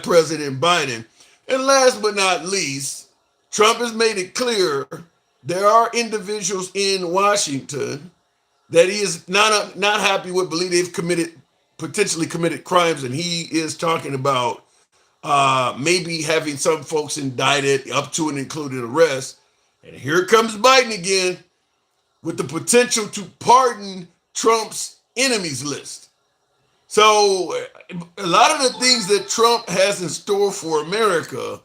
President Biden. And last but not least, Trump has made it clear there are individuals in Washington that he is not happy with, believe they've potentially committed crimes, and he is talking about maybe having some folks indicted up to and including arrest. And here comes Biden again with the potential to pardon Trump's enemies list. So a lot of the things that Trump has in store for America,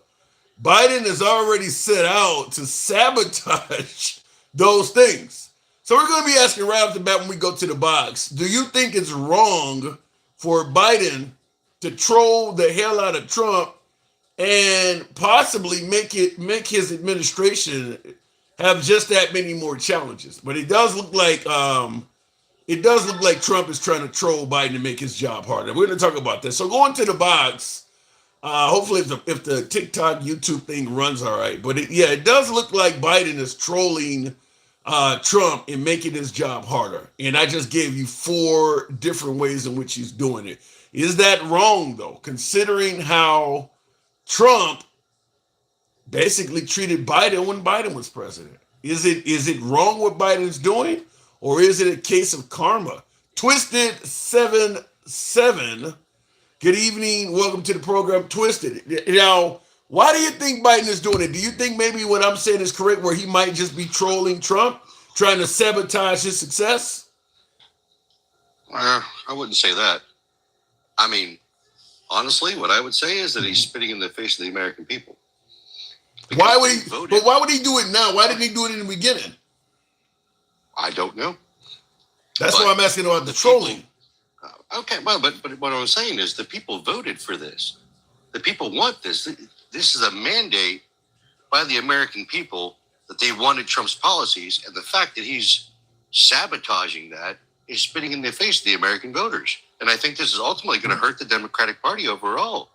Biden has already set out to sabotage those things. So we're going to be asking right off the bat when we go to the box, do you think it's wrong for Biden to troll the hell out of Trump and possibly make his administration have just that many more challenges? But it does look like Trump is trying to troll Biden to make his job harder. We're going to talk about this. So going to the box. Hopefully, if the TikTok, YouTube thing runs all right. But it does look like Biden is trolling Trump and making his job harder. And I just gave you 4 different ways in which he's doing it. Is that wrong, though, considering how Trump basically treated Biden when Biden was president? Is it wrong what Biden's doing? Or is it a case of karma? Twisted77. Good evening. Welcome to the program, Twisted. Now, why do you think Biden is doing it? Do you think maybe what I'm saying is correct, where he might just be trolling Trump, trying to sabotage his success? I wouldn't say that. I mean, honestly, what I would say is that he's spitting in the face of the American people. Why would he? But why would he do it now? Why didn't he do it in the beginning? I don't know. That's why I'm asking about the trolling. Okay, well, but what I'm saying is the people voted for this. The people want this. This is a mandate by the American people that they wanted Trump's policies, and the fact that he's sabotaging that is spitting in the face of the American voters. And I think this is ultimately going to hurt the Democratic Party overall.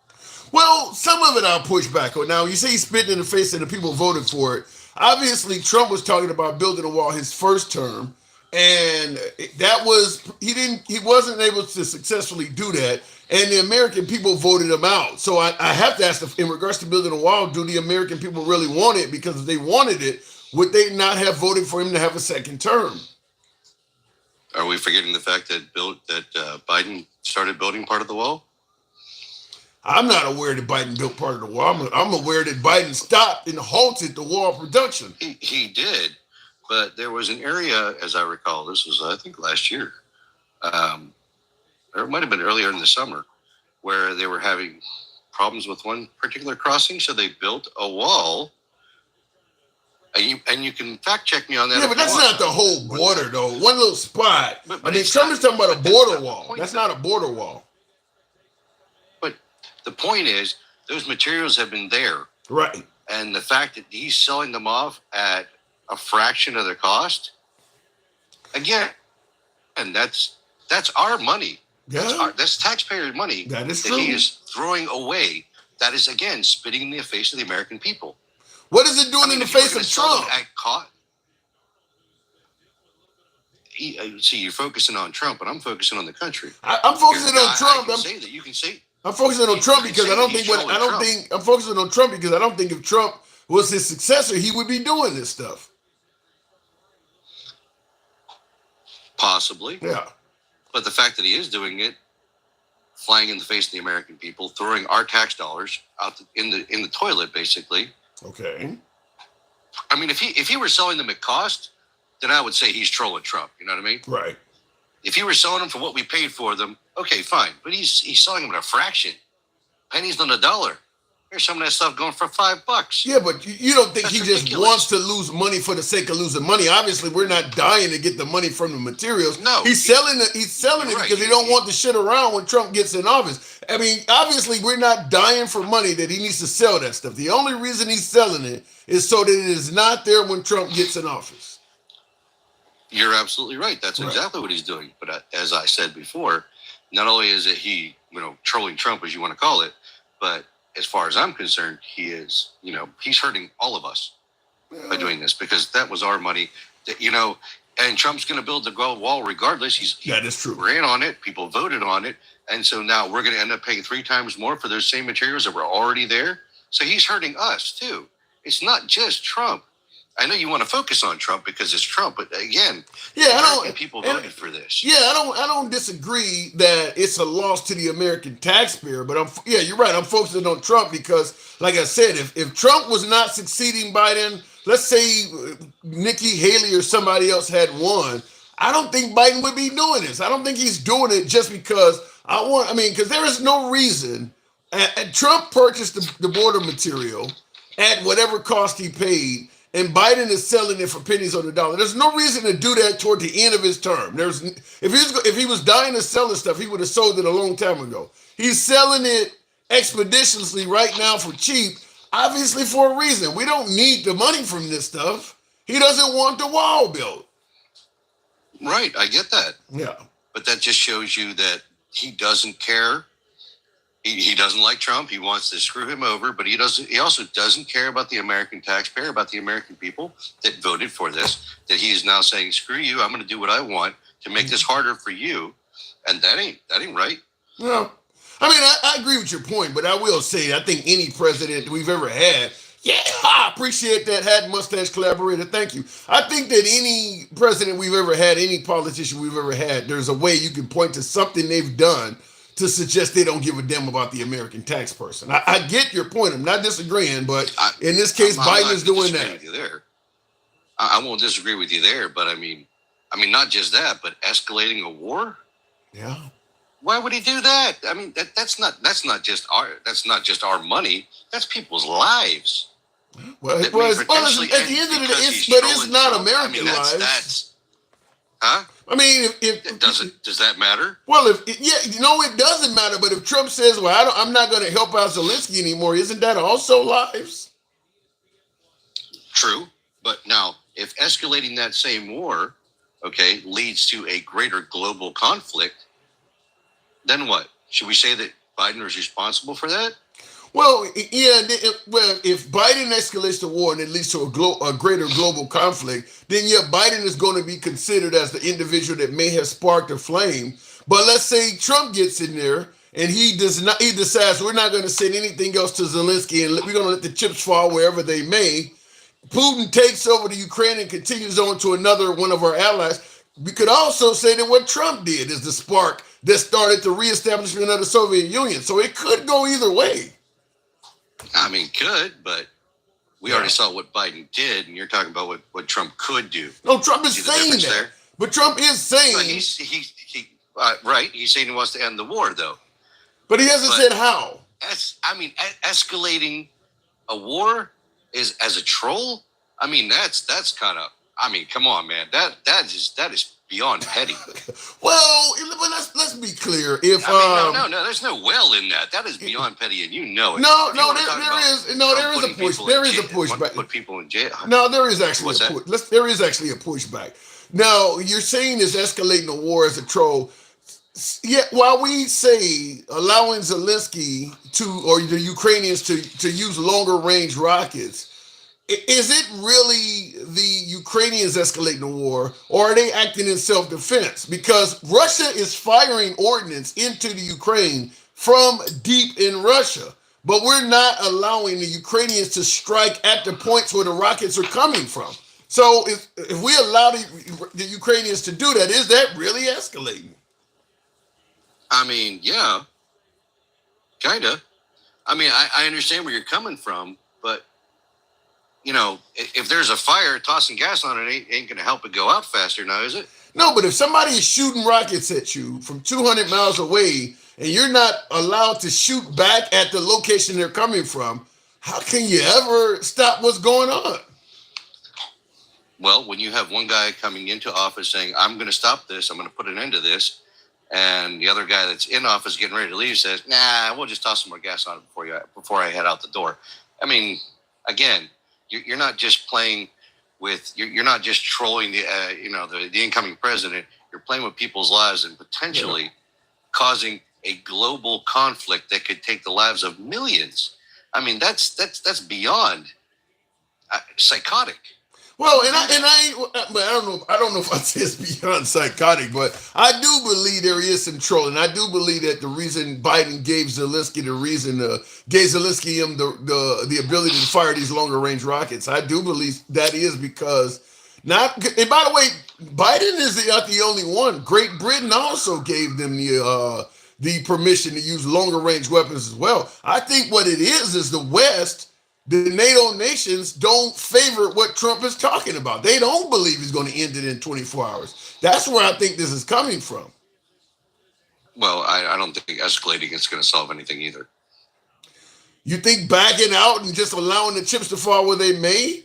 Well, some of it I'll push back on. Now, you say he's spitting in the face and the people voted for it. Obviously, Trump was talking about building a wall his first term. And that was, he wasn't able to successfully do that. And the American people voted him out. So I have to ask, in regards to building a wall, do the American people really want it? Because if they wanted it, would they not have voted for him to have a second term? Are we forgetting the fact that Biden started building part of the wall? I'm not aware that Biden built part of the wall. I'm aware that Biden stopped and halted the wall production. He did. But there was an area, as I recall, this was, I think, last year, or it might have been earlier in the summer, where they were having problems with one particular crossing, so they built a wall. And you can fact check me on that. Yeah, but that's not the whole border, though. One little spot. But Trump is talking about a border wall. That's not a border wall. But the point is, those materials have been there. Right. And the fact that he's selling them off at a fraction of their cost, again, and that's our money. Yeah. That's taxpayer money that true. He is throwing away. That is, again, spitting in the face of the American people. What is it doing in the face of Trump? See, you're focusing on Trump, but I'm focusing on the country. I'm focusing on Trump. I'm focusing on Trump because I'm focusing on Trump because I don't think if Trump was his successor, he would be doing this stuff. Possibly. Yeah. But the fact that he is doing it, flying in the face of the American people, throwing our tax dollars out in the toilet, basically. Okay. I mean, if he were selling them at cost, then I would say he's trolling Trump. You know what I mean? Right. If he were selling them for what we paid for them, okay, fine. But he's selling them at a fraction, pennies on the dollar. Here's some of that stuff going for $5. Yeah, but you don't think That's he ridiculous. just wants to lose money for the sake of losing money? Obviously, we're not dying to get the money from the materials. No, he's selling it right. because he don't want the shit around when Trump gets in office. I mean, obviously, we're not dying for money that he needs to sell that stuff. The only reason he's selling it is so that it is not there when Trump gets in office. You're absolutely right. That's exactly what he's doing. But as I said before, not only is it he, trolling Trump, as you want to call it, but as far as I'm concerned, he is, he's hurting all of us by doing this because that was our money. That, And Trump's going to build the wall regardless. He That is true. ran on it. People voted on it. And so now we're going to end up paying 3 times more for those same materials that were already there. So he's hurting us too. It's not just Trump. I know you want to focus on Trump because it's Trump, but again, people voted for this. Yeah, I don't disagree that it's a loss to the American taxpayer, but you're right. I'm focusing on Trump because, like I said, if Trump was not succeeding Biden, let's say Nikki Haley or somebody else had won, I don't think Biden would be doing this. I don't think he's doing it just because because there is no reason. Trump purchased the border material at whatever cost he paid, and Biden is selling it for pennies on the dollar. There's no reason to do that toward the end of his term. If he was dying to sell this stuff, he would have sold it a long time ago. He's selling it expeditiously right now for cheap, obviously for a reason. We don't need the money from this stuff. He doesn't want the wall built. Right, I get that. Yeah. But that just shows you that he doesn't care. He doesn't like Trump. He wants to screw him over, but he also doesn't care about the American taxpayer, about the American people that voted for this, that he is now saying, screw you, I'm going to do what I want to make this harder for you. And that ain't right. No. I agree with your point, but I will say, I think any president we've ever had, I appreciate that hat mustache collaborator. Thank you. I think that any president we've ever had, any politician we've ever had, there's a way you can point to something they've done to suggest they don't give a damn about the American tax person. I get your point. I'm not disagreeing, but in this case, Biden is doing that. I won't disagree with you there, but I mean, not just that, but escalating a war. Yeah. Why would he do that? I mean, that's not just our money. That's people's lives. Well, at the end of the day, it's not American lives. Huh? Does that matter? Well, it doesn't matter. But if Trump says, "Well, I'm not going to help out Zelensky anymore," isn't that also lives? True, but now if escalating that same war, leads to a greater global conflict, then what? Should we say that Biden is responsible for that? Well, if Biden escalates the war and it leads to a greater global conflict, then Biden is going to be considered as the individual that may have sparked a flame. But let's say Trump gets in there and he decides we're not going to send anything else to Zelensky and we're going to let the chips fall wherever they may. Putin takes over the Ukraine and continues on to another one of our allies. We could also say that what Trump did is the spark that started the reestablishment of the Soviet Union. So it could go either way. Could, but we already saw what Biden did, and you're talking about what Trump could do. No, Trump is saying that. There? But Trump is saying... Right, he's saying he wants to end the war, though. But he hasn't said how. Escalating a war is as a troll? That's kind of... come on, man. That is beyond petty. Well, but let's be clear. If no, there's no well in that. That is beyond petty, and you know it. There is a push. There is a pushback. Put people in jail. No, there is actually there is actually a pushback. Now, you're saying is escalating the war as a troll. Yeah, while we say allowing Zelensky or the Ukrainians to use longer range rockets, is it really the Ukrainians escalating the war, or are they acting in self-defense? Because Russia is firing ordnance into the Ukraine from deep in Russia, but we're not allowing the Ukrainians to strike at the points where the rockets are coming from. So if we allow the Ukrainians to do that, is that really escalating? Yeah, kind of. I understand where you're coming from, but if there's a fire, tossing gas on it ain't going to help it go out faster now, is it? No, but if somebody is shooting rockets at you from 200 miles away and you're not allowed to shoot back at the location they're coming from, how can you ever stop what's going on? Well, when you have one guy coming into office saying, I'm going to stop this, I'm going to put an end to this, and the other guy that's in office getting ready to leave says, nah, we'll just toss some more gas on it before I head out the door. Again, you're not just playing with, you're not just trolling the incoming president. You're playing with people's lives and potentially causing a global conflict that could take the lives of millions. That's beyond psychotic. Well, but I don't know if I'd say it's beyond psychotic, but I do believe there is some trolling. I do believe that the reason Biden gave Zelensky him the ability to fire these longer range rockets. I do believe that is because not. And by the way, Biden is not the only one. Great Britain also gave them the permission to use longer range weapons as well. I think what it is the West, the NATO nations don't favor what Trump is talking about. They don't believe he's going to end it in 24 hours. That's where I think this is coming from. Well, I don't think escalating is going to solve anything either. You think backing out and just allowing the chips to fall where they may,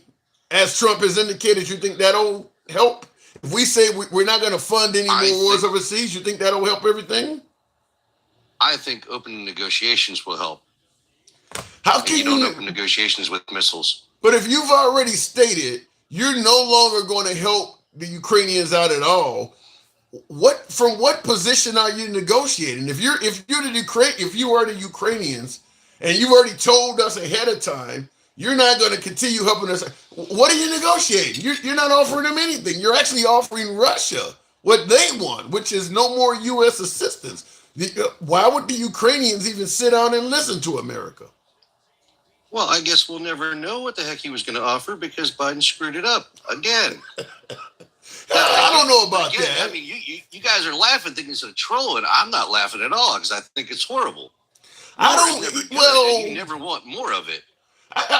as Trump has indicated, you think that'll help? If we say we're not going to fund any more wars overseas, you think that'll help everything? I think open negotiations will help. How can you don't open negotiations with missiles? But if you've already stated you're no longer going to help the Ukrainians out at all, from what position are you negotiating? If you are the Ukrainians and you've already told us ahead of time you're not going to continue helping us, what are you negotiating? You're not offering them anything. You're actually offering Russia what they want, which is no more U.S. assistance. Why would the Ukrainians even sit down and listen to America? Well, I guess we'll never know what the heck he was going to offer because Biden screwed it up again. I don't know about that. I mean, you guys are laughing thinking it's a troll, and I'm not laughing at all because I think it's horrible. You never want more of it.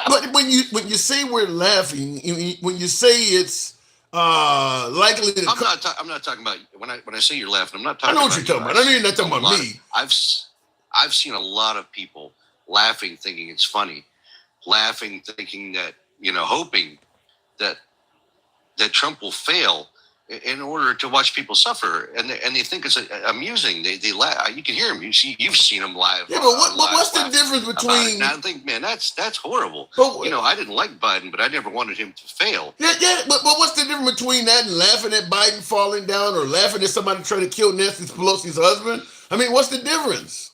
But when you say we're laughing, when you say it's likely to, I'm not talking about when I say you're laughing. I'm not talking. I know what you're talking about. I know you're not talking about me. I've seen a lot of people laughing, thinking it's funny, laughing, thinking that hoping that Trump will fail in order to watch people suffer, and they think it's amusing. They laugh. You can hear them. You've seen them live. Yeah, but what's the difference between? I think, man, that's horrible. But, I didn't like Biden, but I never wanted him to fail. Yeah. But what's the difference between that and laughing at Biden falling down, or laughing at somebody trying to kill Nancy Pelosi's husband? I mean, what's the difference?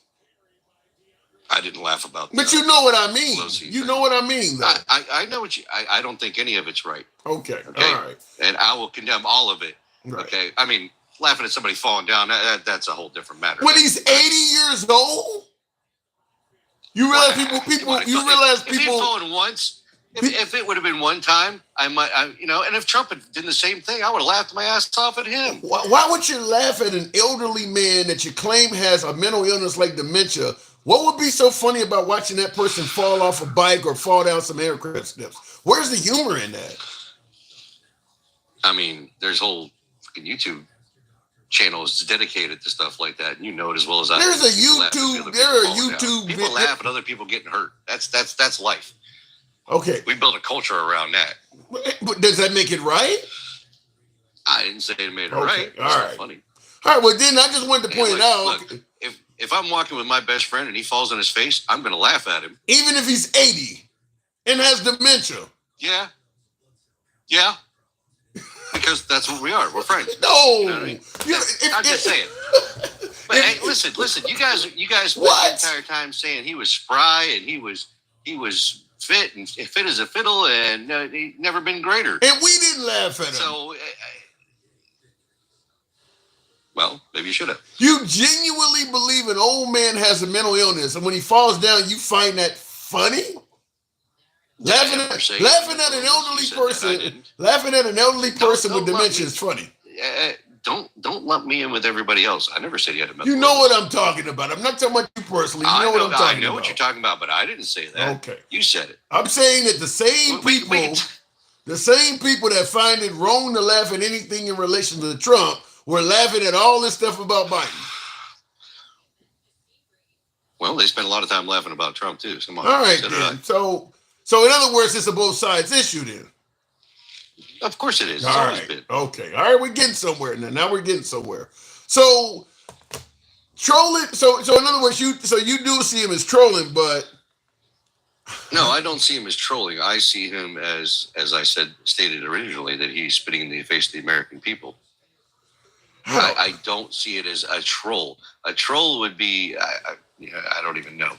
I didn't laugh about that. But you know what I mean. You know what I mean, though. I know what I don't think any of it's right. Okay. All right. And I will condemn all of it. Right. Okay. I mean, laughing at somebody falling down, that's a whole different matter. When he's 80 years old? You realize people if he fallen once, if it would have been one time, I might, and if Trump had done the same thing, I would have laughed my ass off at him. Why would you laugh at an elderly man that you claim has a mental illness like dementia? What would be so funny about watching that person fall off a bike or fall down some aircraft steps? Where's the humor in that? I mean, there's whole fucking YouTube channels dedicated to stuff like that, and you know it as well as I. There are YouTube. People laugh at other people getting hurt. That's life. Okay. We build a culture around that. But does that make it right? I didn't say it made it right. All right. Funny. All right. Well, then I just wanted to point it out. Look, if I'm walking with my best friend and he falls on his face, I'm going to laugh at him. Even if he's 80 and has dementia. Yeah. Yeah. Because that's what we are. We're friends. No. You know what I mean? I'm just saying. But hey, listen. You guys spent the entire time saying he was spry and he was fit and fit as a fiddle and he'd never been greater. And we didn't laugh at him. So, well, maybe you should have. You genuinely believe an old man has a mental illness, and when he falls down, you find that funny? Laughing at an elderly person with dementia is funny. Don't lump me in with everybody else. I never said you had a mental illness. You know what I'm talking about. I'm not talking about you personally. You know what I'm talking about. I know what you're talking about, but I didn't say that. Okay. You said it. I'm saying that the same people that find it wrong to laugh at anything in relation to Trump were laughing at all this stuff about Biden. Well, they spent a lot of time laughing about Trump too. Come on. All right, then. So in other words, it's a both sides issue then. Of course it is. It's always been. Okay. All right, we're getting somewhere now. Now we're getting somewhere. So trolling. So in other words, you do see him as trolling, but no, I don't see him as trolling. I see him as I stated originally, that he's spitting in the face of the American people. I don't see it as a troll. A troll would be, I don't even know,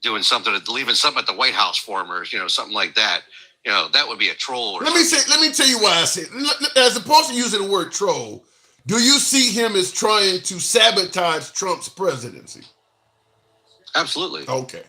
doing something, leaving something at the White House for him, or something like that. that would be a troll. Or let me tell you why I said, as opposed to using the word troll, do you see him as trying to sabotage Trump's presidency? Absolutely. Okay.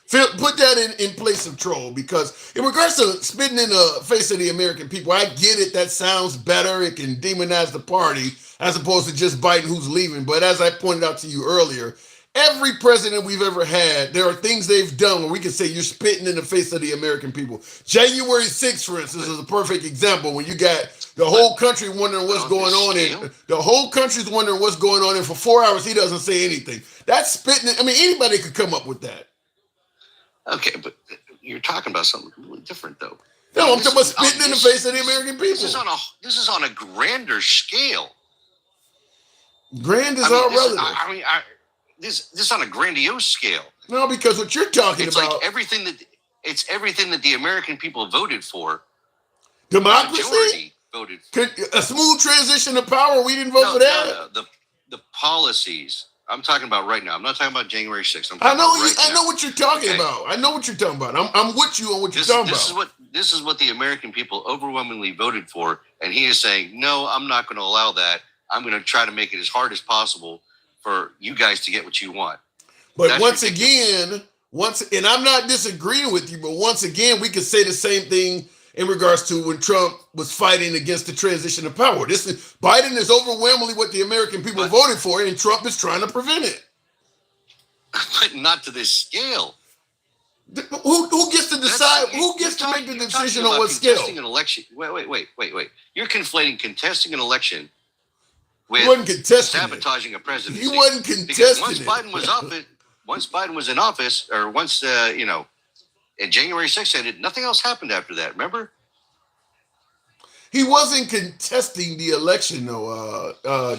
Put that in place of troll, because in regards to spitting in the face of the American people, I get it. That sounds better. It can demonize the party as opposed to just biting who's leaving. But as I pointed out to you earlier, every president we've ever had, there are things they've done where we can say you're spitting in the face of the American people. January 6th, for instance, is a perfect example when you got the whole country wondering what's going on. And the whole country's wondering what's going on. And for 4 hours, he doesn't say anything. That's spitting. I mean, anybody could come up with that. Okay, but you're talking about something completely different, though. No, I'm talking about spitting in the face of the American people. This is on a grander scale. Grand is all relative. This is on a grandiose scale. No, because what you're talking it's about, like everything that the American people voted for. Democracy, voted for. A smooth transition of power. We didn't vote for that. No, the policies. I'm talking about right now. I'm not talking about January 6th. I know what you're talking about. I know what you're talking about. I'm with you on what you're talking about. This is what the American people overwhelmingly voted for, and he is saying, no, I'm not going to allow that. I'm going to try to make it as hard as possible for you guys to get what you want. But once again, and I'm not disagreeing with you, but once again, we could say the same thing in regards to when Trump was fighting against the transition of power. Biden is overwhelmingly what the American people voted for, and Trump is trying to prevent it. But not to this scale. Who gets to decide? Who gets to make the decision on what scale? Contesting an election. Wait. You're conflating contesting an election with sabotaging a presidency. He wasn't contesting once Biden was in office, or once and January 6th ended, nothing else happened after that. Remember? He wasn't contesting the election, though.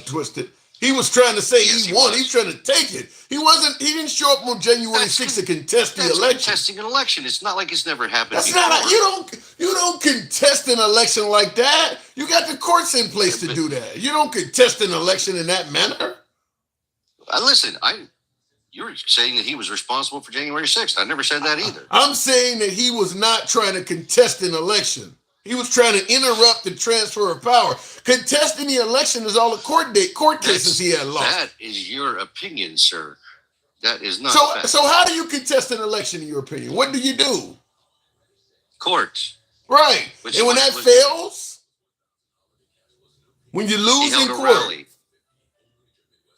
Twisted. He was trying to say he won. He's trying to take it. He didn't show up on January 6th to contest the election. Contesting an election. It's not like it's never happened. That's before. You don't contest an election like that. You got the courts in place to do that. You don't contest an election in that manner. Listen, you're saying that he was responsible for January 6th. I never said that either. I'm saying that he was not trying to contest an election. He was trying to interrupt the transfer of power. Contesting the election is all the court cases he had lost. That is your opinion, sir. That is not fact. So how do you contest an election in your opinion? What do you do? Courts. Right. And when that fails, when you lose in court.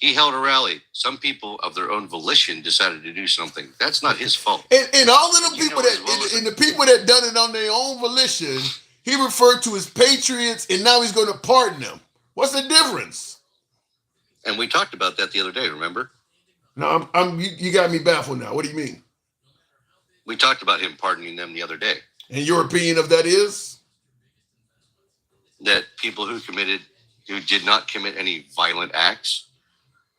He held a rally. Some people of their own volition decided to do something. That's not his fault. And all of the people the people that done it on their own volition, he referred to as patriots, and now he's going to pardon them. What's the difference? And we talked about that the other day, remember? No, you got me baffled now. What do you mean? We talked about him pardoning them the other day. And your opinion of that is? That people who did not commit any violent acts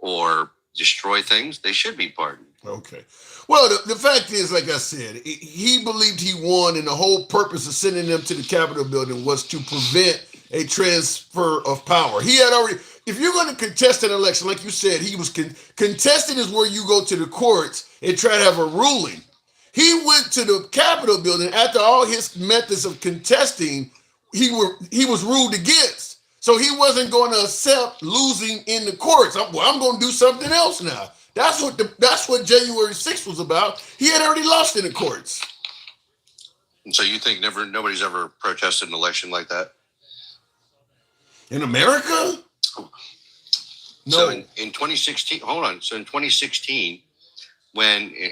or destroy things, they should be pardoned. Okay. Well, the fact is, like I said, he believed he won, and the whole purpose of sending them to the Capitol building was to prevent a transfer of power. He had already, if you're going to contest an election, like you said, he was contesting is where you go to the courts and try to have a ruling. He went to the Capitol building after all his methods of contesting, he was ruled against. So he wasn't going to accept losing in the courts. I'm going to do something else now. That's what January 6th was about. He had already lost in the courts. And so you think nobody's ever protested an election like that? In America? No. So in 2016, hold on. So in 2016,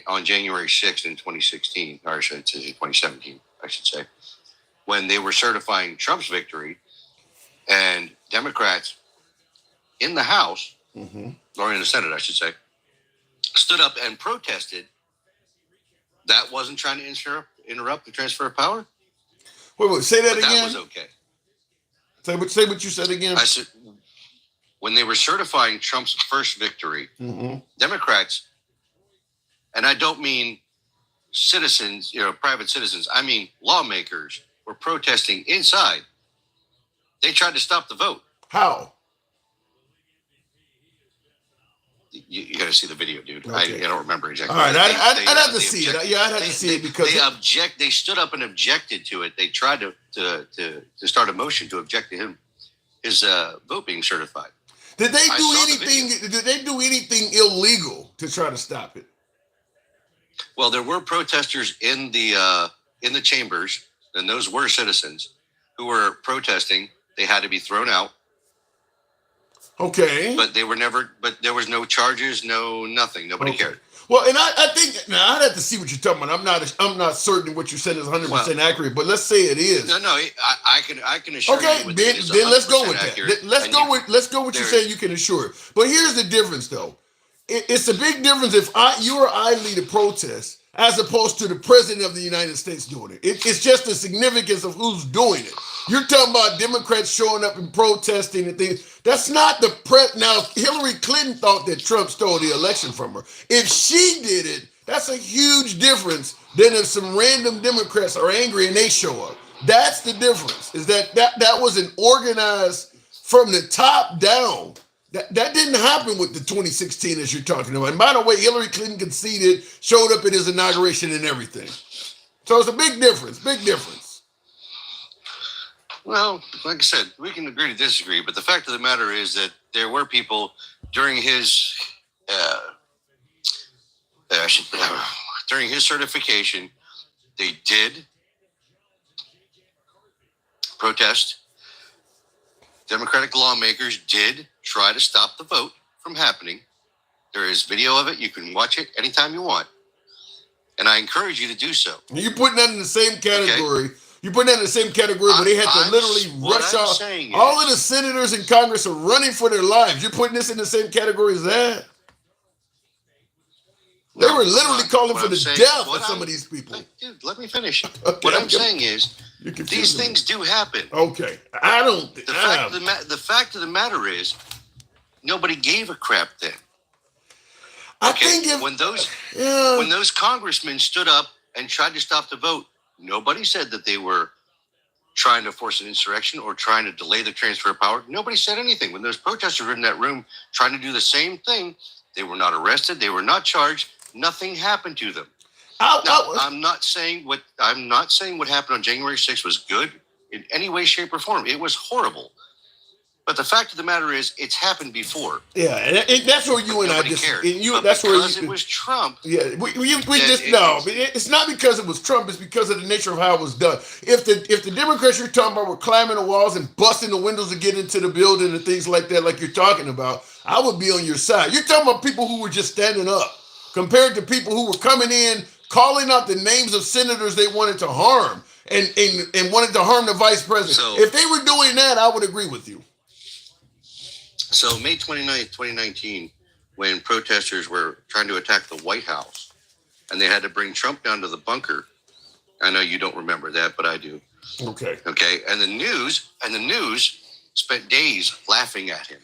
on January 6th in 2016, or it says in 2017, I should say, when they were certifying Trump's victory, and Democrats in the House, or in the Senate, I should say, stood up and protested, that wasn't trying to interrupt the transfer of power? Wait, say that again? That was okay. Say what you said again. I said, when they were certifying Trump's first victory, Democrats, and I don't mean citizens, private citizens, I mean lawmakers, were protesting inside. They tried to stop the vote. How? You got to see the video, dude. Okay. I don't remember exactly. All right, I'd have to see it. Yeah, I'd have to see it because they stood up and objected to it. They tried to start a motion to object to his vote being certified. Did they do anything? Did they do anything illegal to try to stop it? Well, there were protesters in the chambers, and those were citizens who were protesting. They had to be thrown out. Okay. But they were never. But there was no charges, no nothing. Nobody cared. Well, and I think now I'd have to see what you're talking about. I'm not certain what you said is 100% accurate, but let's say it is. No, I can assure you. Okay, then let's go with that. Let's go with you saying you can assure it. But here's the difference, though. It's a big difference if you or I lead a protest as opposed to the president of the United States doing it. It's just the significance of who's doing it. You're talking about Democrats showing up and protesting and things. That's not the Now, Hillary Clinton thought that Trump stole the election from her. If she did it, that's a huge difference than if some random Democrats are angry and they show up. That's the difference, is that was an organized from the top down. That didn't happen with the 2016 as you're talking about. And by the way, Hillary Clinton conceded, showed up at his inauguration and everything. So it's a big difference, big difference. Well, like I said, we can agree to disagree, but the fact of the matter is that there were people during his certification, they did protest. Democratic lawmakers did try to stop the vote from happening. There is video of it. You can watch it anytime you want. And I encourage you to do so. You're putting that in the same category. Okay. You're putting that in the same category where they had to literally rush off. All of the senators in Congress are running for their lives. You're putting this in the same category as that? They were literally calling for the death of some of these people. Dude, let me finish. Okay, what I'm saying is, these things do happen. Okay. I don't... The fact of the matter is, nobody gave a crap then. I think when those congressmen stood up and tried to stop the vote, nobody said that they were trying to force an insurrection or trying to delay the transfer of power. Nobody said anything. When those protesters were in that room trying to do the same thing, they were not arrested. They were not charged. Nothing happened to them. I'm not saying what happened on January 6th was good in any way, shape, or form. It was horrible. But the fact of the matter is, it's happened before. Yeah, and that's where you and I just cared. Because it was Trump. Yeah, it's not because it was Trump. It's because of the nature of how it was done. If the Democrats you're talking about were climbing the walls and busting the windows to get into the building and things like that, like you're talking about, I would be on your side. You're talking about people who were just standing up, compared to people who were coming in, calling out the names of senators they wanted to harm and wanted to harm the vice president. So, if they were doing that, I would agree with you. So May 29th, 2019, when protesters were trying to attack the White House and they had to bring Trump down to the bunker. I know you don't remember that, but I do. Okay. Okay. And the news spent days laughing at him.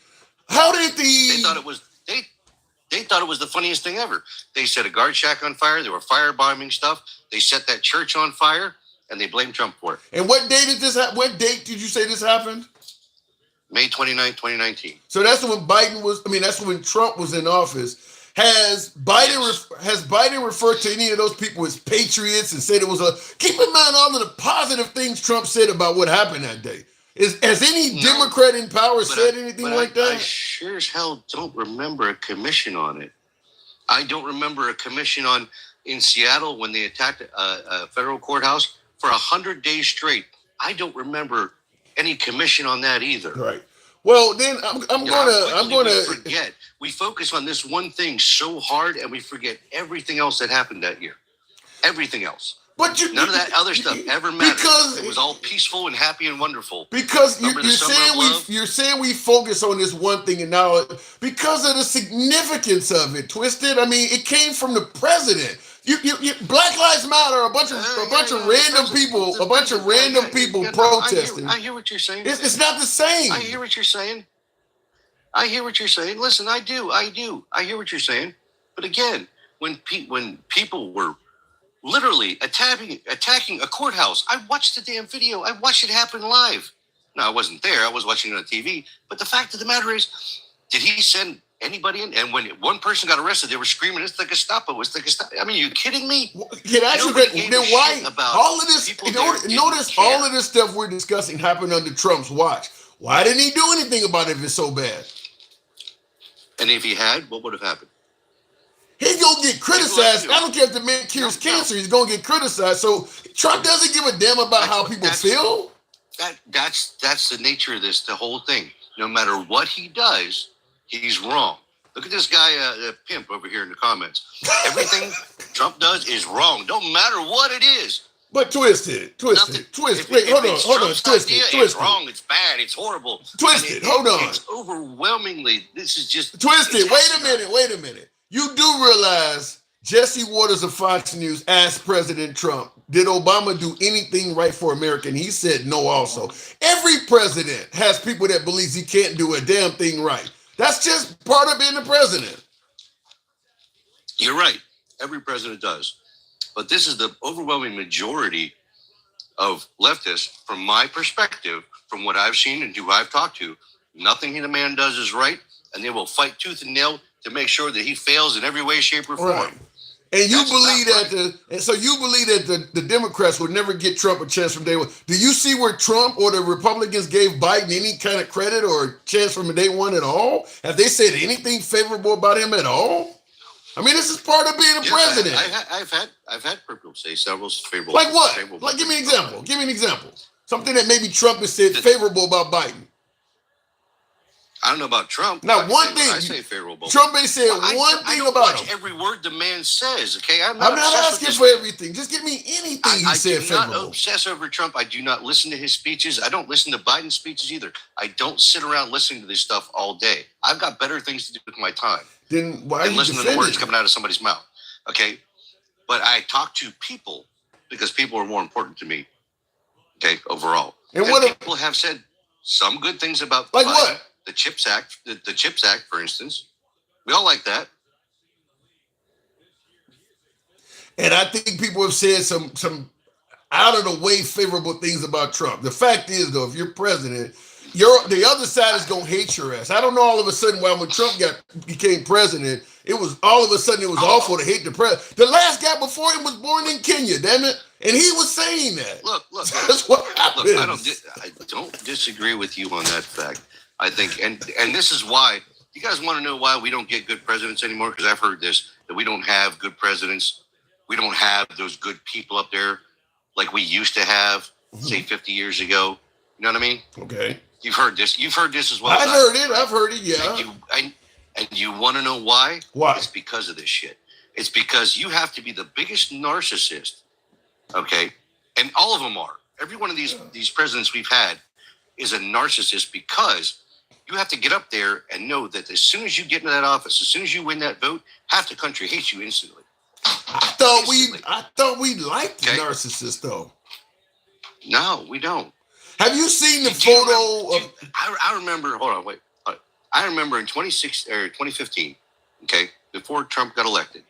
How did they thought it was the funniest thing ever. They set a guard shack on fire. They were firebombing stuff. They set that church on fire and they blamed Trump for it. And what day did this happen? What date did you say this happened? May 29th, 2019. So that's when Trump was in office. Has Biden referred to any of those people as patriots and said it was keep in mind all of the positive things Trump said about what happened that day? Has any Democrat in power said anything like that? I sure as hell don't remember a commission on it. I don't remember a commission in Seattle when they attacked a federal courthouse for 100 days straight. I don't remember any commission on that either. Right. Well, then I'm gonna forget. We focus on this one thing so hard, and we forget everything else that happened that year. Everything else. But none of that other stuff ever mattered. Because it was all peaceful and happy and wonderful. Because you're saying we focus on this one thing, and now because of the significance of it, Twisted. I mean, it came from the president. You Black Lives Matter, a bunch of random people protesting. I hear what you're saying. It's not the same. I hear what you're saying. Listen, I do. I hear what you're saying. But again, when people were literally attacking a courthouse, I watched the damn video. I watched it happen live. No, I wasn't there. I was watching it on TV. But the fact of the matter is, did he send anybody in. And when one person got arrested, they were screaming, "It's the Gestapo! It's the Gestapo!" I mean, you kidding me? Can I ask you Nobody gave then a why shit about all of this? people there didn't Notice care. all of this stuff we're discussing happened under Trump's watch. Why didn't he do anything about it if it's so bad? And if he had, what would have happened? He's gonna get criticized. I don't care if the man cures cancer, he's gonna get criticized. So Trump doesn't give a damn about how people feel. That's the nature of this, the whole thing. No matter what he does, he's wrong. Look at this guy, Pimp, over here in the comments. Everything Trump does is wrong. Don't matter what it is. But twist it. Wait, hold on. Twist it. It's wrong. It's bad. It's horrible. Twist it. Hold on. It's overwhelmingly. This is just twist it. Wait a minute. You do realize Jesse Waters of Fox News asked President Trump, did Obama do anything right for America? And he said no also. Every president has people that believes he can't do a damn thing right. That's just part of being the president. You're right. Every president does. But this is the overwhelming majority of leftists, from my perspective, from what I've seen and who I've talked to. Nothing the man does is right, and they will fight tooth and nail to make sure that he fails in every way, shape, or form. Right. And you believe that you believe that the Democrats would never get Trump a chance from day one. Do you see where Trump or the Republicans gave Biden any kind of credit or chance from day one at all? Have they said anything favorable about him at all? I mean, this is part of being a president. I've had people say several favorable. Like what? Like, give me an example. Give me an example. Something that maybe Trump has said favorable about Biden. I don't know about Trump. Now, one thing. I say favorable. Trump may say one thing about him. Every word the man says, okay? I'm not asking for everything. Just give me anything he said favorable. I do not obsess over Trump. I do not listen to his speeches. I don't listen to Biden's speeches either. I don't sit around listening to this stuff all day. I've got better things to do with my time. Then why are you listen to the words coming out of somebody's mouth? Okay? But I talk to people because people are more important to me, okay, overall. And people have said some good things about like Biden. What? The CHIPS Act, the CHIPS Act, for instance. We all like that. And I think people have said some out of the way favorable things about Trump. The fact is, though, if you're president, the other side is gonna hate your ass. I don't know all of a sudden why when Trump became president, it was all of a sudden it was awful to hate the president. The last guy before him was born in Kenya, damn it. And he was saying that. Look. That's what happened. I don't disagree with you on that fact. I think, and this is why, you guys want to know why we don't get good presidents anymore? Because I've heard this, that we don't have good presidents. We don't have those good people up there like we used to have, say, 50 years ago. You know what I mean? Okay. You've heard this. You've heard this as well. I've heard it, yeah. And you want to know why? Why? It's because of this shit. It's because you have to be the biggest narcissist, okay? And all of them are. Every one of these presidents we've had is a narcissist because you have to get up there and know that as soon as you get into that office, as soon as you win that vote, half the country hates you instantly. I thought we liked narcissists, though. No, we don't. Have you seen the photo of? I remember. Hold on, wait. I remember in 2015, okay, before Trump got elected,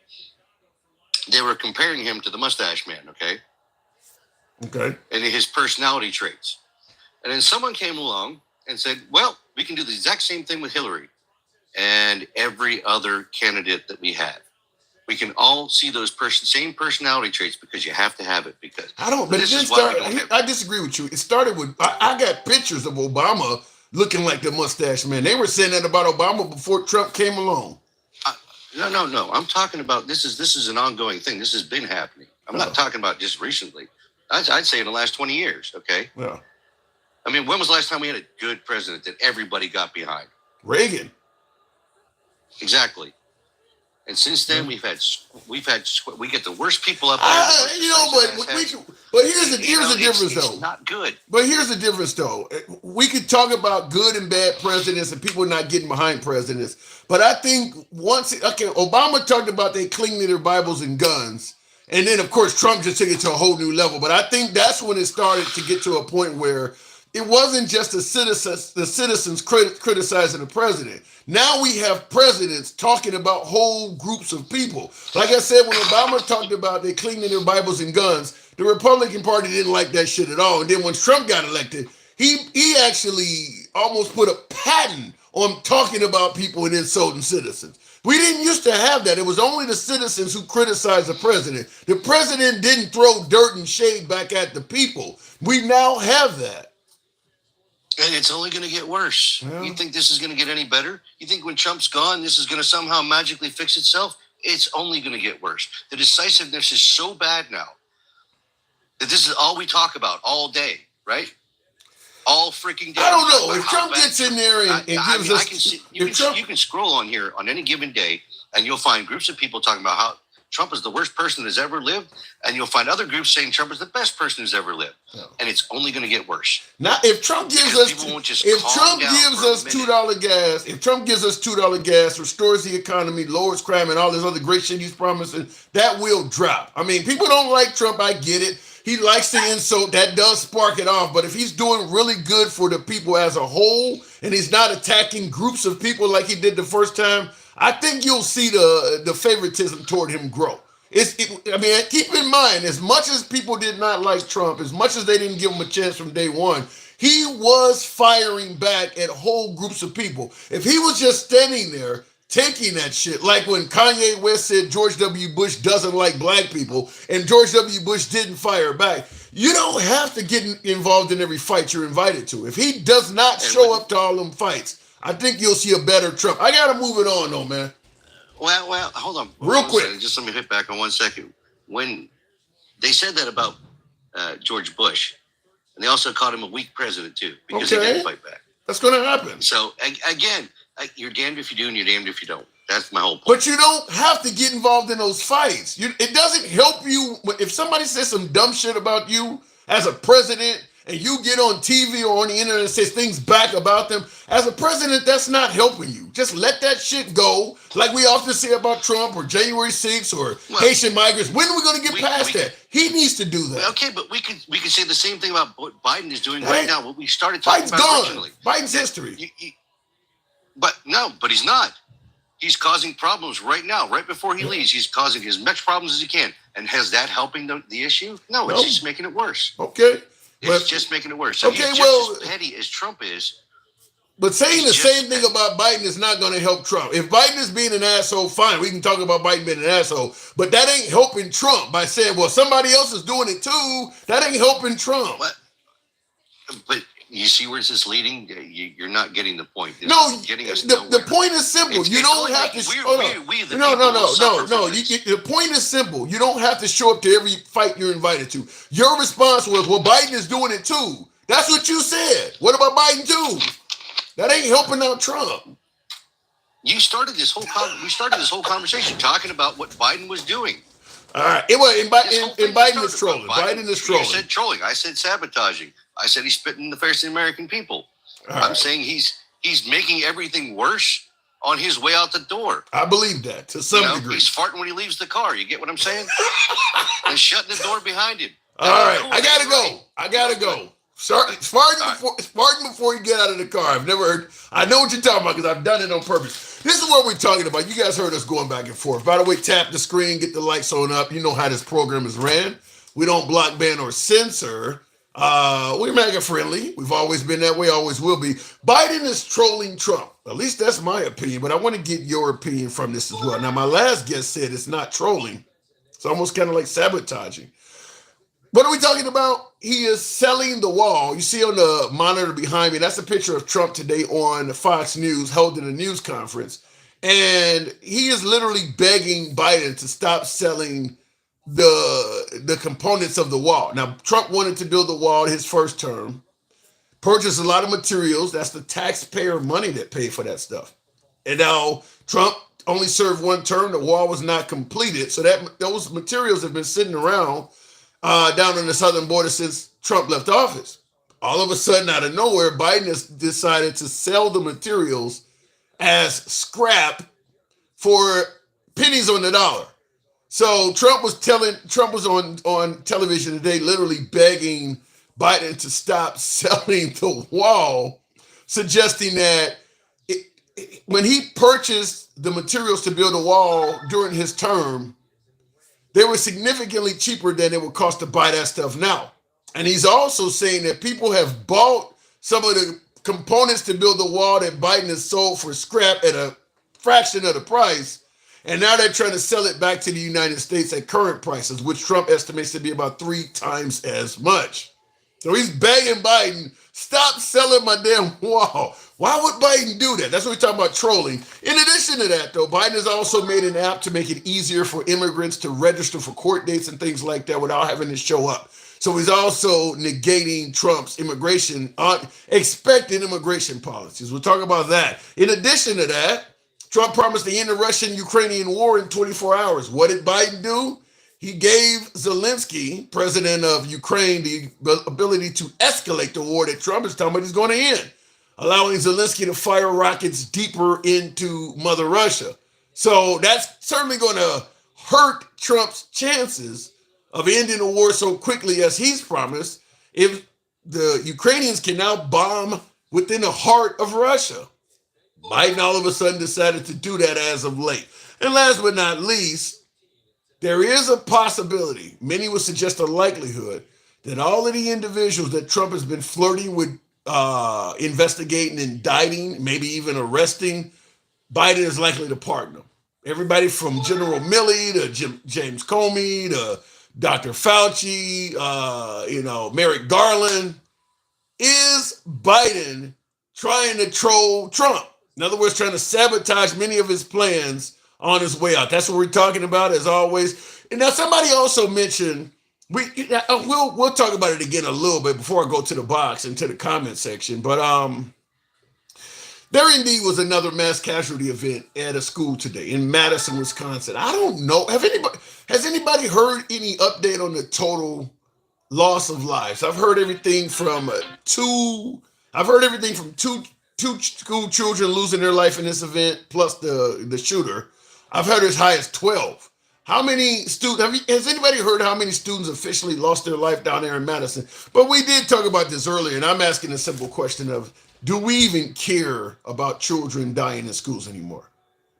they were comparing him to the Mustache Man, okay? Okay. And his personality traits. And then someone came along and said, well, we can do the exact same thing with Hillary and every other candidate that we have. We can all see those same personality traits because you have to have it. Because I don't. But I disagree with you. It started with I got pictures of Obama looking like the Mustache Man. They were saying that about Obama before Trump came along. No. I'm talking about this is an ongoing thing. This has been happening. I'm not talking about just recently. I'd say in the last 20 years. Okay. Yeah. I mean, when was the last time we had a good president that everybody got behind? Reagan. Exactly. And since then, we get the worst people up there. But here's the difference, though. It's not good. But here's the difference, though. We could talk about good and bad presidents and people not getting behind presidents. But I think Obama talked about they clinging to their Bibles and guns. And then, of course, Trump just took it to a whole new level. But I think that's when it started to get to a point where it wasn't just the citizens criticizing the president. Now we have presidents talking about whole groups of people. Like I said, when Obama talked about they cleaning their Bibles and guns, the Republican Party didn't like that shit at all. And then when Trump got elected, he actually almost put a patent on talking about people and insulting citizens. We didn't used to have that. It was only the citizens who criticized the president. The president didn't throw dirt and shade back at the people. We now have that. And it's only going to get worse. Yeah. You think this is going to get any better? You think when Trump's gone, this is going to somehow magically fix itself? It's only going to get worse. The decisiveness is so bad now that this is all we talk about all day, right? All freaking day. I don't know. If Trump gets in there and gives us... You can scroll on here on any given day, and you'll find groups of people talking about how Trump is the worst person that's ever lived, and you'll find other groups saying Trump is the best person who's ever lived. No. And it's only going to get worse. Now, if Trump gives us $2 gas, if Trump gives us $2 gas, restores the economy, lowers crime, and all this other great shit he's promising, that will drop. I mean, people don't like Trump. I get it. He likes to insult. That does spark it off. But if he's doing really good for the people as a whole, and he's not attacking groups of people like he did the first time, I think you'll see the favoritism toward him grow. I mean, keep in mind, as much as people did not like Trump, as much as they didn't give him a chance from day one, he was firing back at whole groups of people. If he was just standing there taking that shit, like when Kanye West said George W. Bush doesn't like black people, and George W. Bush didn't fire back, you don't have to get involved in every fight you're invited to. If he does not show up to all them fights, I think you'll see a better Trump. I got to move it on, though, man. Well, hold on. Real quick. Just let me hit back on 1 second. When they said that about George Bush, and they also called him a weak president, too, because he didn't fight back. That's going to happen. So, again, you're damned if you do and you're damned if you don't. That's my whole point. But you don't have to get involved in those fights. It doesn't help you. If somebody says some dumb shit about you as a president, and you get on TV or on the internet and says things back about them, as a president, that's not helping you. Just let that shit go, like we often say about Trump or January 6th or Haitian migrants. When are we going to get past that? He needs to do that. Well, okay, but we could say the same thing about what Biden is doing right now. What we started talking about originally. Biden's history. But he's not. He's causing problems right now. Right before he leaves, he's causing as much problems as he can. And has that helping the issue? No, it's just making it worse. Okay. It's just making it worse. So he's just as petty as Trump is. But saying the same thing about Biden is not going to help Trump. If Biden is being an asshole, fine. We can talk about Biden being an asshole. But that ain't helping Trump by saying, well, somebody else is doing it too. That ain't helping Trump. But you see where this is leading? You're not getting the point. The point is simple. You don't have to. The point is simple. You don't have to show up to every fight you're invited to. Your response was, well, Biden is doing it too. That's what you said. What about Biden too? That ain't helping out Trump. You started this whole conversation talking about what Biden was doing. All right. Biden is trolling. Biden is trolling. You said trolling. I said sabotaging. I said he's spitting in the face of the American people. I'm saying he's making everything worse on his way out the door. I believe that to some degree. He's farting when he leaves the car. You get what I'm saying? And shutting the door behind him. All right. Cool. I gotta go. Farting before you get out of the car. I've never heard. I know what you're talking about because I've done it on purpose. This is what we're talking about. You guys heard us going back and forth. By the way, tap the screen, get the lights on up. You know how this program is ran. We don't block, ban, or censor. We're MAGA friendly. We've always been that way, always will be. Biden is trolling Trump. At least that's my opinion, but I want to get your opinion from this as well. Now, my last guest said it's not trolling. It's almost kind of like sabotaging. What are we talking about? He is selling the wall. You see on the monitor behind me, that's a picture of Trump today on Fox News holding a news conference. And he is literally begging Biden to stop selling the components of the wall. Now, Trump wanted to build the wall his first term, purchased a lot of materials. That's the taxpayer money that paid for that stuff. And now Trump only served one term. The wall was not completed. So those materials have been sitting around down on the southern border since Trump left office. All of a sudden, out of nowhere, Biden has decided to sell the materials as scrap for pennies on the dollar. So Trump was on television today, literally begging Biden to stop selling the wall, suggesting that when he purchased the materials to build a wall during his term, they were significantly cheaper than it would cost to buy that stuff now. And he's also saying that people have bought some of the components to build the wall that Biden has sold for scrap at a fraction of the price. And now they're trying to sell it back to the United States at current prices, which Trump estimates to be about 3 times as much. So he's begging Biden, stop selling my damn wall. Why would Biden do that? That's what we're talking about, trolling. In addition to that, though, Biden has also made an app to make it easier for immigrants to register for court dates and things like that without having to show up. So he's also negating Trump's expected immigration policies. We'll talk about that. In addition to that, Trump promised to end the Russian-Ukrainian war in 24 hours. What did Biden do? He gave Zelensky, president of Ukraine, the ability to escalate the war that Trump is talking about he's going to end, allowing Zelensky to fire rockets deeper into Mother Russia. So that's certainly going to hurt Trump's chances of ending the war so quickly as he's promised if the Ukrainians can now bomb within the heart of Russia. Biden all of a sudden decided to do that as of late. And last but not least, there is a possibility, many would suggest a likelihood, that all of the individuals that Trump has been flirting with, investigating, indicting, maybe even arresting, Biden is likely to pardon them. Everybody from General Milley to James Comey to Dr. Fauci, Merrick Garland. Is Biden trying to troll Trump? In other words, trying to sabotage many of his plans on his way out. That's what we're talking about, as always. And now somebody also mentioned, we'll talk about it again a little bit before I go to the box and to the comment section. But there indeed was another mass casualty event at a school today in Madison, Wisconsin. I don't know. Has anybody heard any update on the total loss of lives? I've heard everything from two school children losing their life in this event, plus the shooter. I've heard as high as 12. How many students, has anybody heard how many students officially lost their life down there in Madison? But we did talk about this earlier, and I'm asking a simple question of, do we even care about children dying in schools anymore?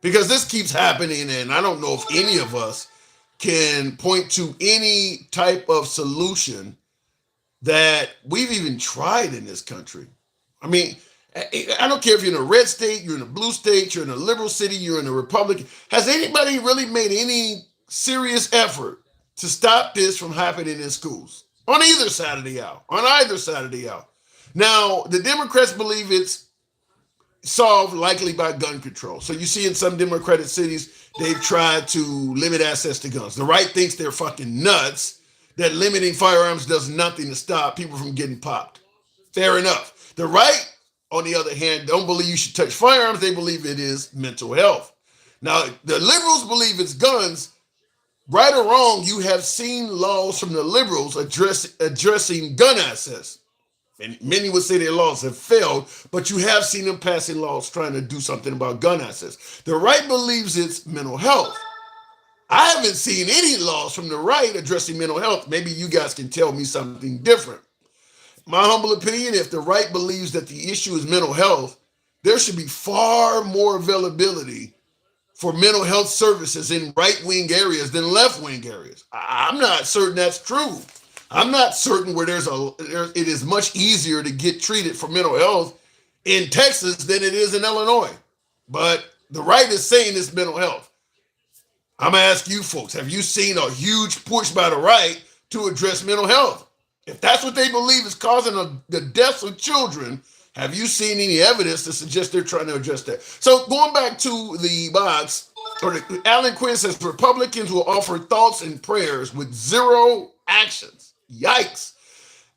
Because this keeps happening, and I don't know if any of us can point to any type of solution that we've even tried in this country. I mean, I don't care if you're in a red state, you're in a blue state, you're in a liberal city, you're in a Republican. Has anybody really made any serious effort to stop this from happening in schools? On either side of the aisle. On either side of the aisle. Now, the Democrats believe it's solved likely by gun control. So you see in some Democratic cities, they've tried to limit access to guns. The right thinks they're fucking nuts, that limiting firearms does nothing to stop people from getting popped. Fair enough. The right, on the other hand, don't believe you should touch firearms. They believe it is mental health. Now, the liberals believe it's guns. Right or wrong, you have seen laws from the liberals addressing gun access. And many would say their laws have failed, but you have seen them passing laws trying to do something about gun access. The right believes it's mental health. I haven't seen any laws from the right addressing mental health. Maybe you guys can tell me something different. My humble opinion, if the right believes that the issue is mental health, there should be far more availability for mental health services in right-wing areas than left-wing areas. I'm not certain that's true. I'm not certain where it is much easier to get treated for mental health in Texas than it is in Illinois. But the right is saying it's mental health. I'm going to ask you folks, have you seen a huge push by the right to address mental health? If that's what they believe is causing the deaths of children, have you seen any evidence to suggest they're trying to address that? So going back to the box, Alan Quinn says Republicans will offer thoughts and prayers with zero actions. Yikes.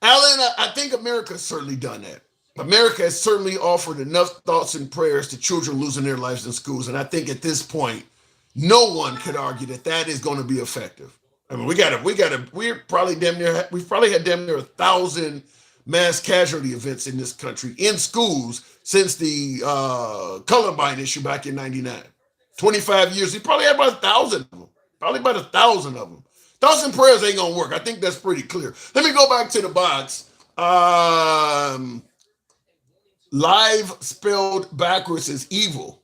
Alan, I think America's certainly done that. America has certainly offered enough thoughts and prayers to children losing their lives in schools. And I think at this point, no one could argue that that is going to be effective. I mean, we've probably had damn near 1,000 mass casualty events in this country in schools since the Columbine issue back in 99. 25 years, we probably had about 1,000 of them. Probably about 1,000 of them. Thoughts and prayers ain't gonna work. I think that's pretty clear. Let me go back to the box. Live spelled backwards is evil.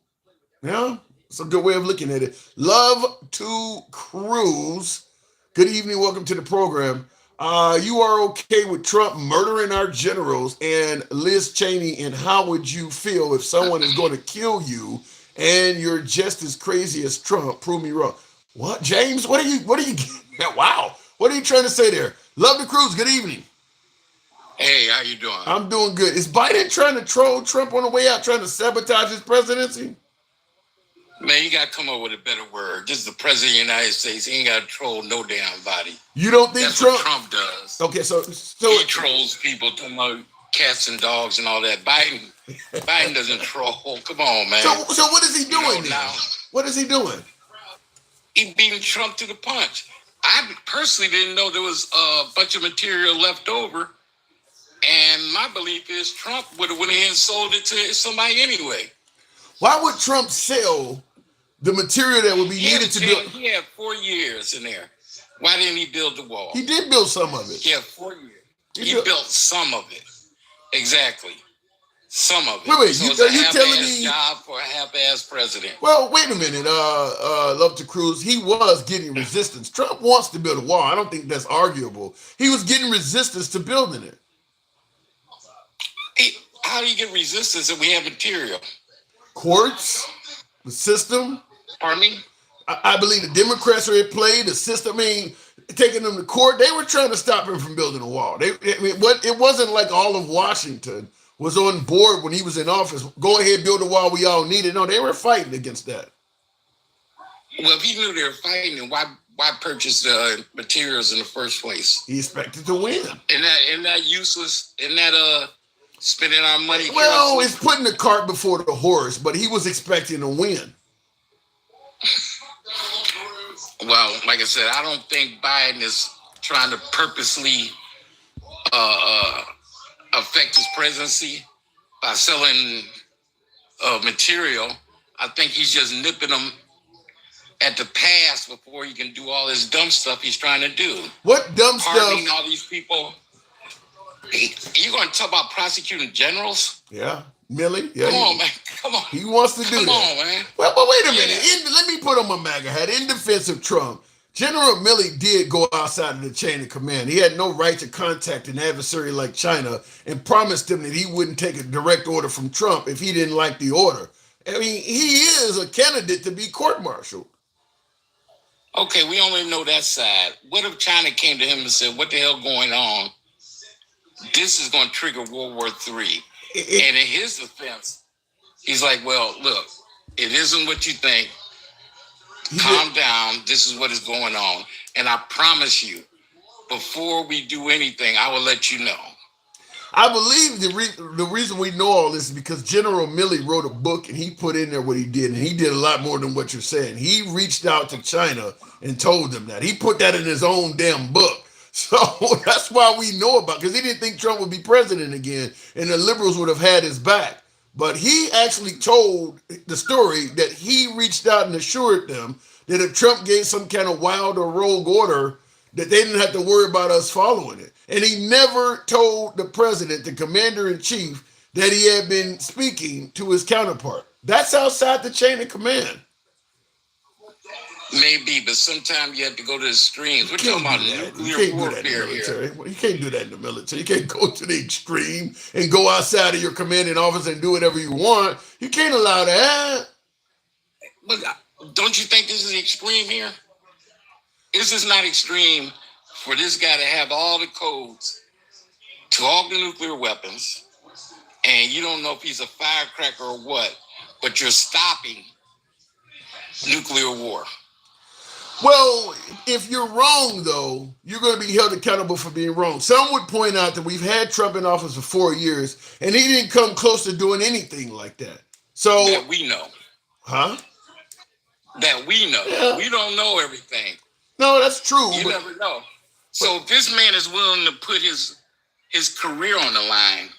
Yeah, it's a good way of looking at it. Love to Cruise. Good evening. Welcome to the program. You are okay with Trump murdering our generals and Liz Cheney, and how would you feel if someone is going to kill you and you're just as crazy as Trump? Prove me wrong. What, James? What are you wow. What are you trying to say there? Love the cruise. Good evening. Hey, how you doing? I'm doing good. Is Biden trying to troll Trump on the way out, trying to sabotage his presidency? Man, you got to come up with a better word. This is the president of the United States. He ain't got to troll no damn body. You don't think That's Trump? what Trump does. Okay, so He trolls people, talking about cats and dogs and all that. Biden doesn't troll. Come on, man. So what is he doing now? What is he doing? He beating Trump to the punch. I personally didn't know there was a bunch of material left over. And my belief is Trump would have went ahead and sold it to somebody anyway. Why would Trump sell the material that would be needed to build? He had 4 years in there. Why didn't he build the wall? He did build some of it. He had 4 years. He built some of it. Exactly. Some of it. Wait, so are you telling me job for a half-ass president? Well, wait a minute. Love to Cruz. He was getting resistance. Trump wants to build a wall. I don't think that's arguable. He was getting resistance to building it. How do you get resistance if we have material? Courts, the system. Pardon me? I believe the Democrats are at play. The system. I mean, taking them to court. They were trying to stop him from building a wall. It wasn't like all of Washington was on board when he was in office. Go ahead, build a wall. We all need it. No, they were fighting against that. Well, if he knew they were fighting, why purchase the materials in the first place? He expected to win. Isn't that useless? Isn't that spending our money? Well, it's putting the cart before the horse, but he was expecting to win. Well, like I said, I don't think Biden is trying to purposely affect his presidency by selling material. I think he's just nipping them at the pass before he can do all this dumb stuff he's trying to do. What dumb Pardoning stuff? All these people. You going to talk about prosecuting generals? Yeah, Millie. Yeah, Come on, man. Come on. He wants to do that. Come on, man. Well, but wait a minute. Let me put on my MAGA hat. In defense of Trump, General Milley did go outside of the chain of command. He had no right to contact an adversary like China and promised him that he wouldn't take a direct order from Trump if he didn't like the order. I mean, he is a candidate to be court-martialed. Okay, we only know that side. What if China came to him and said, what the hell going on? This is going to trigger World War III. And in his defense, he's like, well, look, it isn't what you think. Calm down. This is what is going on. And I promise you, before we do anything, I will let you know. I believe the reason we know all this is because General Milley wrote a book and he put in there what he did. And he did a lot more than what you're saying. He reached out to China and told them that. He put that in his own damn book. So that's why we know about it, because he didn't think Trump would be president again and the liberals would have had his back. But he actually told the story that he reached out and assured them that if Trump gave some kind of wild or rogue order, that they didn't have to worry about us following it. And he never told the president, the commander-in-chief, that he had been speaking to his counterpart. That's outside the chain of command. Maybe, but sometimes you have to go to the extremes. We're talking about nuclear warfare here. You can't do that in the military. You can't go to the extreme and go outside of your commanding office and do whatever you want. You can't allow that. But don't you think this is extreme here? This is not extreme for this guy to have all the codes to all the nuclear weapons, and you don't know if he's a firecracker or what, but you're stopping nuclear war. Well, if you're wrong, though, you're going to be held accountable for being wrong. Some would point out that we've had Trump in office for 4 years, and he didn't come close to doing anything like that. So that we know. Huh? That we know. Yeah. We don't know everything. No, that's true. You never know. So if this man is willing to put his career on the line,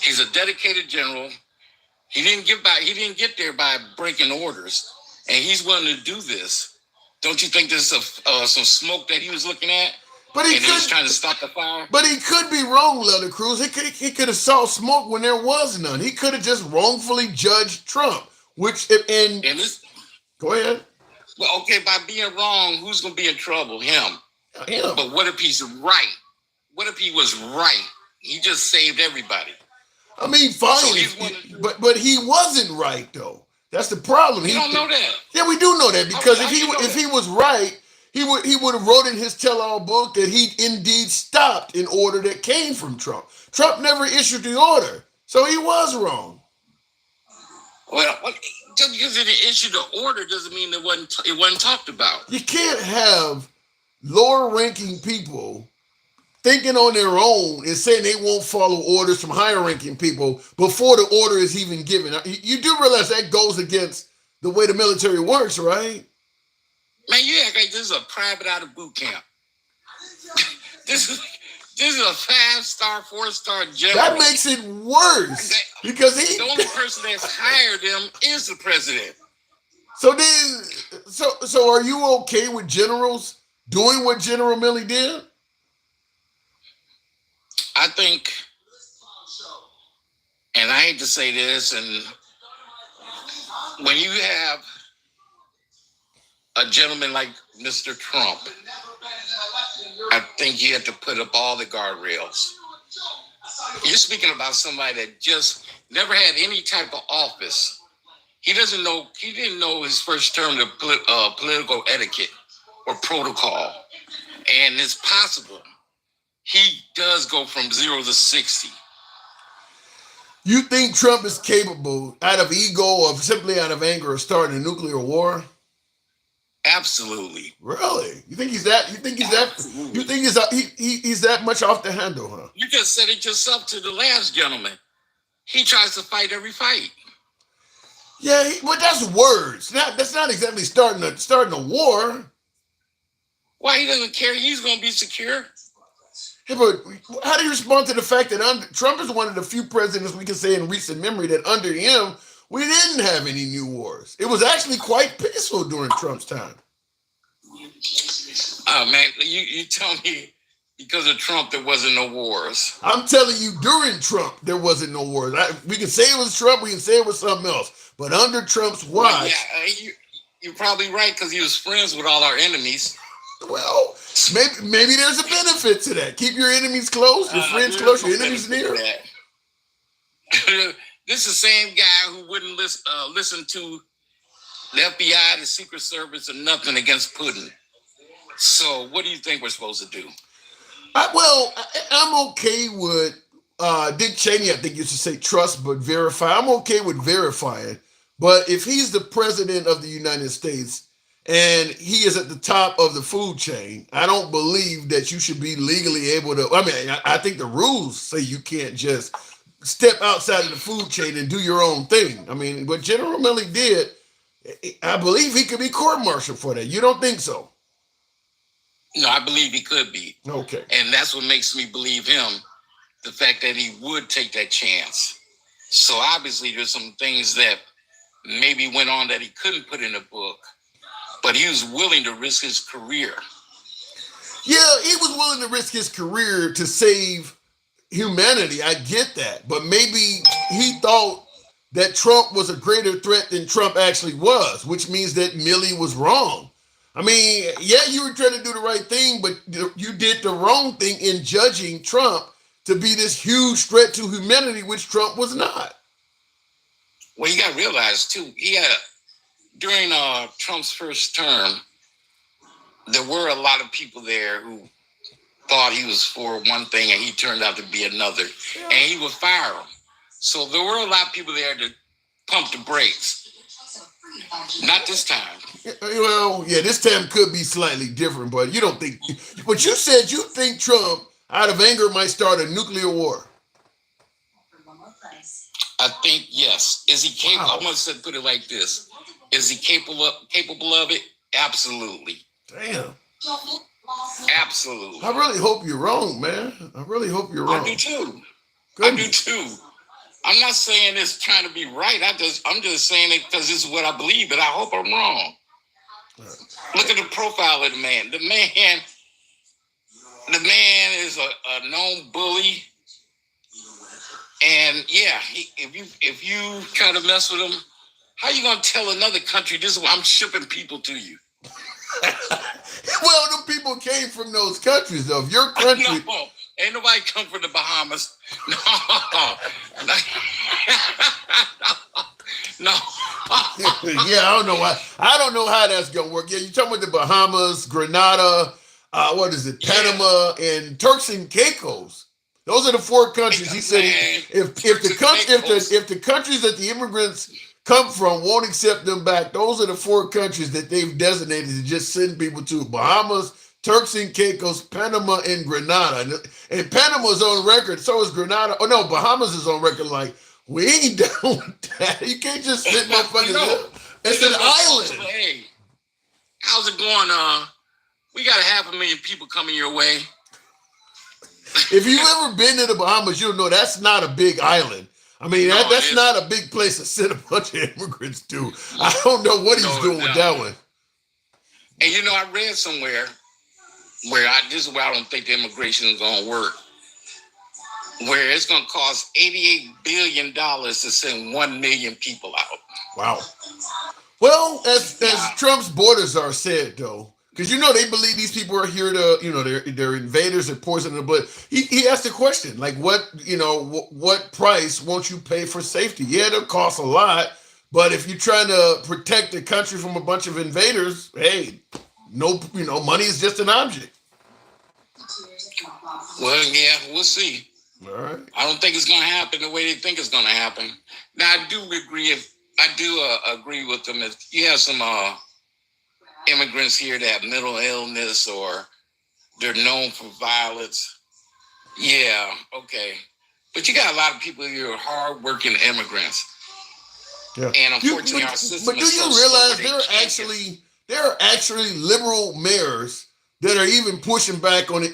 he's a dedicated general. He didn't get there by breaking orders. And he's willing to do this. Don't you think there's some smoke that he was looking at? But he was trying to stop the fire. But he could be wrong, Leather Cruz. He could have saw smoke when there was none. He could have just wrongfully judged Trump. Go ahead. Well, okay, by being wrong, who's going to be in trouble? Him. Yeah. But what if he's right? What if he was right? He just saved everybody. I mean, fine, So but he wasn't right though. That's the problem. You don't know that. Yeah, we do know that because How if he was right, he would have wrote in his tell-all book that he indeed stopped an order that came from Trump. Trump never issued the order, so he was wrong. Well, just because it issued the order doesn't mean it wasn't talked about. You can't have lower-ranking people thinking on their own and saying they won't follow orders from higher-ranking people before the order is even given. You do realize that goes against the way the military works, right? Man, you act like this is a private out of boot camp. This is a 5-star, 4-star general. That makes it worse because the only person that's hired him is the president. So are you okay with generals doing what General Milley did? I think, and I hate to say this, and when you have a gentleman like Mr. Trump, I think you have to put up all the guardrails. You're speaking about somebody that just never had any type of office. He didn't know his first term of political etiquette or protocol. And it's possible he does go from 0 to 60. You think Trump is capable, out of ego or simply out of anger, of starting a nuclear war? Absolutely. Really? You think he's that? He's that much off the handle, huh? You just said it yourself to the last gentleman. He tries to fight every fight. Yeah, but that's words. That's not exactly starting a war. Why he doesn't care? He's going to be secure. Yeah, but how do you respond to the fact that Trump is one of the few presidents we can say in recent memory that under him we didn't have any new wars? It was actually quite peaceful during Trump's time. Oh man, you tell me because of Trump there wasn't no wars. I'm telling you, during Trump there wasn't no wars. We can say it was Trump, we can say it was something else, but under Trump's watch, well, yeah, you're probably right because he was friends with all our enemies. Well, maybe there's a benefit to that. Keep your enemies close, your friends close, your enemies near. This is the same guy who wouldn't listen to the FBI, the Secret Service, or nothing against Putin. So what do you think we're supposed to do? I'm okay with Dick Cheney, I think used to say trust but verify. I'm okay with verifying. But if he's the president of the United States and he is at the top of the food chain, I don't believe that you should be legally able to. I think the rules say you can't just step outside of the food chain and do your own thing. What General Milley did, I believe he could be court-martialed for that. You don't think so? No, I believe he could be. Okay. And that's what makes me believe him, the fact that he would take that chance. So obviously there's some things that maybe went on that he couldn't put in a book, but he was willing to risk his career. Yeah, he was willing to risk his career to save humanity. I get that. But maybe he thought that Trump was a greater threat than Trump actually was, which means that Milley was wrong. Yeah, you were trying to do the right thing, but you did the wrong thing in judging Trump to be this huge threat to humanity, which Trump was not. Well, you got to realize, too, during Trump's first term, there were a lot of people there who thought he was for one thing and he turned out to be another, and he would fire them. So there were a lot of people there to pump the brakes. Not this time. Well, yeah, this time could be slightly different, but you don't think. But you said you think Trump, out of anger, might start a nuclear war. I think yes. Is he capable? Wow. I'm going to put it like this: is he capable of it? Absolutely. Damn. Absolutely. I really hope you're wrong, man. I really hope you're wrong. I do too. Goodness. I do too. I'm not saying it's trying to be right. I'm just saying it because this is what I believe, but I hope I'm wrong. Right. Look at the profile of the man. The man is a known bully. And yeah, if you try to mess with him, how are you gonna tell another country this is why I'm shipping people to you? Well, the people people came from those countries, though. If your country, No, ain't nobody come from the Bahamas. No, no. yeah, I don't know why. I don't know how that's gonna work. Yeah, you talking about the Bahamas, Grenada, what is it, Panama, and Turks and Caicos. Those are the 4 countries. He said if the countries that the immigrants come from won't accept them back, those are the 4 countries that they've designated to just send people to: Bahamas, Turks and Caicos, Panama, and Grenada. And Panama's on record, so is Grenada. Oh no, Bahamas is on record like, we ain't down with that. You can't just sit motherfuckers there. It's an island. Hey, how's it going? We got 500,000 people coming your way. If you've ever been to the Bahamas, you'll know that's not a big island. I mean, that's not a big place to send a bunch of immigrants to. I don't know what he's doing with that one. And you know, I read somewhere where this is where I don't think the immigration is going to work, where it's going to cost $88 billion to send 1 million people out. Wow. Well, as Trump's borders are said, though, because you know they believe these people are here to, you know, they're invaders, they're poisoning the blood. He asked a question like, what price won't you pay for safety? Yeah, it'll cost a lot, but if you're trying to protect the country from a bunch of invaders, hey, no, money is just an object. Well, yeah, we'll see. All right. I don't think it's going to happen the way they think it's going to happen. Now, I do agree with them. If you have some immigrants here that have mental illness or they're known for violence, yeah, okay. But you got a lot of people here who are hard-working immigrants. Yeah. And unfortunately, our system But do you realize there are actually liberal mayors that are even pushing back on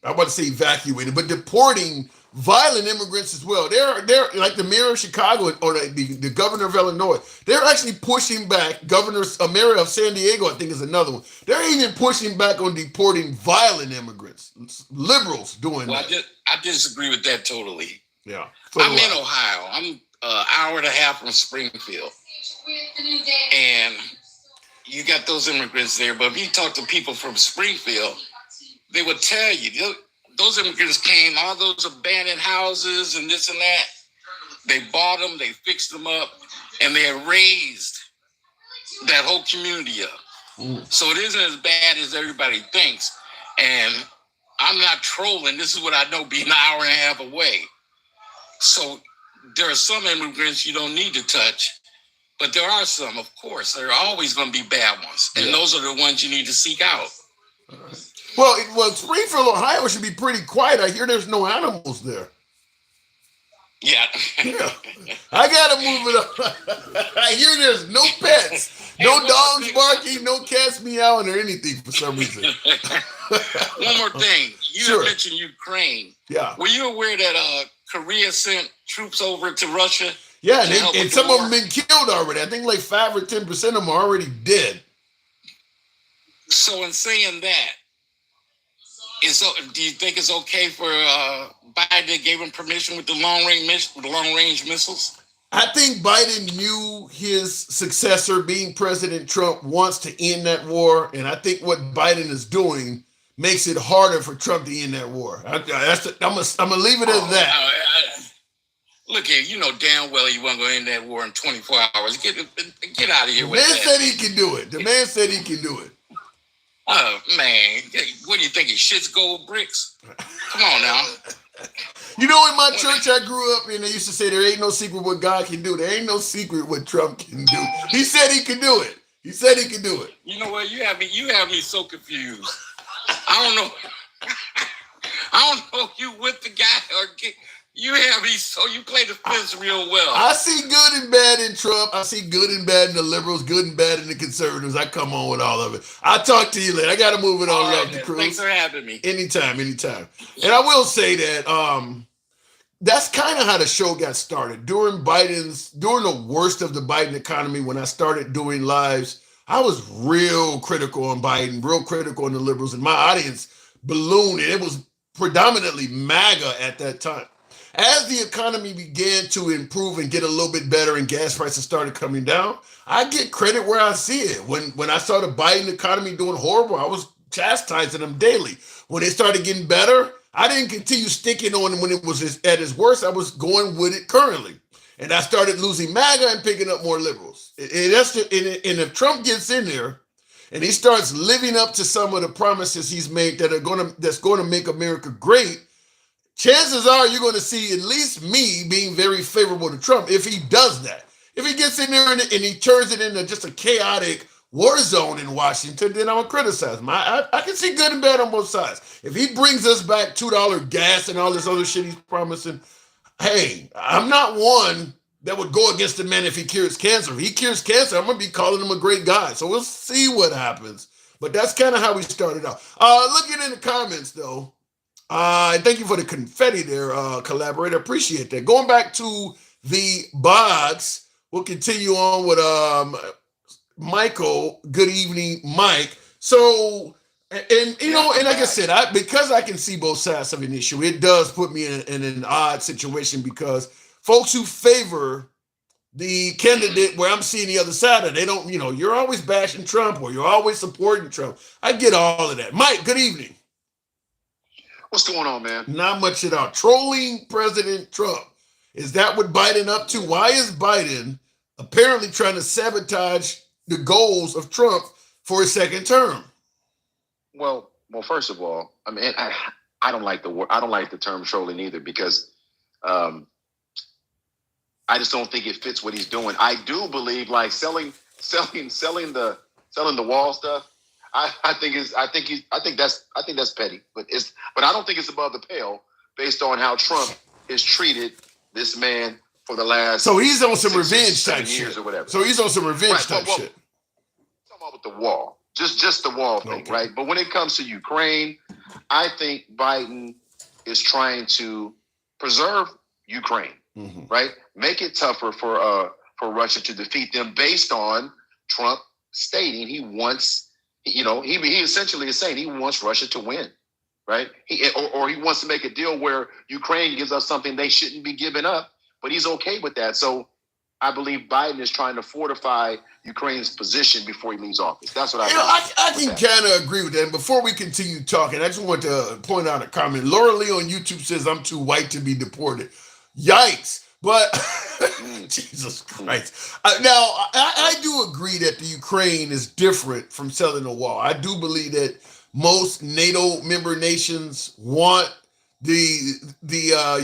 I want to say evacuating, but deporting violent immigrants as well. They're like the mayor of Chicago or the governor of Illinois. They're actually pushing back. Mayor of San Diego, I think, is another one. They're even pushing back on deporting violent immigrants. It's liberals doing that. I disagree with that totally. Yeah. I'm in Ohio. I'm an hour and a half from Springfield. And you got those immigrants there, but if you talk to people from Springfield, they would tell you, those immigrants came, all those abandoned houses and this and that. They bought them, they fixed them up, and they had raised that whole community up. So it isn't as bad as everybody thinks. And I'm not trolling. This is what I know, being an hour and a half away. So there are some immigrants you don't need to touch, but there are some, of course. There are always going to be bad ones. And those are the ones you need to seek out. Well, Springfield, Ohio should be pretty quiet. I hear there's no animals there. Yeah. I gotta move it up. I hear there's no pets, no dogs barking, no cats meowing or anything for some reason. One more thing. You mentioned Ukraine. Yeah. Were you aware that Korea sent troops over to Russia? Yeah, and some of them been killed already. I think like 5 or 10% of them are already dead. So in saying that, do you think it's okay for Biden to give him permission with the long range missiles? I think Biden knew his successor, being President Trump, wants to end that war, and I think what Biden is doing makes it harder for Trump to end that war. I'm gonna leave it at that. Look here, you know damn well you weren't going to end that war in 24 hours. Get out of here with that. The man said he can do it. The man said he can do it. Oh, man. What do you think? He shits gold bricks? Come on now. You know, in my church I grew up in, they used to say there ain't no secret what God can do. There ain't no secret what Trump can do. He said he can do it. He said he can do it. You know what? You have me so confused. I don't know if you with the guy or you have me so you play the fence real well. I see good and bad in Trump. I see good and bad in the liberals, good and bad in the conservatives. I come on with all of it. I'll talk to you later. I got to move it on, Love the Cruise. Thanks for having me. Anytime. And I will say that that's kind of how the show got started. During the worst of the Biden economy, when I started doing lives, I was real critical on Biden, real critical on the liberals, and my audience ballooned. It was predominantly MAGA at that time. as the economy began to improve and get a little bit better and gas prices started coming down, I get credit where I see it. When I saw the Biden economy doing horrible, I was chastising them daily. When it started getting better, I didn't continue sticking on him when it was at its worst. I was going with it currently. And I started losing MAGA and picking up more liberals. And if Trump gets in there and he starts living up to some of the promises he's made that's going to make America great, chances are you're going to see at least me being very favorable to Trump if he does that. If he gets in there and he turns it into just a chaotic war zone in Washington, then I'm going to criticize him. I can see good and bad on both sides. If he brings us back $2 gas and all this other shit he's promising, hey, I'm not one that would go against the man if he cures cancer. If he cures cancer, I'm going to be calling him a great guy. So we'll see what happens. But that's kind of how we started out. Looking in the comments, though, thank you for the confetti there, collaborator. Appreciate that. Going back to the box, we'll continue on with Michael. Good evening, Mike. So, and like I said, because I can see both sides of an issue, it does put me in an odd situation because folks who favor the candidate where I'm seeing the other side of, they don't, you're always bashing Trump or you're always supporting Trump. I get all of that. Mike, good evening. What's going on, man? Not much at all. Trolling President Trump. Is that what Biden up to? Why is Biden apparently trying to sabotage the goals of Trump for his second term? Well, first of all, I mean, I don't like the term trolling either because I just don't think it fits what he's doing. I do believe like selling the wall stuff. I think that's petty, but I don't think it's above the pale based on how Trump has treated this man for the last. So he's on some revenge type shit or whatever. So he's on some revenge type shit. Talking about with the wall, just the wall thing, okay. Right? But when it comes to Ukraine, I think Biden is trying to preserve Ukraine, right? Make it tougher for Russia to defeat them based on Trump stating he wants. He essentially is saying he wants Russia to win, right? He wants to make a deal where Ukraine gives us something they shouldn't be giving up, but he's okay with that. So I believe Biden is trying to fortify Ukraine's position before he leaves office. That's what I can kind of agree with that. And before we continue talking, I just want to point out a comment. Laura Lee on YouTube says, I'm too white to be deported. Yikes. But Jesus Christ. Now, I do agree that the Ukraine is different from selling a wall. I do believe that most NATO member nations want the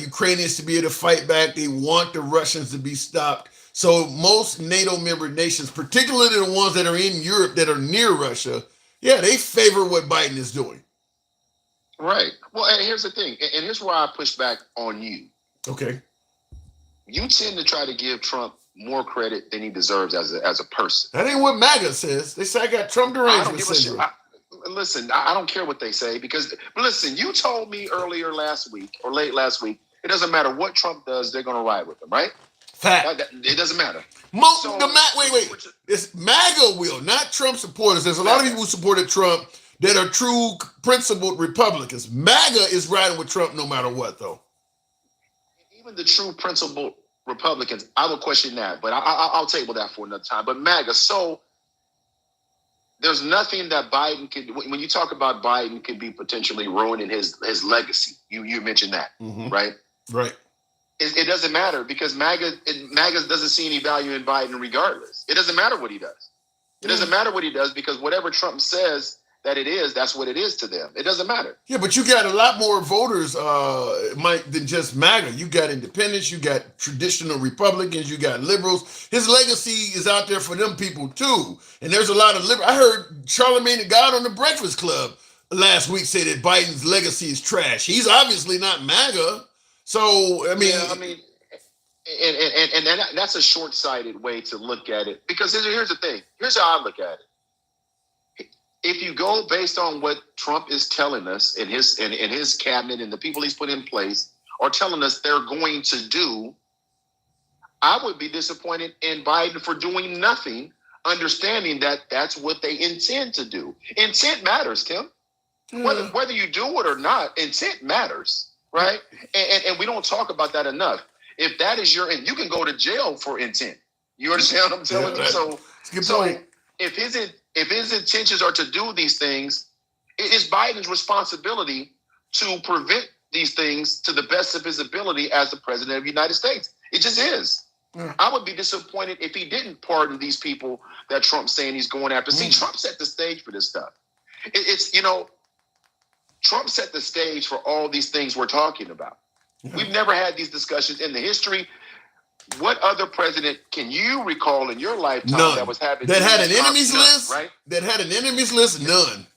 Ukrainians to be able to fight back. They want the Russians to be stopped. So most NATO member nations, particularly the ones that are in Europe that are near Russia, yeah, they favor what Biden is doing. Right. Well, and here's the thing. And here's where I push back on you. Okay. You tend to try to give Trump more credit than he deserves as a person. That ain't what MAGA says. They say I got Trump derangement syndrome. Listen, I don't care what they say because, listen, you told me earlier last week or late last week, it doesn't matter what Trump does, they're going to ride with him, right? Fact. It doesn't matter. Wait. It's MAGA will, not Trump supporters. There's a lot of people who supported Trump that are true principled Republicans. MAGA is riding with Trump no matter what, though. Even the true principled Republicans, I will question that, but I'll table that for another time. But MAGA, so there's nothing that Biden could. When you talk about Biden, could be potentially ruining his legacy. You mentioned that, right? Right. It doesn't matter because MAGA doesn't see any value in Biden regardless. It doesn't matter what he does. It doesn't matter what he does because whatever Trump says that it is, that's what it is to them. It doesn't matter. Yeah, but you got a lot more voters, Mike, than just MAGA. You got independents, you got traditional Republicans, you got liberals. His legacy is out there for them people too. And there's a lot of liberals. I heard Charlamagne the God on the Breakfast Club last week say that Biden's legacy is trash. He's obviously not MAGA. So, I mean... And that's a short-sighted way to look at it. Because here's the thing. Here's how I look at it. If you go based on what Trump is telling us and his cabinet and the people he's put in place are telling us they're going to do, I would be disappointed in Biden for doing nothing, understanding that that's what they intend to do. Intent matters, Tim. Whether you do it or not, intent matters. right? And we don't talk about that enough. If that is and you can go to jail for intent. You understand what I'm telling you? So, that's a good point. If his intentions are to do these things, it is Biden's responsibility to prevent these things to the best of his ability as the president of the United States. It just is. Yeah. I would be disappointed if he didn't pardon these people that Trump's saying he's going after. See, Trump set the stage for this stuff. It's Trump set the stage for all these things we're talking about. Yeah. We've never had these discussions in the history. What other president can you recall in your lifetime None. that was having that had an enemies none, list? Right? That had an enemies list? None.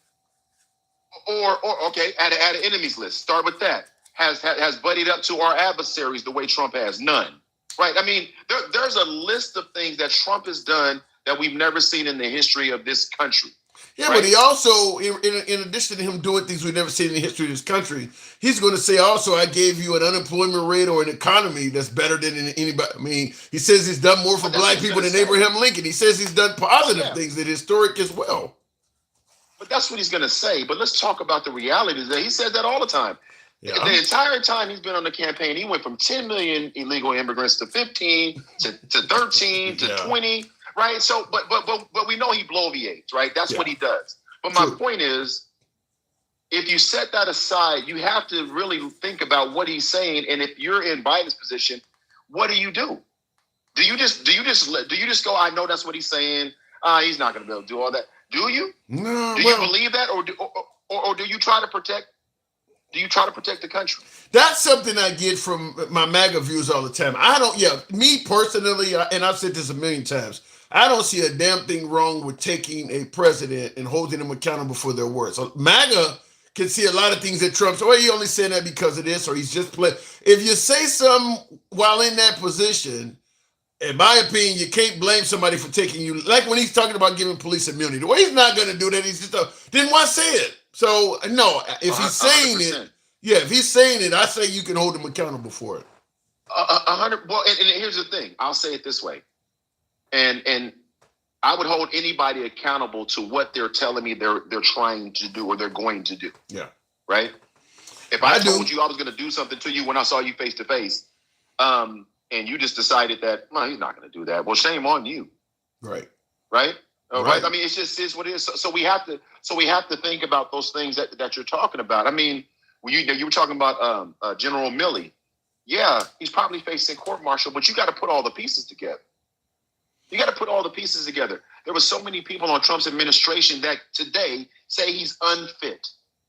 Or okay, add an enemies list. Start with that. Has buddied up to our adversaries the way Trump has? None. Right? I mean, there's a list of things that Trump has done that we've never seen in the history of this country. Yeah, right? But he also, in addition to him doing things we've never seen in the history of this country, he's going to say also, I gave you an unemployment rate or an economy that's better than anybody. I mean, he says he's done more for black people than Abraham Lincoln. He says he's done positive things that historic as well. But that's what he's going to say. But let's talk about the reality that he says that all the time. Yeah. The entire time he's been on the campaign, he went from 10 million illegal immigrants to 15 to 13 to 20. Right. So, but we know he bloviates, right? That's what he does. But my point is, if you set that aside, you have to really think about what he's saying. And if you're in Biden's position, what do you do? Do you just go, I know that's what he's saying. He's not going to be able to do all that. Do you? No. Do you believe that, or do you try to protect? Do you try to protect the country? That's something I get from my MAGA views all the time. Me personally, and I've said this a million times, I don't see a damn thing wrong with taking a president and holding them accountable for their words. So MAGA can see a lot of things that Trump's, he only saying that because of this, or he's just playing. If you say something while in that position, in my opinion, you can't blame somebody for taking you. Like when he's talking about giving police immunity. Well, he's not going to do that. He's just didn't want to say it. So, no, if he's saying 100%. If he's saying it, I say you can hold him accountable for it. 100. Well, and here's the thing. I'll say it this way. And I would hold anybody accountable to what they're telling me they're trying to do or they're going to do. Yeah. Right? If I told you I was going to do something to you when I saw you face to face, and you just decided that, no, he's not going to do that. Well, shame on you. Right. Right? Right. I mean, it's just is what it is. So we have to think about those things that you're talking about. I mean, you were talking about General Milley. Yeah, he's probably facing court-martial, but you got to put all the pieces together. You got to put all the pieces together. There were so many people on Trump's administration that today say he's unfit.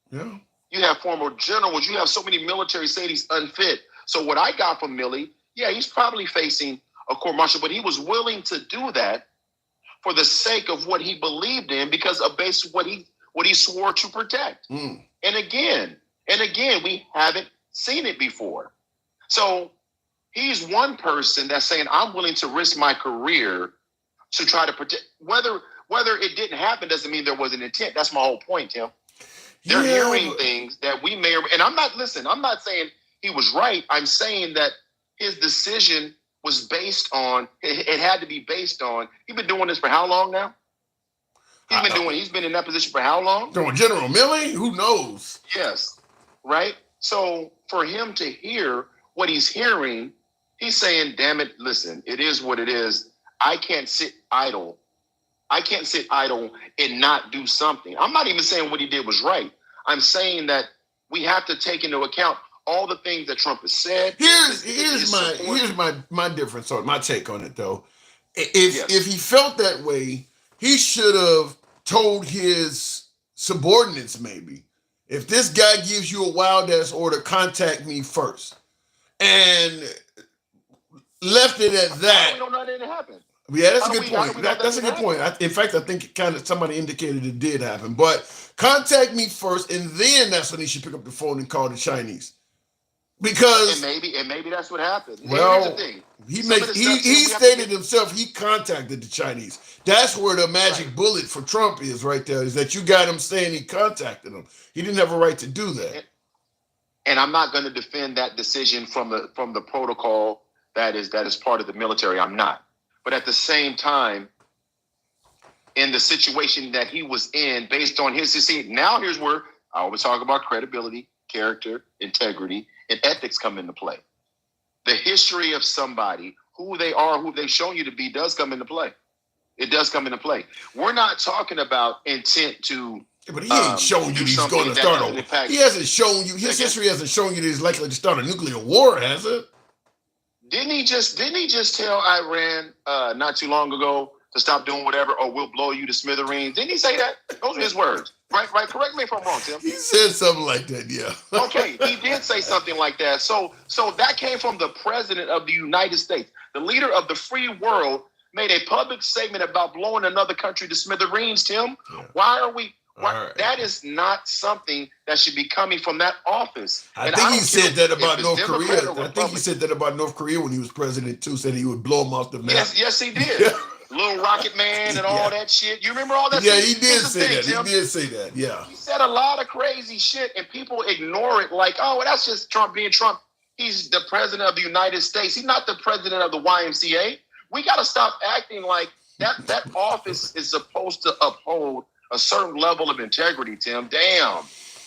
Yeah. You have former generals. You have so many military say he's unfit. So what I got from Milley, he's probably facing a court-martial, but he was willing to do that for the sake of what he believed in, because of basically what he swore to protect. Mm. And again, we haven't seen it before. So he's one person that's saying, I'm willing to risk my career to try to protect. Whether it didn't happen doesn't mean there was an intent. That's my whole point, Tim. They're hearing things that we may, and I'm not saying he was right. I'm saying that his decision was based on, it had to be based on, he's been doing this for how long now? He's been in that position for how long? General Milley? Who knows? Yes. Right? So for him to hear what he's hearing, he's saying, damn it, listen, it is what it is. I can't sit idle. And not do something. I'm not even saying what he did was right. I'm saying that we have to take into account all the things that Trump has said. Here's my difference on my take on it though. If he felt that way, he should have told his subordinates maybe, if this guy gives you a wild ass order, contact me first. And left it at that. We don't know that didn't happen. Yeah, that's a good point. That's a good point. In fact, I think somebody indicated it did happen. But contact me first, and then that's when he should pick up the phone and call the Chinese. Because and maybe that's what happened. Well, he stated himself he contacted the Chinese. That's where the magic bullet for Trump is right there, is that you got him saying he contacted them. He didn't have a right to do that. And I'm not going to defend that decision from the protocol that is part of the military. I'm not. But at the same time, in the situation that he was in, based on his, now here's where I always talk about credibility. character, integrity, and ethics come into play. The history of somebody, who they are, who they've shown you to be, does come into play. It does come into play. We're not talking about intent to. Yeah, but he ain't shown you he's going to start a. He hasn't shown you. His history hasn't shown you that he's likely to start a nuclear war, has it? Didn't he just tell Iran not too long ago to stop doing whatever, or we'll blow you to smithereens? Didn't he say that? Those are his words. Right. Correct me if I'm wrong, Tim. He said something like that, yeah. Okay, he did say something like that. So that came from the president of the United States. The leader of the free world made a public statement about blowing another country to smithereens, Tim. Yeah. Why are we... Right. That is not something that should be coming from that office. I think he said that about North Korea. I think he said that about North Korea when he was president too. Said he would blow them off the map. Yes, he did. Little Rocket Man and all that shit. You remember all that? Yeah, he did say that. He did say that. Yeah, he said a lot of crazy shit, and people ignore it. Like, oh, well, that's just Trump being Trump. He's the president of the United States. He's not the president of the YMCA. We got to stop acting like that office is supposed to uphold a certain level of integrity, Tim. Damn.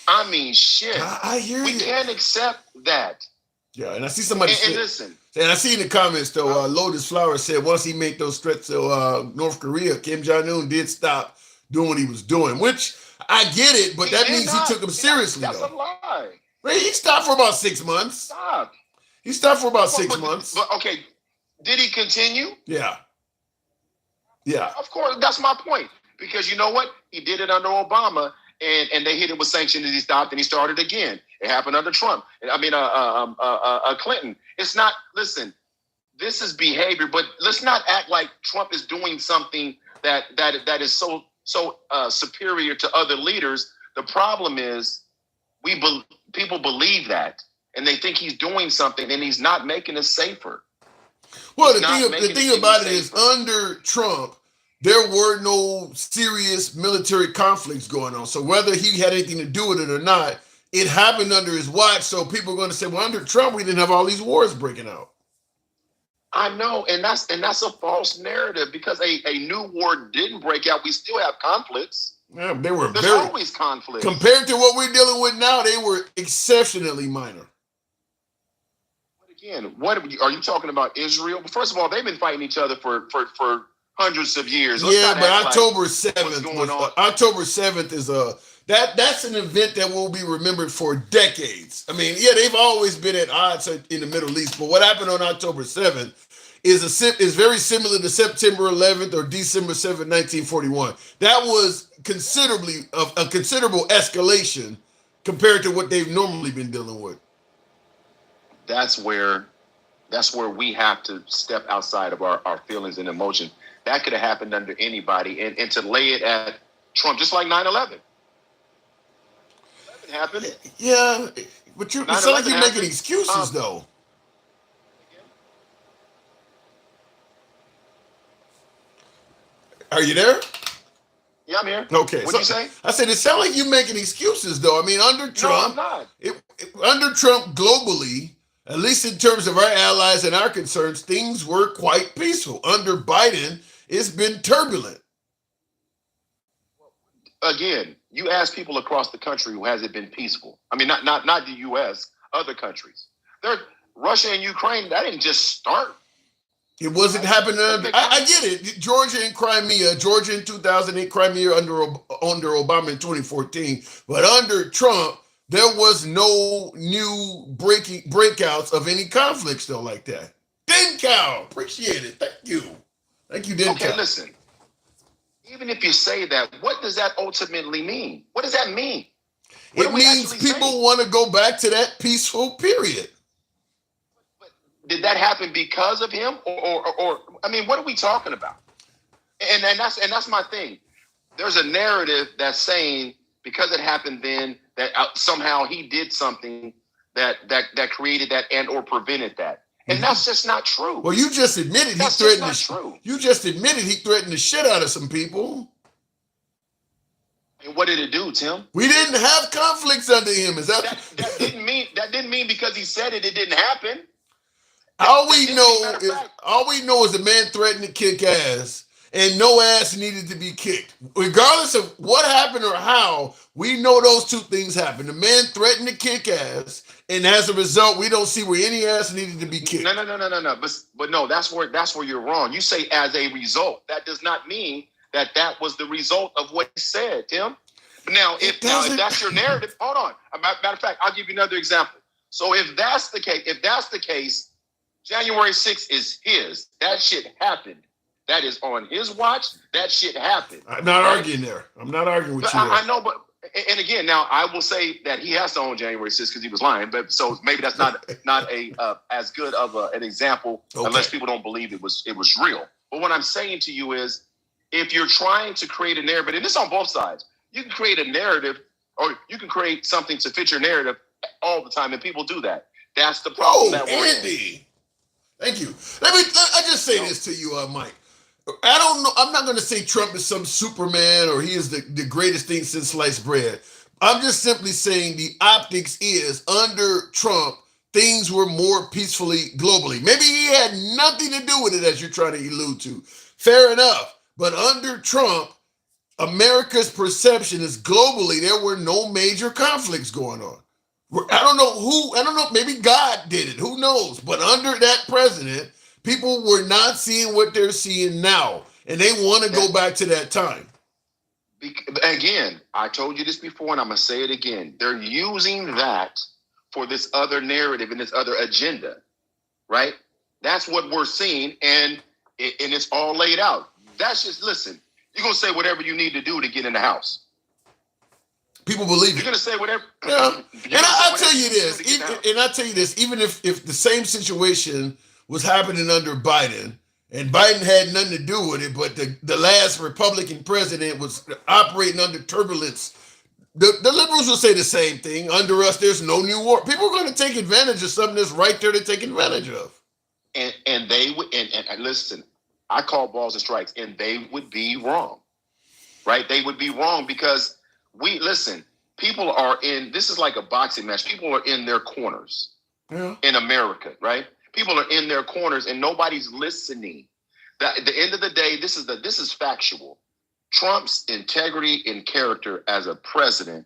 I mean, shit. I hear you. We can't accept that. Yeah, and I see somebody and listen. And I see in the comments, though, Lotus Flower said once he made those threats to North Korea, Kim Jong-un did stop doing what he was doing, which I get it, but that means he took him seriously, that's though. A lie. Right? He stopped for about 6 months. Stop. He stopped for about 6 months. But, okay, did he continue? Yeah. Yeah. Of course, that's my point. Because you know what? He did it under Obama, and they hit it with sanctions, and he stopped, and he started again. It happened under Trump. Clinton. It's not. Listen, this is behavior, but let's not act like Trump is doing something that is so superior to other leaders. The problem is people believe that, and they think he's doing something, and he's not making us safer. Well, the thing about it is, under Trump, there were no serious military conflicts going on. So whether he had anything to do with it or not, it happened under his watch. So people are going to say, well, under Trump, we didn't have all these wars breaking out. I know, and that's a false narrative, because a new war didn't break out. We still have conflicts. Yeah, there's always conflicts. Compared to what we're dealing with now, they were exceptionally minor. But again, what are you talking about? Israel? First of all, they've been fighting each other for hundreds of years. Yeah, but October 7th. October 7th is that's an event that will be remembered for decades. I mean, yeah, they've always been at odds in the Middle East, but what happened on October 7th is very similar to September 11th or December 7th, 1941. That was a considerable escalation compared to what they've normally been dealing with. That's where we have to step outside of our feelings and emotions. That could have happened under anybody, and to lay it at Trump, just like 9/11. It happened. Yeah, but you sound like you're making excuses, though. Are you there? Yeah, I'm here. Okay. What'd you say? I said it sounds like you're making excuses, though. I mean, under Trump, no, I'm not. Under Trump globally, at least in terms of our allies and our concerns, things were quite peaceful. Under Biden, it's been turbulent. Again, you ask people across the country, who has it been peaceful? I mean, not the U.S., other countries. Russia and Ukraine, that didn't just start. It wasn't happening. I get it. Georgia and Crimea, Georgia in 2008, Crimea under Obama in 2014. But under Trump, there was no new breakouts of any conflicts, though, like that. Denkow, appreciate it. Thank you, Denkow. Okay, listen. Even if you say that, what does that ultimately mean? What does that mean? It means people want to go back to that peaceful period. But did that happen because of him, or I mean, what are we talking about? And that's my thing. There's a narrative that's saying because it happened then that somehow he did something that created that and or prevented that. And that's just not true. Well, you just admitted he threatened You just admitted he threatened the shit out of some people. And what did it do, Tim? We didn't have conflicts under him. Is that didn't mean because he said it didn't happen. All we know is the man threatened to kick ass. and no ass needed to be kicked. Regardless of what happened or how, we know those two things happened. The man threatened to kick ass, and as a result, we don't see where any ass needed to be kicked. No. But no, that's where you're wrong. You say as a result. That does not mean that was the result of what he said, Tim. Now, if that's your narrative, hold on. Matter of fact, I'll give you another example. So if that's the case, January 6th is his. That shit happened. That is on his watch. That shit happened. I'm not arguing there. I'm not arguing with you. I know, but and again, now I will say that he has to own January 6th because he was lying. But so maybe that's not a as good of an example unless people don't believe it was real. But what I'm saying to you is, if you're trying to create a narrative, and it's on both sides, you can create a narrative or you can create something to fit your narrative all the time, and people do that. That's the problem that we're in. Thank you. I just say this to you, Mike. I don't know. I'm not going to say Trump is some Superman or he is the greatest thing since sliced bread. I'm just simply saying the optics is under Trump, things were more peacefully globally. Maybe he had nothing to do with it, as you're trying to allude to. Fair enough. But under Trump, America's perception is globally there were no major conflicts going on. I don't know, maybe God did it, who knows? But under that president, people were not seeing what they're seeing now, and they want to go back to that time. Again, I told you this before, and I'm going to say it again. They're using that for this other narrative and this other agenda, right? That's what we're seeing, and it's all laid out. That's just, listen, you're going to say whatever you need to do to get in the house. People believe it. You're going to say whatever. Yeah. And I'll tell you this, even if the same situation was happening under Biden, and Biden had nothing to do with it, but the last Republican president was operating under turbulence, the liberals will say the same thing. Under us, there's no new war. People are going to take advantage of something that's right there to take advantage of. And they would, and listen, I call balls and strikes, and they would be wrong, right? They would be wrong because people are this is like a boxing match. People are in their corners in America, right? People are in their corners and nobody's listening. At the end of the day, this is factual. Trump's integrity and character as a president,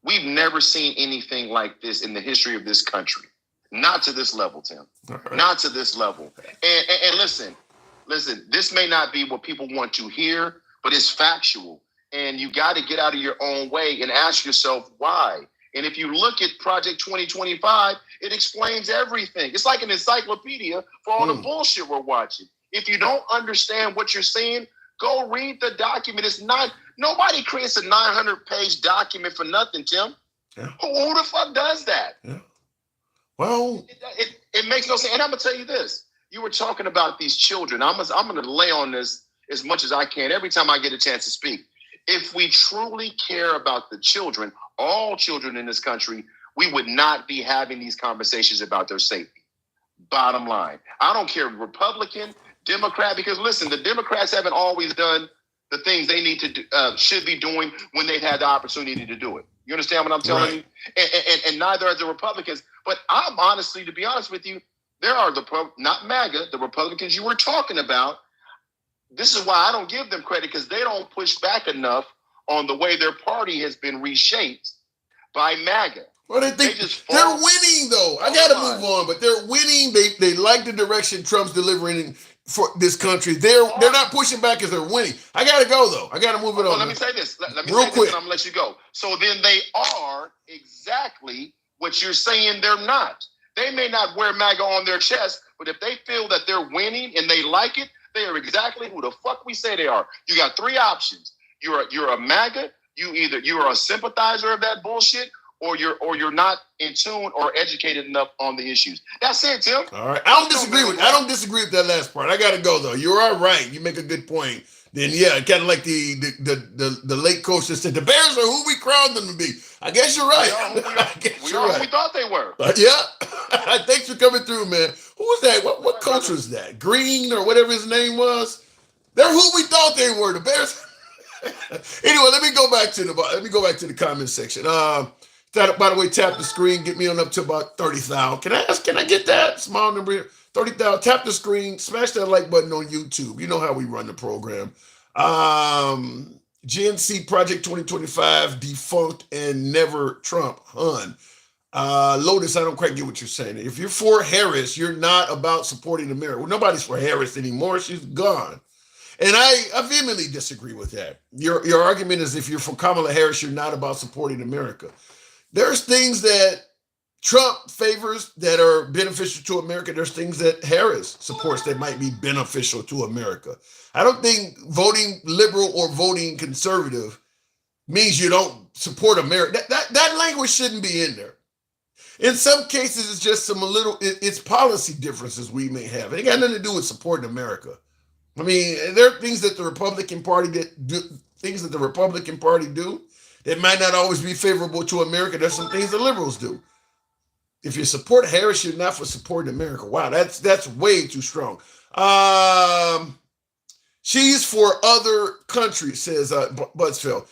we've never seen anything like this in the history of this country. Not to this level, Tim. Right. Not to this level. And listen, this may not be what people want to hear, but it's factual. And you got to get out of your own way and ask yourself why. And if you look at Project 2025, it explains everything. It's like an encyclopedia for all the bullshit we're watching. If you don't understand what you're seeing, go read the document. Nobody creates a 900-page document for nothing, Tim. Yeah. Who the fuck does that? Yeah. Well, it makes no sense. And I'm gonna tell you this: you were talking about these children. I'm gonna lay on this as much as I can every time I get a chance to speak. If we truly care about the children, all children in this country, we would not be having these conversations about their safety. Bottom line. I don't care Republican, Democrat, because listen, the Democrats haven't always done the things they need to do, should be doing when they had the opportunity to do it. You understand what I'm telling you? And neither are the Republicans. But I'm honestly, to be honest with you, there are not MAGA, the Republicans you were talking about. This is why I don't give them credit, because they don't push back enough on the way their party has been reshaped by MAGA. Well, they're winning, though. I got to move on, but they're winning. They like the direction Trump's delivering for this country. They're not pushing back because they're winning. I got to go, though. I got to move it on. Let me say this. Let me Real say quick. This, and I'm going to let you go. So then they are exactly what you're saying they're not. They may not wear MAGA on their chest, but if they feel that they're winning and they like it, they are exactly who the fuck we say they are. You got three options. You're a MAGA. You're a sympathizer of that bullshit, or you're not in tune or educated enough on the issues. That's it, Tim. All right. I don't disagree with that last part. I gotta go though. You're all right. You make a good point. Then yeah, kind of like the late coach that said the Bears are who we crowned them to be. I guess you're right. We are who we thought they were. Yeah. Thanks for coming through, man. Who was that? What coach was that? Green or whatever his name was. They're who we thought they were. The Bears. Anyway, let me go back to the comment section. By the way, tap the screen, get me on up to about 30,000. Can I get that small number here? 30,000. Tap the screen, smash that like button on YouTube. You know how we run the program. GNC Project 2025, defunct and never Trump. Hun. Lotus, I don't quite get what you're saying. If you're for Harris, you're not about supporting America. Well, nobody's for Harris anymore. She's gone. And I vehemently disagree with that. Your argument is if you're for Kamala Harris, you're not about supporting America. There's things that Trump favors that are beneficial to America. There's things that Harris supports that might be beneficial to America. I don't think voting liberal or voting conservative means you don't support America. That language shouldn't be in there. In some cases, it's just it's policy differences we may have. It ain't got nothing to do with supporting America. I mean, there are things that the Republican Party do that might not always be favorable to America. There's some things the liberals do. If you support Harris, you're not for supporting America. Wow, that's way too strong. She's for other countries, says Buzzfield.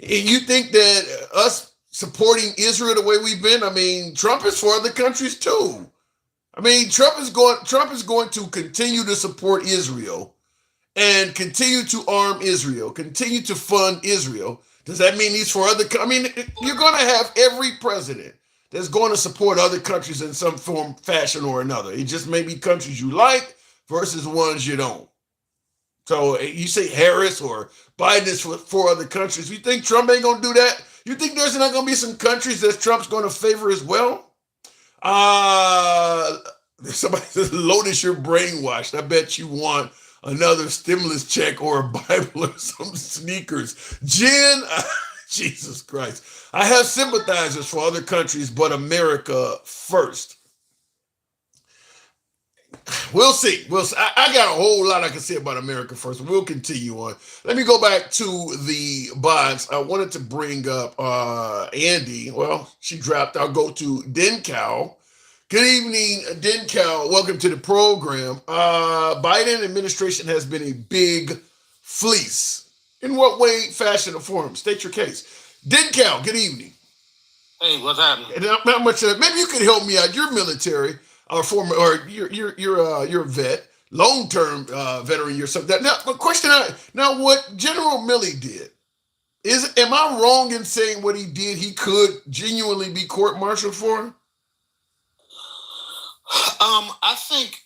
And you think that us supporting Israel the way we've been, I mean, Trump is for other countries too. I mean, Trump is going to continue to support Israel and continue to arm Israel, continue to fund Israel. Does that mean he's for other? I mean, you're going to have every president that's going to support other countries in some form, fashion, or another. It just may be countries you like versus ones you don't. So you say Harris or Biden is for other countries. You think Trump ain't going to do that? You think there's not going to be some countries that Trump's going to favor as well? Somebody says, Lotus, you're brainwashed. I bet you want another stimulus check or a Bible or some sneakers. Jen, Jesus Christ. I have sympathizers for other countries, but America first. We'll see. I got a whole lot I can say about America first. We'll continue on. Let me go back to the bots. I wanted to bring up Andy. Well, she dropped. I'll go to Denkow. Good evening, Denkow. Welcome to the program. Biden administration has been a big fleece. In what way, fashion, or form? State your case. Denkow, good evening. Hey, what's happening? And not much of that. Maybe you could help me out. You're military. Or former, or you're a vet, long-term veteran yourself. Now, a question. Now, what General Milley did am I wrong in saying what he did? He could genuinely be court-martialed for. I think.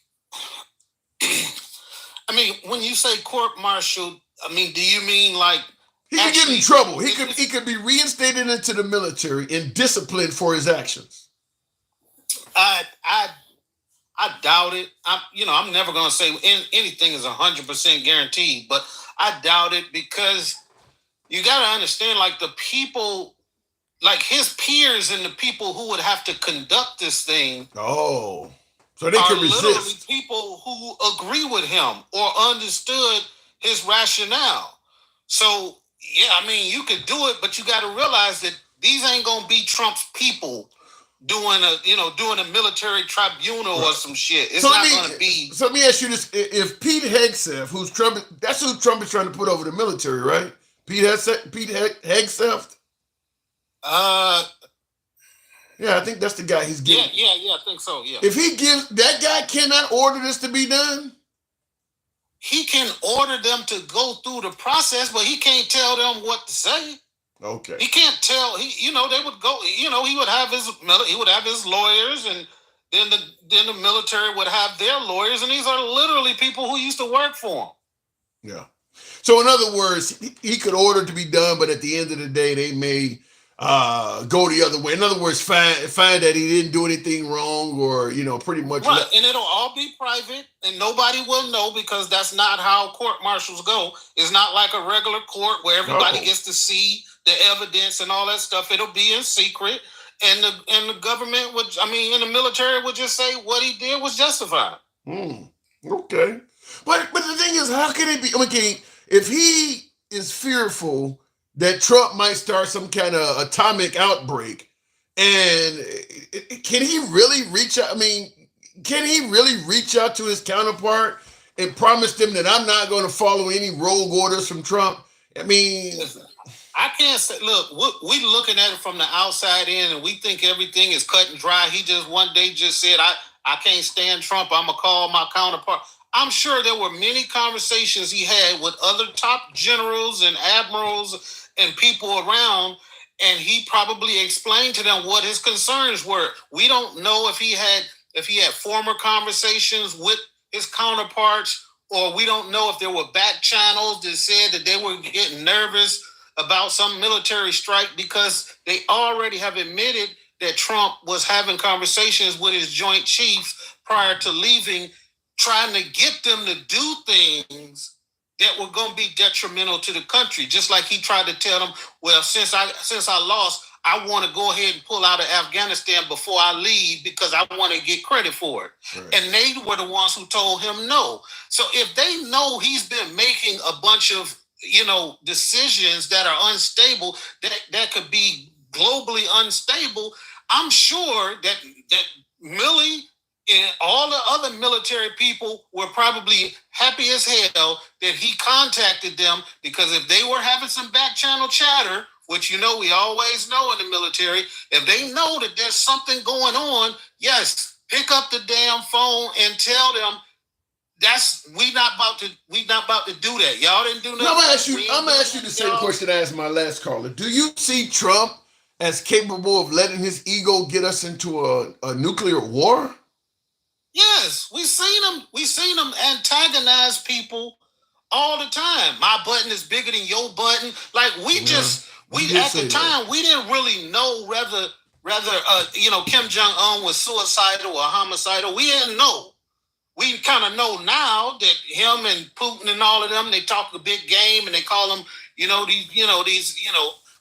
I mean, when you say court-martialed, I mean, do you mean like he could get in trouble? He could be reinstated into the military and disciplined for his actions. I doubt it. I'm never going to say anything is 100% guaranteed, but I doubt it because you got to understand, like the people, like his peers and the people who would have to conduct this thing. Oh, so they can resist. Literally people who agree with him or understood his rationale. So yeah, I mean, you could do it, but you got to realize that these ain't going to be Trump's people doing a military tribunal or some shit. It's not going to be. So let me ask you this: if Pete Hegseth, that's who Trump is trying to put over the military, right? Pete Hegseth. Yeah, I think that's the guy he's giving. Yeah, I think so. Yeah. If he gives that guy cannot order this to be done. He can order them to go through the process, but he can't tell them what to say. Okay. He can't tell. They would go. He would have his lawyers, and then the military would have their lawyers, and these are literally people who used to work for him. Yeah. So in other words, he could order it to be done, but at the end of the day, they may go the other way. In other words, find that he didn't do anything wrong, or pretty much. Right, and it'll all be private, and nobody will know because that's not how court martials go. It's not like a regular court where everybody gets to see the evidence and all that stuff. It'll be in secret, and the government and the military would just say what he did was justified. Okay, but the thing is, how can it be? Okay, if he is fearful that Trump might start some kind of atomic outbreak, and can he really reach out? I mean, can he really reach out to his counterpart and promise them that I'm not going to follow any rogue orders from Trump? I mean. I can't say. Look, we looking at it from the outside in, and we think everything is cut and dry. He just one day just said, "I can't stand Trump. I'm gonna call my counterpart." I'm sure there were many conversations he had with other top generals and admirals and people around, and he probably explained to them what his concerns were. We don't know if he had former conversations with his counterparts, or we don't know if there were back channels that said that they were getting nervous about some military strike, because they already have admitted that Trump was having conversations with his joint chiefs prior to leaving, trying to get them to do things that were going to be detrimental to the country. Just like he tried to tell them, well, since I lost, I want to go ahead and pull out of Afghanistan before I leave because I want to get credit for it. Right. And they were the ones who told him no. So if they know he's been making a bunch of, decisions that are unstable, that could be globally unstable, I'm sure that Milley and all the other military people were probably happy as hell that he contacted them, because if they were having some back channel chatter, which we always know in the military, if they know that there's something going on, yes, pick up the damn phone and tell them we not about to do that. Y'all didn't do nothing. I'm gonna ask you the same question I asked my last caller. Do you see Trump as capable of letting his ego get us into a nuclear war? Yes, we seen him antagonize people all the time. My button is bigger than your button. Like we at the time we didn't really know whether Kim Jong-un was suicidal or homicidal. We didn't know. We kind of know now that him and Putin and all of them, they talk a big game and they call them, these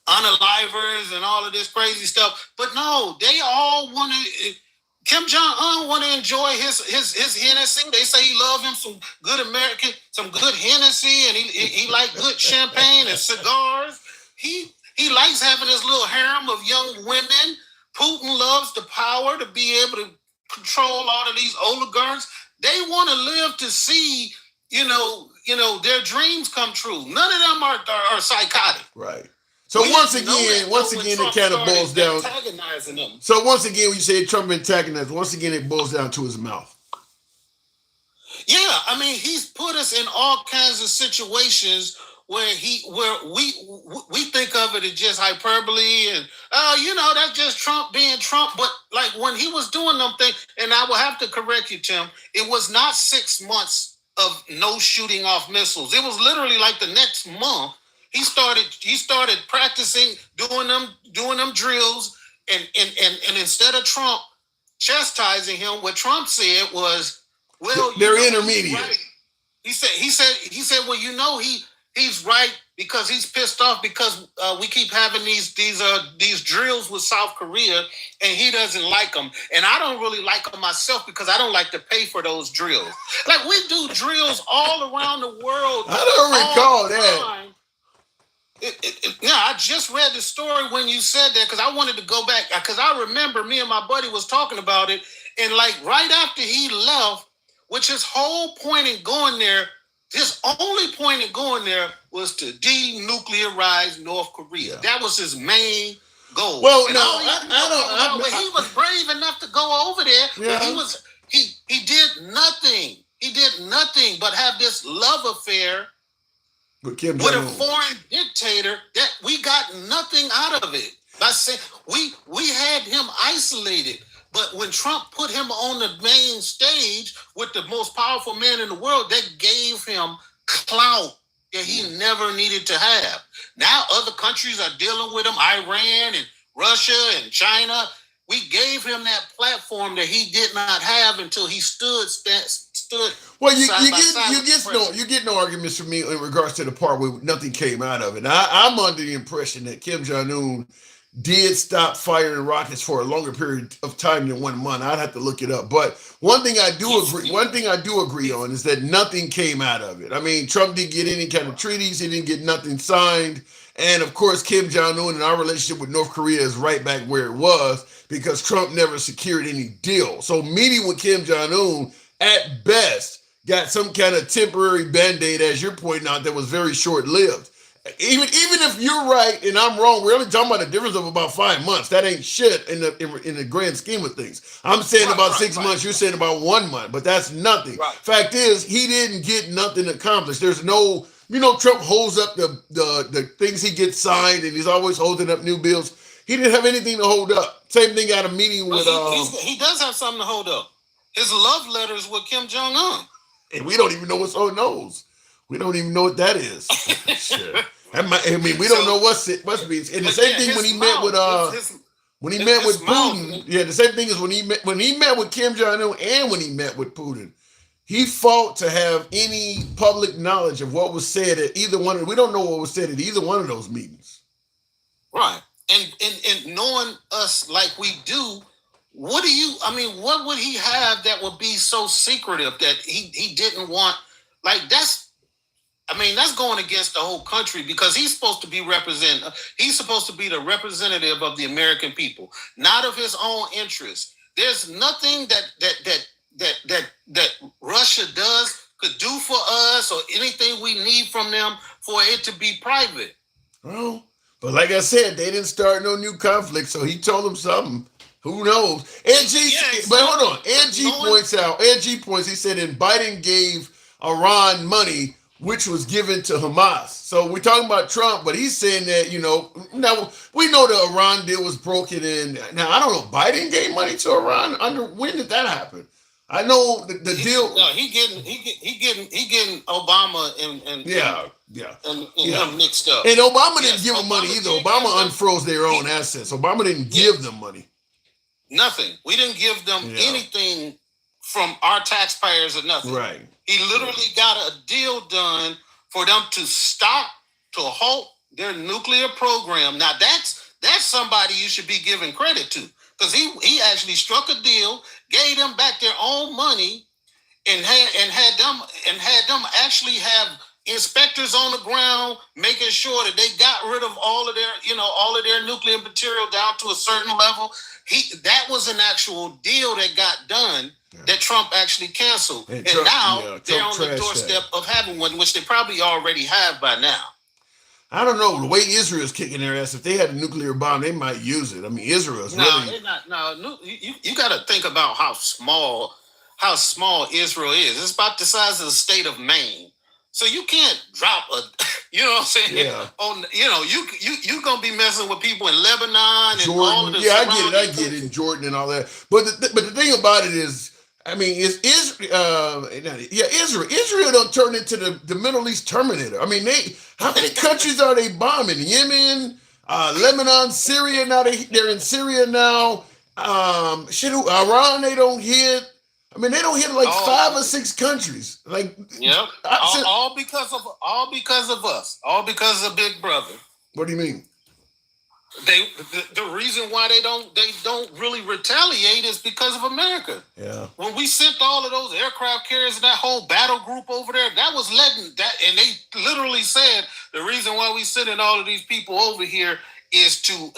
unalivers and all of this crazy stuff. But no, they all want to. Kim Jong-un want to enjoy his Hennessy. They say he love him some good Hennessy, and he like good champagne and cigars. He likes having his little harem of young women. Putin loves the power to be able to control all of these oligarchs. They want to live to see, their dreams come true. None of them are psychotic. Right. So once again, it kind of boils down. Them. So once again, when you say Trump antagonized, once again it boils down to his mouth. Yeah, I mean, he's put us in all kinds of situations where we think of it as just hyperbole and that's just Trump being Trump. But like when he was doing them things, and I will have to correct you, Tim, it was not 6 months of no shooting off missiles. It was literally like the next month. He started practicing doing them drills, and instead of Trump chastising him, what Trump said was, well, they're intermediate. Right. He said, well, he's right because he's pissed off because we keep having these drills with South Korea, and he doesn't like them, and I don't really like them myself because I don't like to pay for those drills. Like we do drills all around the world. I don't recall that. I just read the story when you said that because I wanted to go back because I remember me and my buddy was talking about it, and like right after he left, which his whole point in going there, his only point in going there was to denuclearize North Korea. That was his main goal. Well, and I don't. He was brave enough to go over there, yeah. but he did nothing. He did nothing but have this love affair with a foreign dictator that we got nothing out of it. I said we had him isolated, but when Trump put him on the main stage with the most powerful man in the world, that gave him clout that he never needed to have. Now other countries are dealing with him, Iran and Russia and China. We gave him that platform that he did not have until he stood. Well, you get no arguments from me in regards to the part where nothing came out of it. I'm under the impression that Kim Jong-un did stop firing rockets for a longer period of time than 1 month. I'd have to look it up. But one thing I do agree on is that nothing came out of it. I mean, Trump didn't get any kind of treaties. He didn't get nothing signed. And of course, Kim Jong-un and our relationship with North Korea is right back where it was because Trump never secured any deal. So meeting with Kim Jong-un at best got some kind of temporary Band-Aid, as you're pointing out, that was very short-lived. Even if you're right and I'm wrong, we're only talking about a difference of about 5 months. That ain't shit in the grand scheme of things. I'm saying about 6 months. You're saying about 1 month, but that's nothing. Right. Fact is, he didn't get nothing accomplished. There's no, Trump holds up the things he gets signed, and he's always holding up new bills. He didn't have anything to hold up. Same thing at a meeting with. He does have something to hold up. His love letters with Kim Jong Un. And we don't even know what's on those. We don't even know what that is. Shit. I mean, we don't know what's means. And the same thing when he met with Putin. Yeah, the same thing is when he met with Kim Jong Un and when he met with Putin. He fought to have any public knowledge of what was said at either one of. We don't know what was said at either one of those meetings. Right. And knowing us like we do, what would he have that would be so secretive that he didn't want? Like that's going against the whole country because he's supposed to be he's supposed to be the representative of the American people, not of his own interests. There's nothing that Russia could do for us or anything we need from them for it to be private. Well, but like I said, they didn't start no new conflict, so he told them something. Who knows? But hold on. He said, and Biden gave Iran money, which was given to Hamas. So we're talking about Trump, but he's saying that, now we know the Iran deal was broken in. Now, I don't know, Biden gave money to Iran? When did that happen? I know the deal. No, he getting Obama and him mixed up. And Obama didn't give him money either. Obama unfroze their own assets. Obama didn't give them money. Nothing. We didn't give them anything from our taxpayers or nothing. Right. He literally got a deal done for them to halt their nuclear program. Now that's somebody you should be giving credit to because he actually struck a deal, gave them back their own money, and had them actually have inspectors on the ground making sure that they got rid of all of their nuclear material down to a certain level. That was an actual deal that got done that Trump actually canceled. And now they're on the doorstep of having one, which they probably already have by now. I don't know. The way Israel's kicking their ass, if they had a nuclear bomb, they might use it. I mean, Israel's really... No, you got to think about how small Israel is. It's about the size of the state of Maine. So you can't drop you know what I'm saying? Yeah. You're going to be messing with people in Lebanon and Jordan. all of the I get it, in Jordan and all that. But the thing about it is, I mean, Israel. Israel don't turn into the Middle East Terminator. I mean, how many countries are they bombing? Yemen, Lebanon, Syria. Now they're in Syria now. Iran they don't hit. I mean, they don't hit like 5 or 6 countries. Like, yeah, all because of us. All because of Big Brother. What do you mean? The reason why they don't really retaliate is because of America. Yeah. When we sent all of those aircraft carriers and that whole battle group over there, that was letting that, and they literally said the reason why we sending all of these people over here is to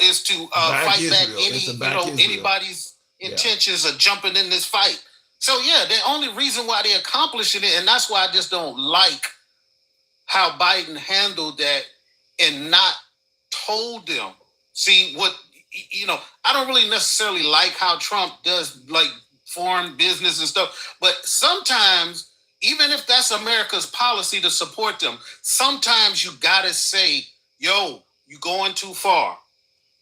fight Israel. back anybody's intentions of jumping in this fight. So yeah, the only reason why they're accomplishing it, and that's why I just don't like how Biden handled that and not told them. See, I don't really necessarily like how Trump does like foreign business and stuff, but sometimes, even if that's America's policy to support them, sometimes you gotta say, yo, you going too far.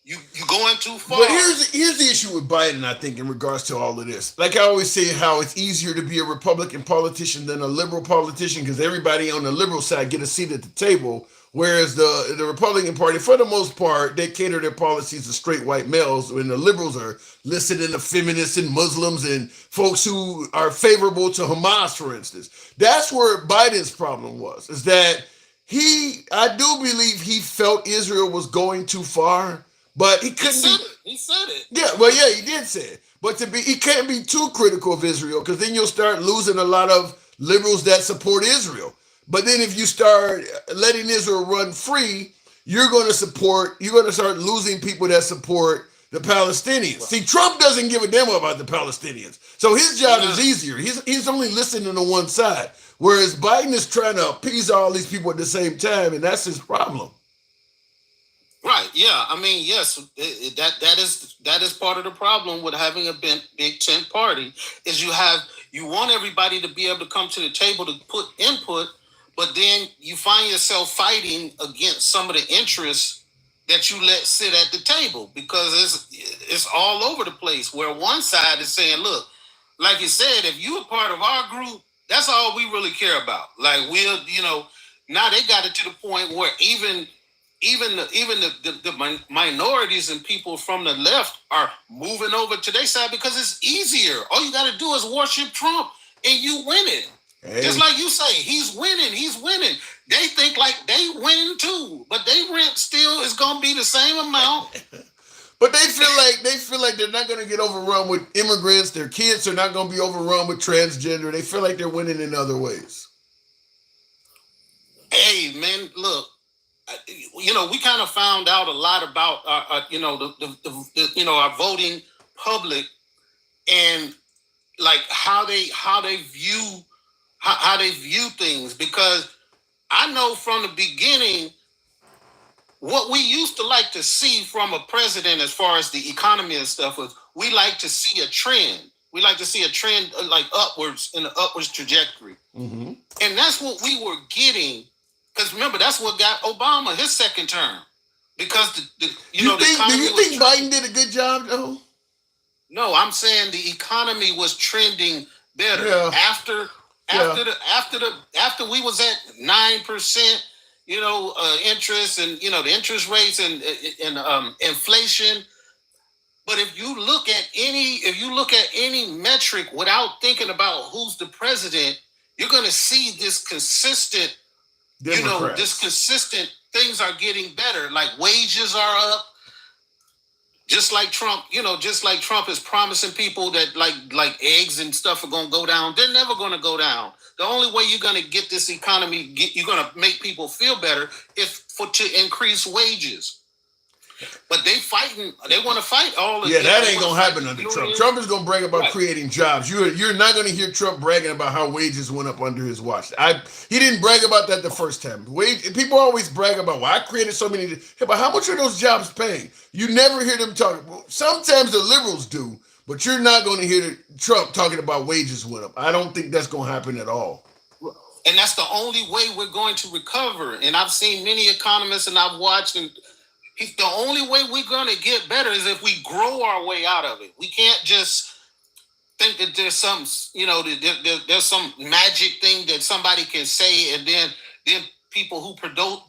You going too far. But here's the issue with Biden, I think, in regards to all of this. Like I always say, how it's easier to be a Republican politician than a liberal politician because everybody on the liberal side get a seat at the table, whereas the Republican Party, for the most part, they cater their policies to straight white males, when the liberals are listening to feminists and Muslims and folks who are favorable to Hamas, for instance. That's where Biden's problem was, is that I do believe he felt Israel was going too far. But he couldn't He said it. Yeah, well, yeah, he did say it. But he can't be too critical of Israel because then you'll start losing a lot of liberals that support Israel. But then if you start letting Israel run free, you're going to start losing people that support the Palestinians. See, Trump doesn't give a damn about the Palestinians. So his job is easier. He's only listening to one side. Whereas Biden is trying to appease all these people at the same time, and that's his problem. Right. Yeah. I mean, yes, that is part of the problem with having a big tent party is you want everybody to be able to come to the table to put input, but then you find yourself fighting against some of the interests that you let sit at the table because it's all over the place. Where one side is saying, "Look, like you said, if you are part of our group, that's all we really care about." Like now they got it to the point where even the minorities and people from the left are moving over to their side because it's easier. All you got to do is worship Trump and you win it. Hey. Just like you say, he's winning. They think like they winning too, but they rent still is going to be the same amount. But they feel like they're not going to get overrun with immigrants. Their kids are not going to be overrun with transgender. They feel like they're winning in other ways. Hey, man, look. We kind of found out a lot about our voting public and like how they view things, because I know from the beginning what we used to like to see from a president as far as the economy and stuff was we like to see a trend. We like to see a trend like upwards in an upwards trajectory, and that's what we were getting. Because remember, that's what got Obama his second term. Because do you think Biden did a good job though? No, I'm saying the economy was trending better after we was at 9%, interest and the interest rates and inflation. But if you look at any metric without thinking about who's the president, you're going to see this consistent. Democrats. This consistent things are getting better. Like wages are up. Just like Trump is promising people that like eggs and stuff are going to go down. They're never going to go down. The only way you're going to get this economy, you're going to make people feel better is to increase wages. But they want to fight all of it. Yeah, that ain't going to happen under Trump. Trump is going to brag about creating jobs. You're not going to hear Trump bragging about how wages went up under his watch. He didn't brag about that the first time. People always brag about, I created so many. But how much are those jobs paying? You never hear them talk. Sometimes the liberals do, but you're not going to hear Trump talking about wages went up. I don't think that's going to happen at all. And that's the only way we're going to recover. And I've seen many economists and I've watched and the only way we're going to get better is if we grow our way out of it. We can't just think that there's some, there's some magic thing that somebody can say, and then people who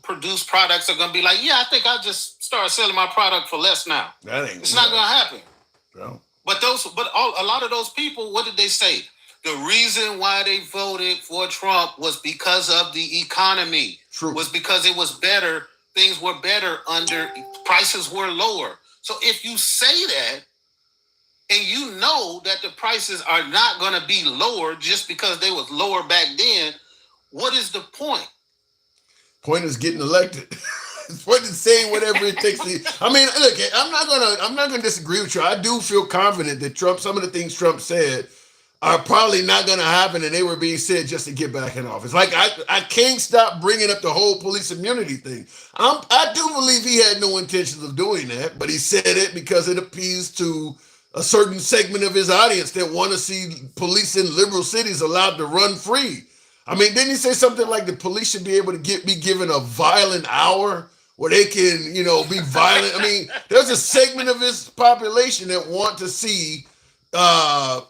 produce products are going to be like, yeah, I think I'll just start selling my product for less now. It's not going to happen. No. But a lot of those people, what did they say? The reason why they voted for Trump was because of the economy. True. Was because it was better. Things were better prices were lower. So if you say that and you know that the prices are not going to be lower just because they was lower back then, what is the point? Point is getting elected. Point is saying whatever it takes to. I mean, look, I'm not gonna disagree with you. I do feel confident that some of the things Trump said are probably not going to happen, and they were being said just to get back in office. Like, I can't stop bringing up the whole police immunity thing. I do believe he had no intentions of doing that, but he said it because it appeals to a certain segment of his audience that want to see police in liberal cities allowed to run free. I mean, didn't he say something like the police should be able to be given a violent hour where they can, be violent? I mean, there's a segment of his population that want to see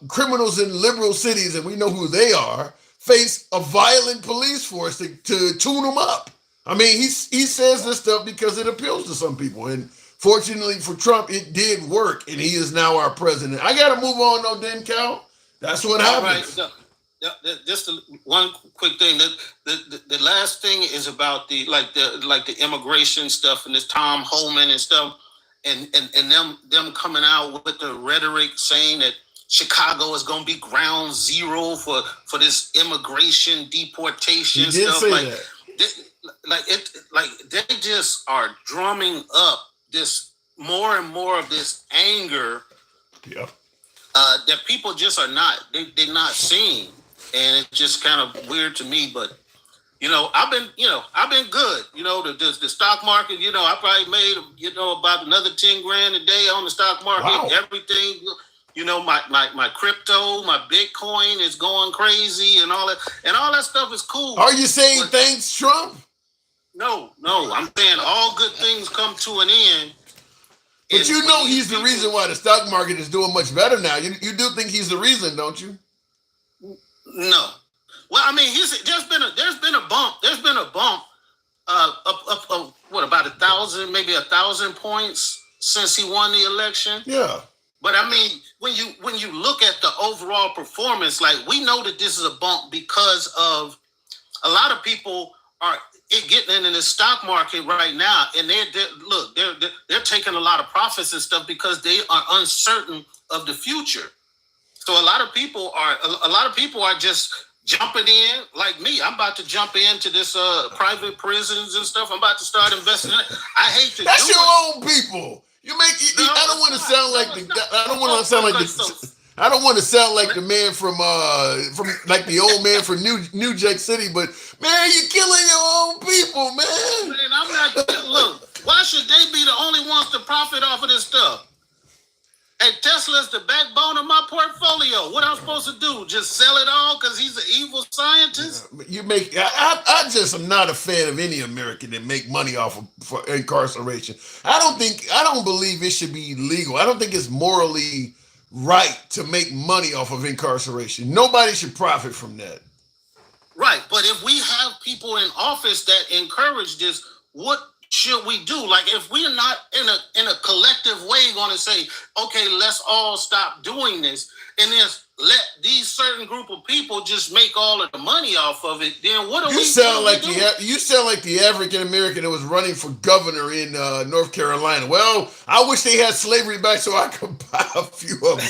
criminals in liberal cities, and we know who they are, face a violent police force to tune them up. I mean, he says this stuff because it appeals to some people, and fortunately for Trump, it did work, and he is now our president. I got to move on, though, then, Cal. That's what happens. Right. Just one quick thing. The last thing is about the immigration stuff and this Tom Homan and stuff. And them coming out with the rhetoric saying that Chicago is going to be ground zero for this immigration deportation stuff. They just are drumming up this more and more of this anger Yeah. that people just are not they're not seeing, and it's just kind of weird to me. But I've been good. The stock market. I probably made about another 10 grand a day on the stock market. Wow. Everything. My crypto, my Bitcoin is going crazy, and all that stuff is cool. Are you saying thanks, Trump? No. I'm saying all good things come to an end. But he's the reason why the stock market is doing much better now. You do think he's the reason, don't you? No. Well, I mean, there's been a bump. There's been a bump up what, about 1,000, maybe 1,000 points since he won the election. Yeah. But I mean, when you look at the overall performance, like, we know that this is a bump because of a lot of people are getting into the stock market right now, and they're taking a lot of profits and stuff because they are uncertain of the future. So a lot of people are just jumping in, like me. I'm about to jump into this private prisons and stuff. I'm about to start investing in it. I hate to. That's your own people. I don't want to sound like I don't want to sound like I don't want to sound like the man from like the old man from New Jack City, but man, you're killing your own people, man. Man, I'm not. Look, why should they be the only ones to profit off of this stuff? Hey, Tesla's the backbone of my portfolio. What I'm supposed to do? Just sell it all because he's an evil scientist? I just am not a fan of any American that make money off of incarceration. I don't believe it should be legal. I don't think it's morally right to make money off of incarceration. Nobody should profit from that. Right, but if we have people in office that encourage this, what should we do? Like, if we're not in a collective way going to say, okay, let's all stop doing this, and then let these certain group of people just make all of the money off of it, then what are we doing? You sound like the African American that was running for governor in North Carolina. Well, I wish they had slavery back so I could buy a few of them.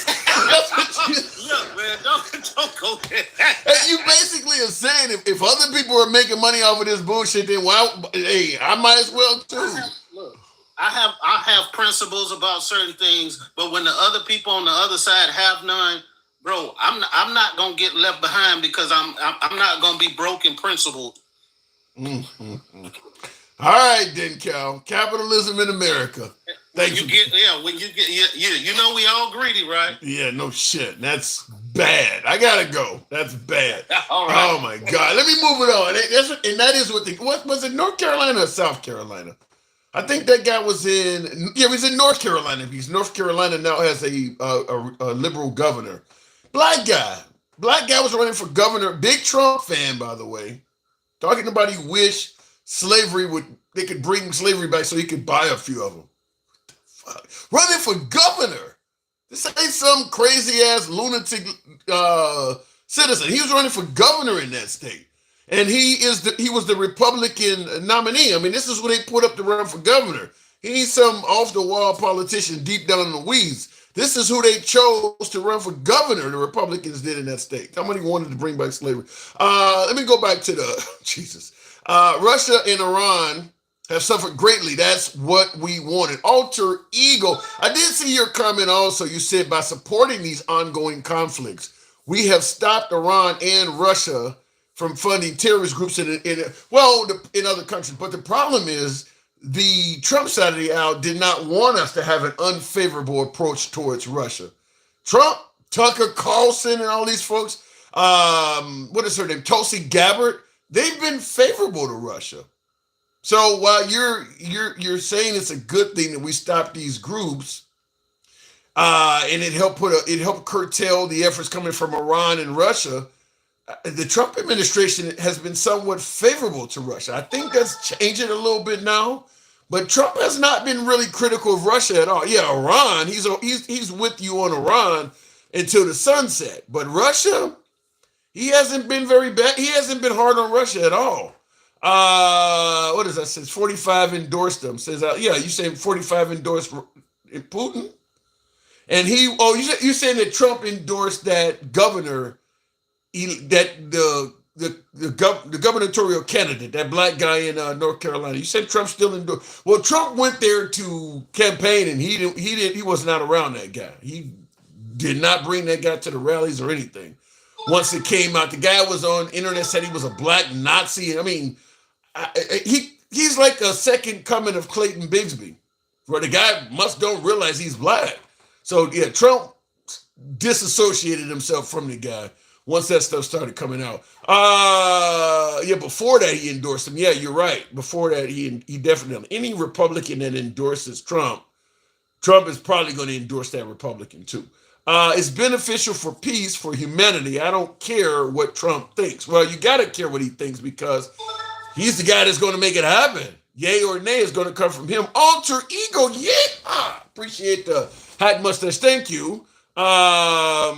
Look, man, don't go there. Hey, you basically are saying if other people are making money off of this bullshit, then I might as well too. Look, I have principles about certain things, but when the other people on the other side have none, bro, I'm not gonna get left behind because I'm not gonna be broken principled. Mm-hmm. All right, then, Cal. Capitalism in America. When you get, we all greedy, right? Yeah, no shit. That's bad. I gotta go. That's bad. All right. Oh my God. Let me move it on. That is what was it? North Carolina or South Carolina? I think that guy was he was in North Carolina. Because North Carolina now has a liberal governor. Black guy was running for governor. Big Trump fan, by the way. Talking about he wished they could bring slavery back so he could buy a few of them. Running for governor. This ain't some crazy ass lunatic citizen. He was running for governor in that state. And he was the Republican nominee. I mean, this is what they put up to run for governor. He ain't some off-the-wall politician deep down in the weeds. This is who they chose to run for governor, the Republicans did in that state. Somebody wanted to bring back slavery. Let me go back to Jesus. Russia and Iran have suffered greatly. That's what we wanted. Alter ego. I did see your comment also. You said by supporting these ongoing conflicts, we have stopped Iran and Russia from funding terrorist groups in other countries. But the problem is the Trump side of the aisle did not want us to have an unfavorable approach towards Russia. Trump, Tucker Carlson, and all these folks, what is her name? Tulsi Gabbard, they've been favorable to Russia. So while you're saying it's a good thing that we stop these groups, and it helped curtail the efforts coming from Iran and Russia, the Trump administration has been somewhat favorable to Russia. I think that's changing a little bit now, but Trump has not been really critical of Russia at all. Yeah, Iran, he's with you on Iran until the sunset, but Russia, he hasn't been very bad. He hasn't been hard on Russia at all. What is that? Says 45 endorsed them. Says, you saying 45 endorsed Putin? And you saying that Trump endorsed that governor, that the the gubernatorial candidate, that black guy in North Carolina. You said Trump still endorsed. Well, Trump went there to campaign, and he was not around that guy. He did not bring that guy to the rallies or anything. Once it came out, the guy was on internet, said he was a black Nazi. I mean, he's like a second coming of Clayton Bigsby, where the guy don't realize he's black. So yeah, Trump disassociated himself from the guy once that stuff started coming out. Yeah, before that he endorsed him. Yeah, you're right. Before that he definitely, any Republican that endorses Trump is probably going to endorse that Republican too. It's beneficial for peace, for humanity. I don't care what Trump thinks. Well, you got to care what he thinks because he's the guy that's going to make it happen. Yay or nay is going to come from him. Alter ego, yeah. Appreciate the hot mustache. Thank you. I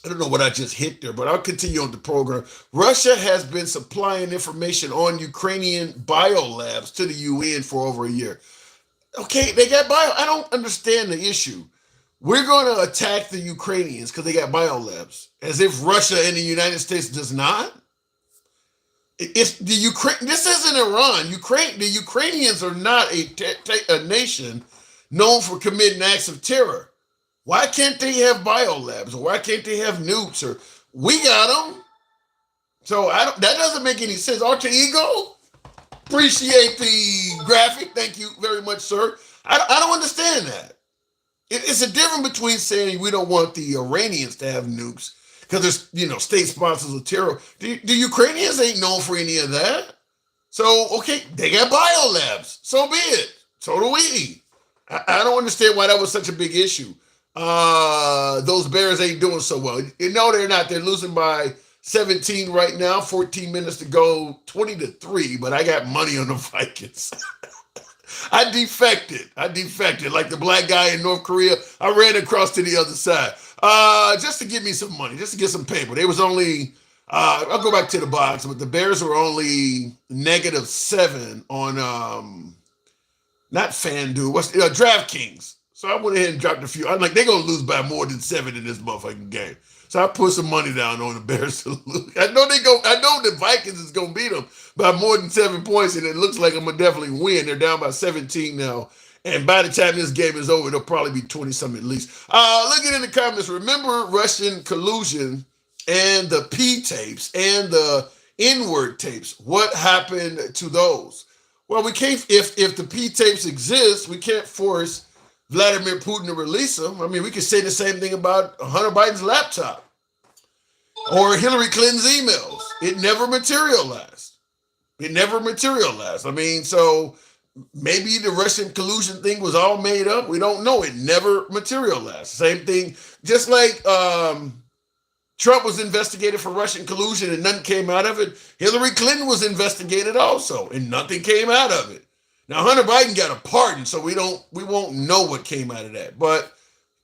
don't know what I just hit there, but I'll continue on the program. Russia has been supplying information on Ukrainian biolabs to the UN for over a year. Okay, they got bio. I don't understand the issue. We're going to attack the Ukrainians because they got biolabs, as if Russia and the United States does not. It's the Ukraine. This isn't Iran. The Ukrainians are not a nation known for committing acts of terror. Why can't they have biolabs, or why can't they have nukes? Or we got them. So that doesn't make any sense. Alter ego. Appreciate the graphic. Thank you very much, sir. I don't understand that. It's a difference between saying we don't want the Iranians to have nukes because there's state sponsors of terror. The Ukrainians ain't known for any of that. So okay, they got biolabs. So be it. So do we. I don't understand why that was such a big issue. Those Bears ain't doing so well. No, they're not. They're losing by 17 right now. 14 minutes to go. 20-3. But I got money on the Vikings. I defected like the black guy in North Korea. I ran across to the other side just to give me some money, just to get some paper. They was only, I'll go back to the box, but the Bears were only -7 on, not FanDuel, DraftKings. So I went ahead and dropped a few. I'm like, they're going to lose by more than 7 in this motherfucking game. So I put some money down on the Bears to lose. I know the Vikings is going to beat them by more than 7 points, and it looks like I'm going to definitely win. They're down by 17 now. And by the time this game is over, it'll probably be 20-something at least. Looking in the comments, remember Russian collusion and the P tapes and the N-word tapes. What happened to those? Well, we can't, if the P tapes exist, we can't force Vladimir Putin to release them. I mean, we could say the same thing about Hunter Biden's laptop or Hillary Clinton's emails. It never materialized. I mean, so maybe the Russian collusion thing was all made up. We don't know. It never materialized. Same thing, just like Trump was investigated for Russian collusion and nothing came out of it. Hillary Clinton was investigated also and nothing came out of it. Now, Hunter Biden got a pardon, so we won't know what came out of that. But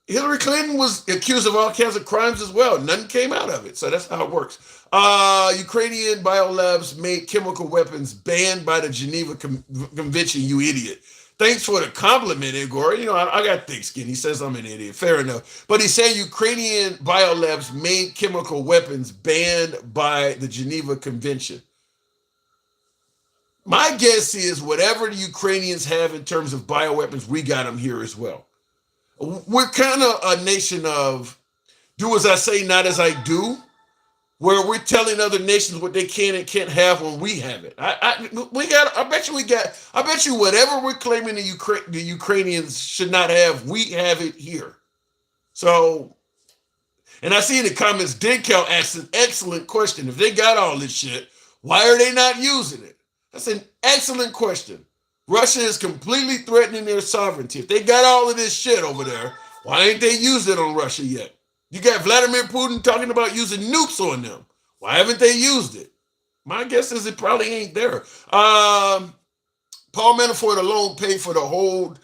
Hillary Clinton was accused of all kinds of crimes as well. Nothing came out of it. So that's how it works. Ukrainian biolabs made chemical weapons banned by the Geneva Convention, you idiot. Thanks for the compliment, Igor. I got thick skin. He says I'm an idiot. Fair enough. But he said Ukrainian biolabs made chemical weapons banned by the Geneva Convention. My guess is whatever the Ukrainians have in terms of bioweapons, we got them here as well. We're kind of a nation of do as I say, not as I do, where we're telling other nations what they can and can't have when we have it. I bet you whatever we're claiming the Ukrainians should not have, we have it here. So, and I see in the comments, Denkel asked an excellent question. If they got all this shit, why are they not using it? That's an excellent question. Russia is completely threatening their sovereignty. If they got all of this shit over there, why ain't they used it on Russia yet? You got Vladimir Putin talking about using nukes on them. Why haven't they used it? My guess is it probably ain't there. Paul Manafort alone paid for the whole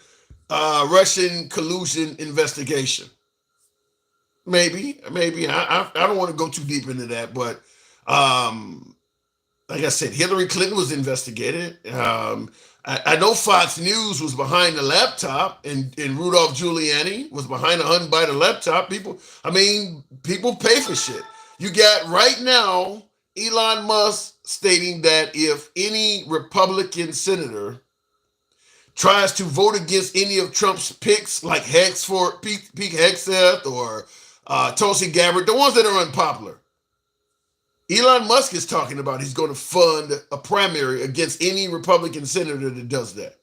Russian collusion investigation. Maybe. I don't want to go too deep into that, but like I said, Hillary Clinton was investigated. I know Fox News was behind the laptop, and Rudolph Giuliani was behind the unbited laptop. People pay for shit. You got right now Elon Musk stating that if any Republican senator tries to vote against any of Trump's picks, like Pete Hegseth or Tulsi Gabbard, the ones that are unpopular, Elon Musk is talking about he's going to fund a primary against any Republican senator that does that.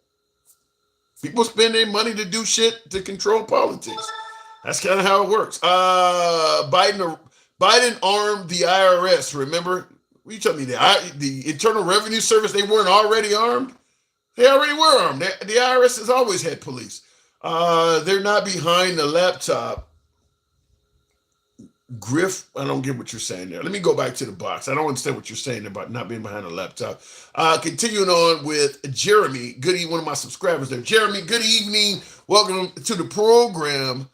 People spend their money to do shit to control politics. That's kind of how it works. Biden armed the IRS. Remember? What you telling me? The Internal Revenue Service, they weren't already armed? They already were armed. The IRS has always had police. They're not behind the laptop. Griff, I don't get what you're saying there. Let me go back to the box. I don't understand what you're saying about not being behind a laptop. Continuing on with Jeremy. Good evening, one of my subscribers there. Jeremy, good evening. Welcome to the program.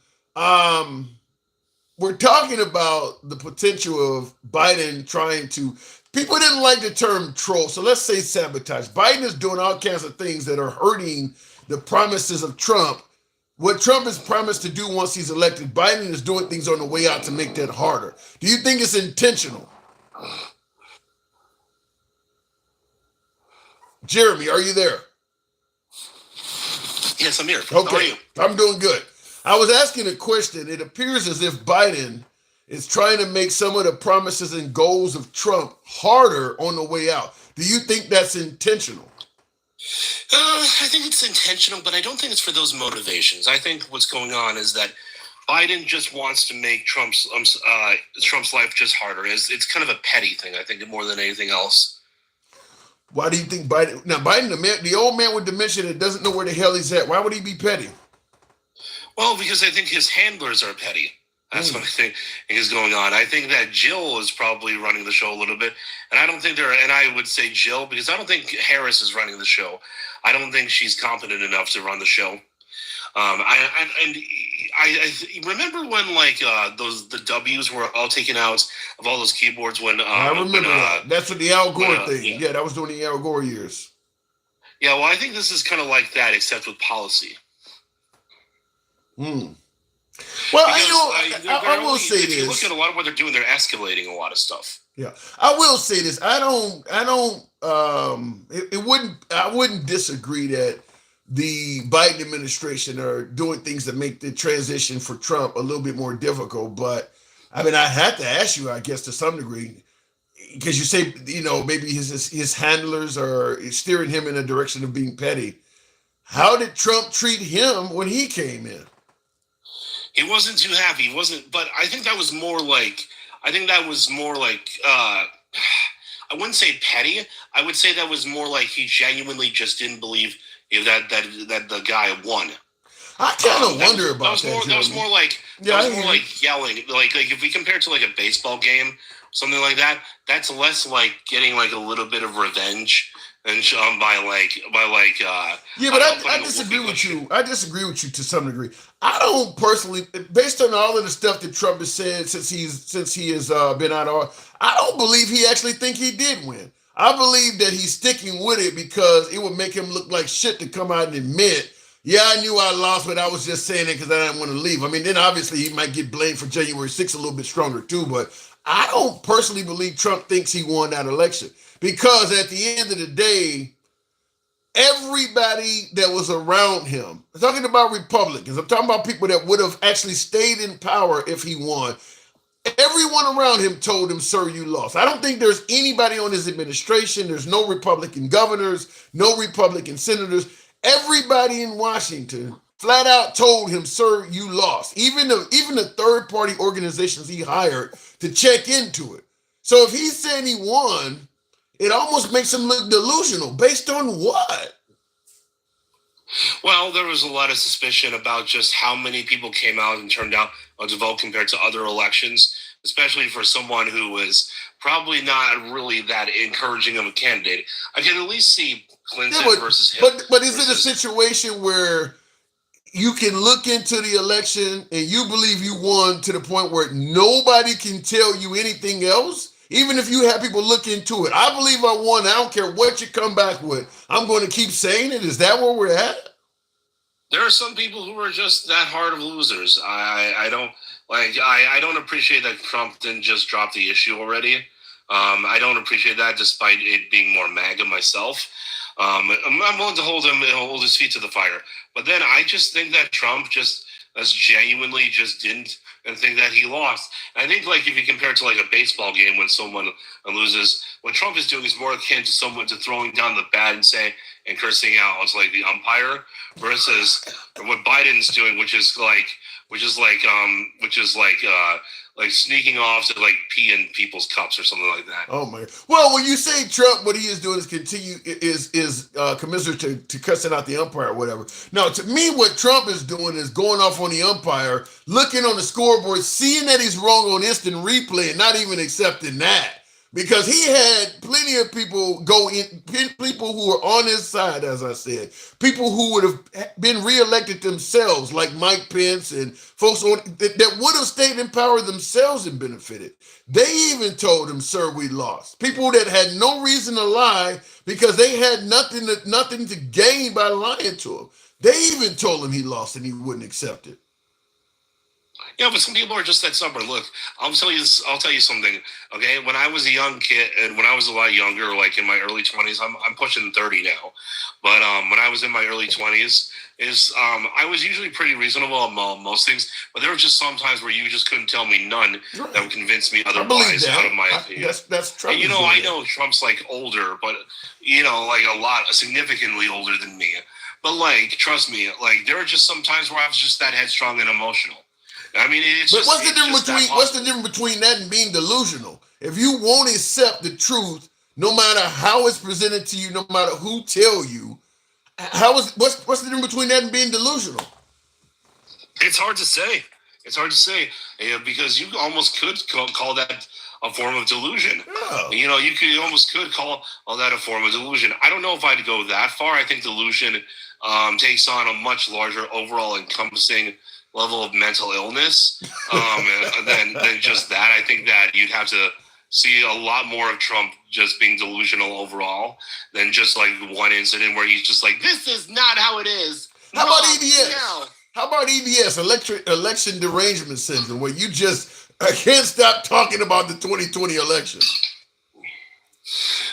We're talking about the potential of Biden trying to... People didn't like the term troll, so let's say sabotage. Biden is doing all kinds of things that are hurting the promises of Trump. What Trump has promised to do once he's elected, Biden is doing things on the way out to make that harder. Do you think it's intentional? Jeremy, are you there? Yes, I'm here. Okay. How are you? I'm doing good. I was asking a question. It appears as if Biden is trying to make some of the promises and goals of Trump harder on the way out. Do you think that's intentional? I think it's intentional, but I don't think it's for those motivations. I think what's going on is that Biden just wants to make Trump's life just harder. It's kind of a petty thing, I think, more than anything else. Why do you think Biden... Now, Biden, the old man with dementia that doesn't know where the hell he's at, why would he be petty? Well, because I think his handlers are petty. That's what I think is going on. I think that Jill is probably running the show a little bit, and I don't think and I would say Jill because I don't think Harris is running the show. I don't think she's competent enough to run the show. I remember when the W's were all taken out of all those keyboards when I remember that. That's what the Al Gore thing. Yeah, that was during the Al Gore years. Yeah, well, I think this is kind of like that, except with policy. Well, because, I will say this. If you look at a lot of what they're doing, they're escalating a lot of stuff. Yeah, I will say this. I wouldn't disagree that the Biden administration are doing things that make the transition for Trump a little bit more difficult. But I mean, I had to ask you, I guess, to some degree, because you say, maybe his handlers are steering him in a direction of being petty. How did Trump treat him when he came in? He wasn't too happy. He wasn't, but I think that was more like, I wouldn't say petty. I would say that was more like he genuinely just didn't believe that the guy won. I kind of wonder about that. That was more like yelling. Like if we compare it to like a baseball game, something like that, that's less like getting like a little bit of revenge and I disagree with you. I disagree with you to some degree. I don't personally, based on all of the stuff that Trump has said since he has been out of, I don't believe he actually think he did win. I believe that he's sticking with it because it would make him look like shit to come out and admit, yeah, I knew I lost, but I was just saying it because I didn't want to leave. I mean, then obviously he might get blamed for January 6th a little bit stronger too, but I don't personally believe Trump thinks he won that election. Because at the end of the day, everybody that was around him, I'm talking about Republicans, I'm talking about people that would have actually stayed in power if he won. Everyone around him told him, sir, you lost. I don't think there's anybody on his administration. There's no Republican governors, no Republican senators. Everybody in Washington flat out told him, sir, you lost. Even the third-party organizations he hired to check into it. So if he's saying he won, it almost makes him look delusional. Based on what? Well, there was a lot of suspicion about just how many people came out and turned out to vote compared to other elections, especially for someone who was probably not really that encouraging of a candidate. I can at least see Clinton versus him. But is it a situation where you can look into the election and you believe you won to the point where nobody can tell you anything else? Even if you have people look into it. I believe I won. I don't care what you come back with. I'm going to keep saying it. Is that where we're at? There are some people who are just that hard of losers. I don't appreciate that Trump didn't just drop the issue already. I don't appreciate that, despite it being more MAGA myself. I'm willing to hold his feet to the fire. But then I just think that Trump just genuinely just didn't, and think that he lost. And I think, like, if you compare it to like a baseball game when someone loses, what Trump is doing is more akin to someone to throwing down the bat and saying and cursing out as like the umpire, versus what Biden's doing, which is like sneaking off to like pee in people's cups or something like that. Oh my! Well, when you say Trump, what he is doing is commiserate to cussing out the umpire or whatever. Now, to me, what Trump is doing is going off on the umpire, looking on the scoreboard, seeing that he's wrong on instant replay, and not even accepting that. Because he had plenty of people people who were on his side, as I said, people who would have been reelected themselves, like Mike Pence and folks that would have stayed in power themselves and benefited. They even told him, "Sir, we lost." People that had no reason to lie because they had nothing to gain by lying to him. They even told him he lost and he wouldn't accept it. Yeah, but some people are just that stubborn. Look, I'll tell you something. Okay, when I was a young kid, and when I was a lot younger, like in my early 20s, I'm pushing 30 now. But when I was in my early 20s, I was usually pretty reasonable on most things. But there were just some times where you just couldn't tell me none that would convince me otherwise. Out of my opinion, that's Trump. And, I know Trump's like older, but like significantly older than me. But like, trust me, like there are just some times where I was just that headstrong and emotional. I mean, what's the difference between that and being delusional? If you won't accept the truth, no matter how it's presented to you, no matter who tell you, what's the difference between that and being delusional? It's hard to say. Because you almost could call that a form of delusion. Yeah. You almost could call that a form of delusion. I don't know if I'd go that far. I think delusion takes on a much larger overall encompassing level of mental illness than just that. I think that you'd have to see a lot more of Trump just being delusional overall than just like one incident where he's just like, this is not how it is. How about EDS? No. How about EDS, election derangement syndrome, where you just can't stop talking about the 2020 election?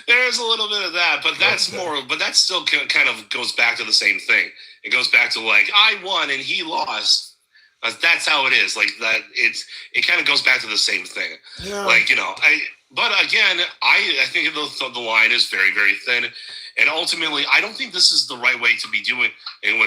There's a little bit of that, but that still kind of goes back to the same thing. It goes back to like, I won and he lost. That's how it is. Like that, it kind of goes back to the same thing. Yeah. Like but again, I think the line is very, very thin, and ultimately, I don't think this is the right way to be doing and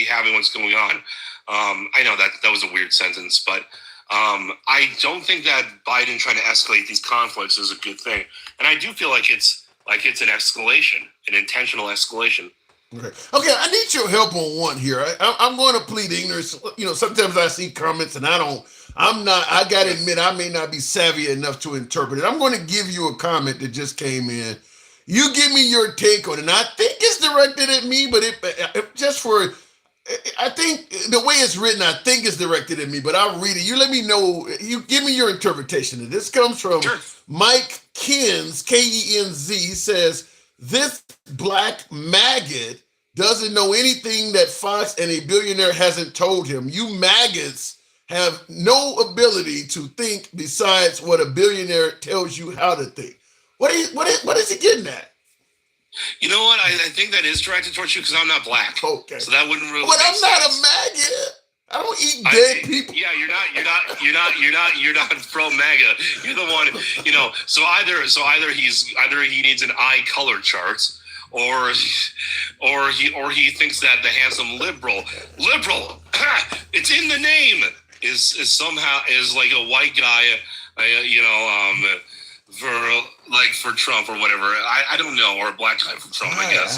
having what's going on. I know that was a weird sentence, but I don't think that Biden trying to escalate these conflicts is a good thing, and I do feel like it's an escalation, an intentional escalation. Okay, I need your help on one here. I'm going to plead ignorance. Sometimes I see comments and I got to admit, I may not be savvy enough to interpret it. I'm going to give you a comment that just came in. You give me your take on it. And I think it's directed at me, but I think the way it's written, I think it's directed at me, but I'll read it. You let me know. You give me your interpretation. This comes from Mike Kenz, Kenz. He says, this black maggot doesn't know anything that Fox and a billionaire hasn't told him. You maggots have no ability to think besides what a billionaire tells you how to think. What is he getting at? You know what? I think that is directed towards you because I'm not black. Okay. So that wouldn't really. But I'm not a maggot. I don't eat dead people. Yeah, you're not pro MAGA. You're the one, So either he needs an eye color chart, or he thinks that the handsome liberal, it's in the name, is somehow is like a white guy, for Trump or whatever. I don't know, or a black guy for Trump, I guess.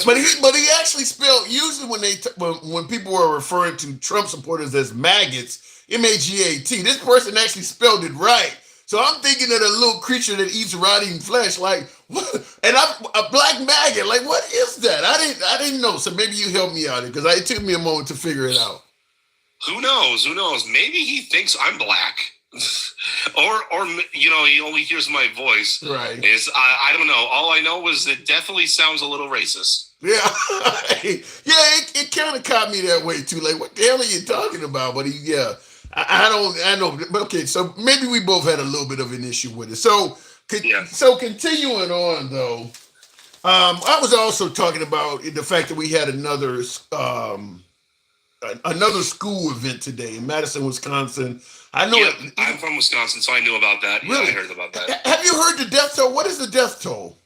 But he actually spelled, usually when people are referring to Trump supporters as maggots, MAGAT, this person actually spelled it right. So I'm thinking of a little creature that eats rotting flesh, like what? And I'm a black maggot. Like, what is that? I didn't know. So maybe you help me out here because it took me a moment to figure it out. Who knows? Maybe he thinks I'm black. or he only hears my voice. Right. I don't know. All I know is it definitely sounds a little racist. Yeah. Yeah, it kind of caught me that way too. Like, what the hell are you talking about? But I know, but okay. So maybe we both had a little bit of an issue with it. So, Yeah. so continuing on though, I was also talking about the fact that we had another school event today in Madison, Wisconsin. I know. Yep, I'm from Wisconsin, so I knew about that. Really? Yeah, I heard about that. Have you heard the death toll? What is the death toll?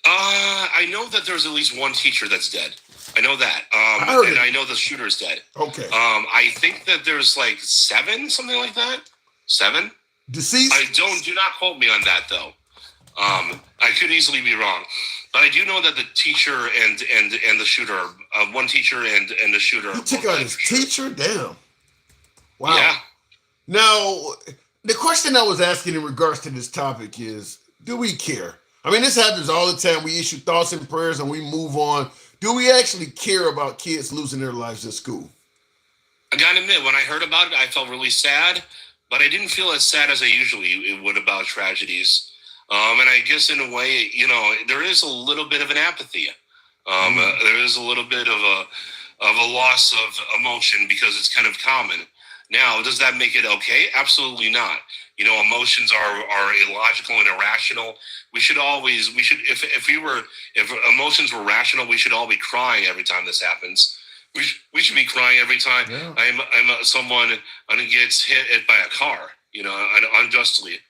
I know that there's at least one teacher that's dead. I know that. I know the shooter's dead. Okay. I think that there's like 7, something like that. 7 deceased. Do not quote me on that though. I could easily be wrong, but I do know that the teacher and the shooter, one teacher and the shooter. He took out his teacher. Damn. Wow. Yeah. Now, the question I was asking in regards to this topic is, do we care? I mean, this happens all the time. We issue thoughts and prayers and we move on. Do we actually care about kids losing their lives at school? I gotta admit, when I heard about it, I felt really sad, but I didn't feel as sad as I usually would about tragedies. And I guess in a way, there is a little bit of an apathy. There is a little bit of a loss of emotion because it's kind of common. Now, does that make it okay? Absolutely not. Emotions are illogical and irrational. If emotions were rational, we should all be crying every time this happens. We should be crying every time someone gets hit by a car, unjustly.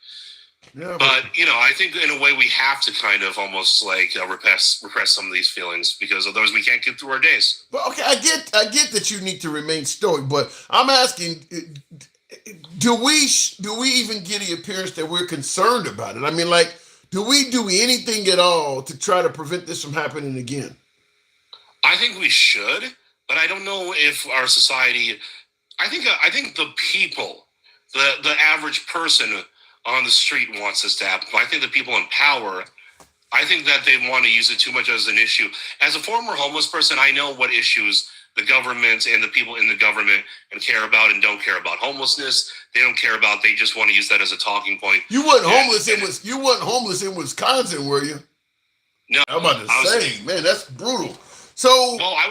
Yeah, but I think in a way we have to kind of almost like repress some of these feelings because otherwise we can't get through our days. Well, okay, I get that you need to remain stoic, but I'm asking, do we even get the appearance that we're concerned about it? I mean, like, do we do anything at all to try to prevent this from happening again? I think we should, but I don't know if our society. I think the people, the average person on the street wants this to happen. I think the people in power, I think that they want to use it too much as an issue. As a former homeless person, I know what issues the government and the people in the government and care about and don't care about. Homelessness, they don't care about. They just want to use that as a talking point. You wasn't homeless in Wisconsin, were you? No, I'm about to say, man, that's brutal. So, well, I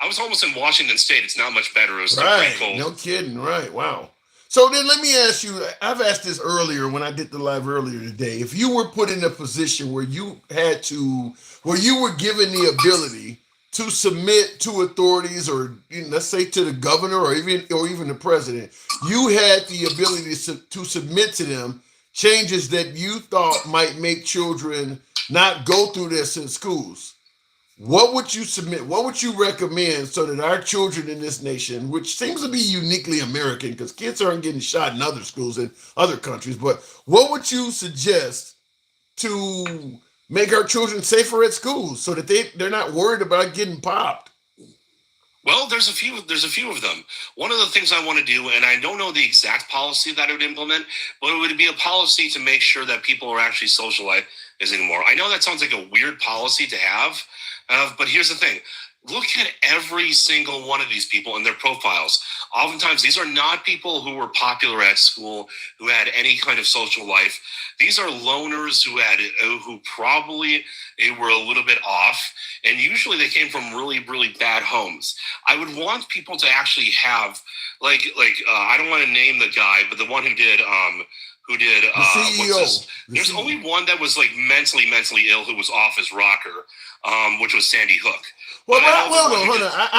was homeless in Washington State. It's not much better. It was still right, pretty cold. No kidding, right? Wow. So then let me ask you, I've asked this earlier when I did the live earlier today. If you were put in a position where you were given the ability to submit to authorities or let's say to the governor or even the president, you had the ability to submit to them changes that you thought might make children not go through this in schools. What would you submit? What would you recommend so that our children in this nation, which seems to be uniquely American because kids aren't getting shot in other schools in other countries, but what would you suggest to make our children safer at schools so that they're not worried about getting popped? Well, there's a few of them. One of the things I want to do, and I don't know the exact policy that I would implement, but it would be a policy to make sure that people are actually socializing more. I know that sounds like a weird policy to have, but here's the thing. Look at every single one of these people and their profiles. Oftentimes, these are not people who were popular at school, who had any kind of social life. These are loners who probably were a little bit off, and usually they came from really, really bad homes. I would want people to actually have, I don't want to name the guy, but the one who did the CEO. There's only one that was like mentally ill who was off his rocker, which was Sandy Hook. Well, hold on.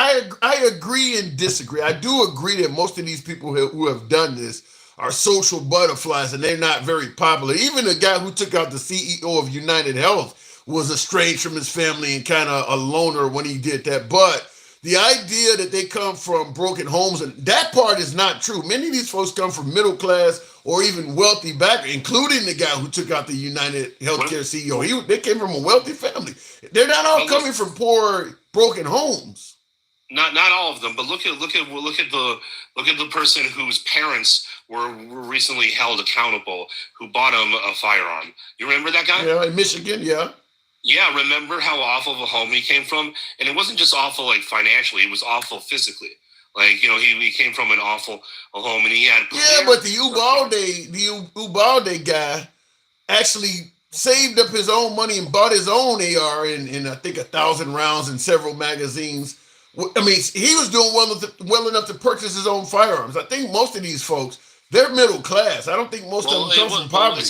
I agree and disagree. I do agree that most of these people who have done this are social butterflies and they're not very popular. Even the guy who took out the CEO of United Health was estranged from his family and kind of a loner when he did that. But the idea that they come from broken homes, and that part is not true. Many of these folks come from middle class or even wealthy background, including the guy who took out the United Healthcare CEO. They came from a wealthy family. They're not all coming from poor, broken homes. Not all of them, but look at the person whose parents were recently held accountable, who bought him a firearm. You remember that guy? Yeah, in Michigan, yeah. Yeah, remember how awful of a home he came from? And it wasn't just awful like financially, it was awful physically. Like, he came from an awful home and he had... Yeah, but the Ubalde guy actually saved up his own money and bought his own AR and I think 1,000 rounds and several magazines I mean, he was doing well enough to purchase his own firearms. I think most of these folks, they're middle class. I don't think most of them come from poverty.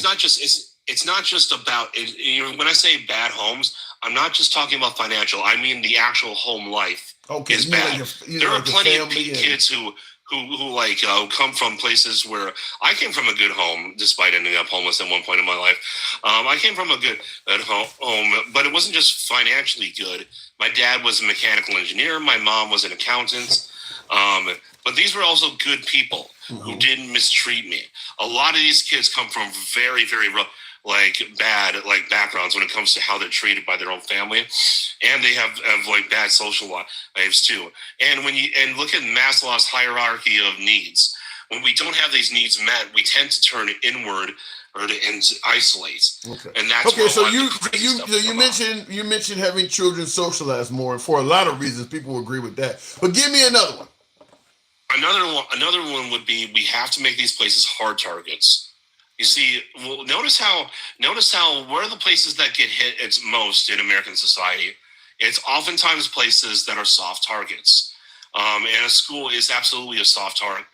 It's not just about it, when I say bad homes, I'm not just talking about financial. I mean the actual home life is bad. There are plenty of kids who come from places where I came from a good home, despite ending up homeless at one point in my life. I came from a good home, but it wasn't just financially good. My dad was a mechanical engineer. My mom was an accountant. But these were also good people who didn't mistreat me. A lot of these kids come from very, very rough, bad backgrounds when it comes to how they're treated by their own family, and they have bad social lives too. And when look at Maslow's hierarchy of needs, when we don't have these needs met, we tend to turn inward or to isolate. Okay. And that's okay. So you mentioned having children socialize more, and for a lot of reasons, people agree with that. But give me another one. Another one would be we have to make these places hard targets. You see, well, notice how where are the places that get hit it's most in American society? It's oftentimes places that are soft targets. And a school is absolutely a soft target.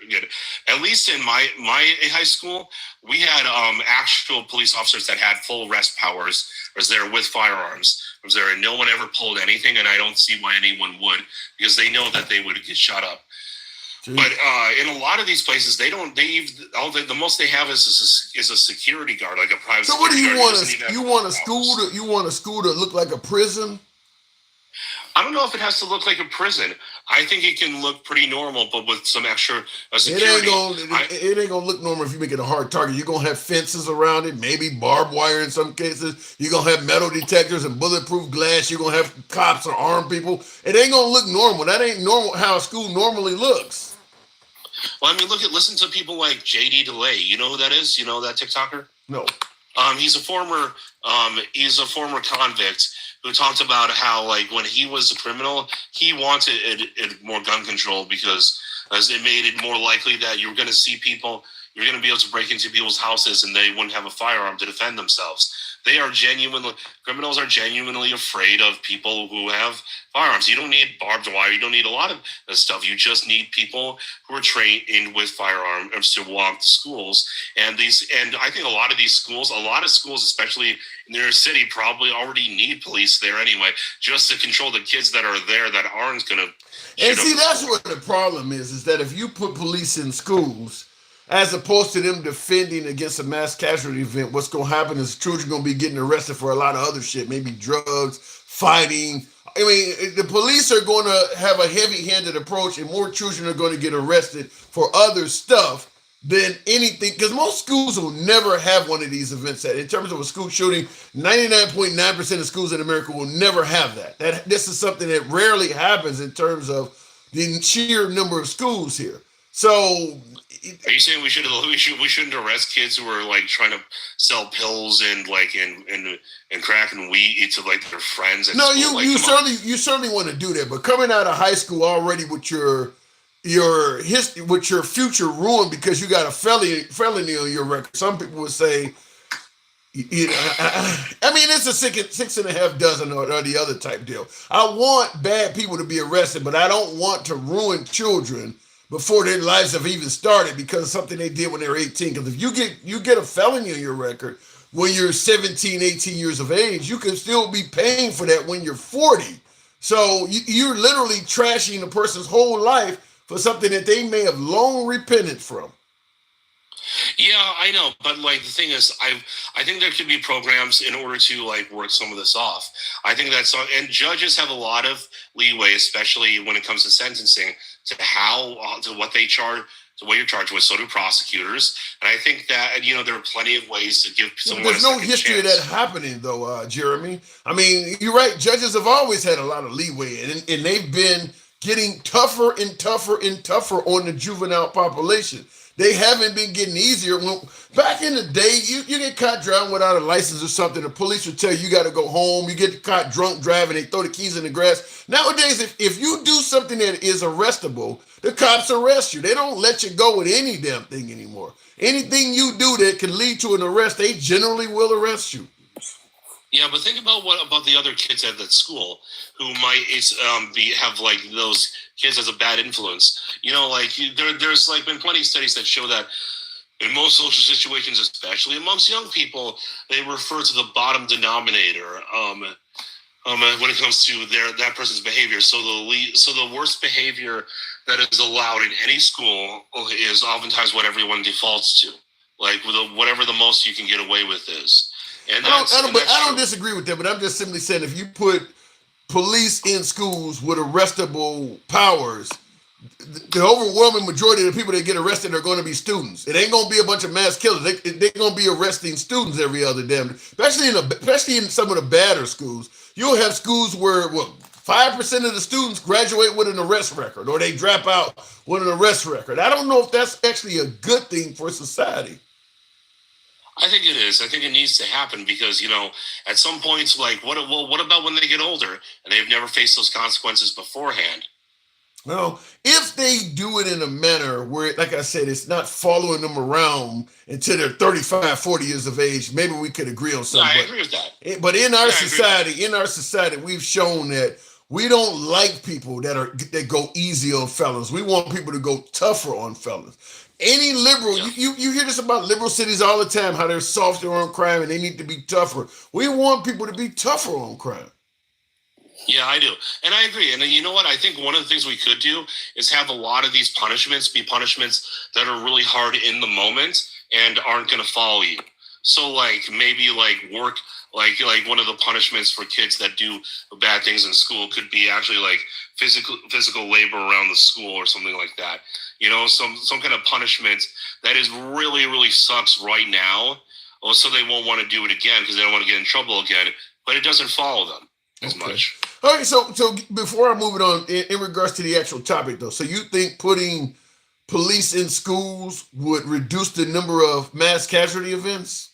At least in my high school, we had actual police officers that had full arrest powers, was there with firearms, was there, and no one ever pulled anything, and I don't see why anyone would, because they know that they would get shot up. Jeez. But in a lot of these places, the most they have is a security guard, like a private. So what do you want? You want a school to look like a prison? I don't know if it has to look like a prison. I think it can look pretty normal, but with some extra security. It ain't gonna look normal if you make it a hard target. You're gonna have fences around it, maybe barbed wire in some cases. You're gonna have metal detectors and bulletproof glass. You're gonna have cops or armed people. It ain't gonna look normal. That ain't normal how a school normally looks. Well, I mean, listen to people like JD DeLay. You know who that is? You know that TikToker? No. He's a former convict who talked about how, when he was a criminal, he wanted more gun control because it made it more likely that you're going to see people, you're going to be able to break into people's houses and they wouldn't have a firearm to defend themselves. Criminals are genuinely afraid of people who have firearms. You don't need barbed wire. You don't need a lot of stuff. You just need people who are trained with firearms to walk to schools. And I think a lot of schools, especially in their city, probably already need police there anyway, just to control the kids that are there that aren't going to. And see, that's what the problem is that if you put police in schools, as opposed to them defending against a mass casualty event, what's going to happen is children going to be getting arrested for a lot of other shit, maybe drugs, fighting. I mean, the police are going to have a heavy-handed approach, and more children are going to get arrested for other stuff than anything. Because most schools will never have one of these events. In terms of a school shooting, 99.9% of schools in America will never have that. This is something that rarely happens in terms of the sheer number of schools here. So. Are you saying we shouldn't arrest kids who are trying to sell pills and crack and weed to their friends? No, you certainly want to do that, but coming out of high school already with your history, with your future ruined because you got a felony on your record. Some people would say, I mean, it's a 6.5 dozen or the other type deal. I want bad people to be arrested, but I don't want to ruin children before their lives have even started because of something they did when they were 18. Because if you get a felony on your record when you're 17, 18 years of age, you can still be paying for that when you're 40. So you're literally trashing a person's whole life for something that they may have long repented from. Yeah, I know, but the thing is, I think there could be programs in order to work some of this off. I think and judges have a lot of leeway, especially when it comes to sentencing, to what they charge, to what you're charged with. So do prosecutors, and I think that there are plenty of ways to give someone. There's no history of that happening, though, Jeremy. I mean, you're right. Judges have always had a lot of leeway, and they've been getting tougher and tougher and tougher on the juvenile population. They haven't been getting easier. Back in the day, you get caught driving without a license or something, the police would tell you got to go home. You get caught drunk driving, they throw the keys in the grass. Nowadays, if you do something that is arrestable, the cops arrest you. They don't let you go with any damn thing anymore. Anything you do that can lead to an arrest, they generally will arrest you. Yeah, but think about what about the other kids at that school who might have like those kids as a bad influence. You know, like there's like been plenty of studies that show that in most social situations, especially amongst young people, they refer to the bottom denominator when it comes to that person's behavior. So the worst behavior that is allowed in any school is oftentimes what everyone defaults to, like whatever the most you can get away with is. And I don't disagree with that, but I'm just simply saying if you put police in schools with arrestable powers, the overwhelming majority of the people that get arrested are going to be students. It ain't going to be a bunch of mass killers. They're going to be arresting students every other damn, especially in some of the badder schools. You'll have schools where 5% of the students graduate with an arrest record, or they drop out with an arrest record. I don't know if that's actually a good thing for society. I think it is. I think it needs to happen because, at some points, like, what about when they get older and they've never faced those consequences beforehand? Well, if they do it in a manner where, like I said, it's not following them around until they're 35, 40 years of age, maybe we could agree on something. No, I agree with that. But in our society, we've shown that we don't like people that go easy on felons. We want people to go tougher on felons. Any liberal, you hear this about liberal cities all the time, how they're softer on crime and they need to be tougher. We want people to be tougher on crime. Yeah, I do. And I agree. And you know what? I think one of the things we could do is have a lot of these punishments be punishments that are really hard in the moment and aren't going to follow you. So like maybe like work, like one of the punishments for kids that do bad things in school could be actually like physical labor around the school or something like that. Some kind of punishment that is really, really sucks right now. So they won't want to do it again because they don't want to get in trouble again, but it doesn't follow them as much. All right, so before I move it on, in regards to the actual topic, though, so you think putting police in schools would reduce the number of mass casualty events?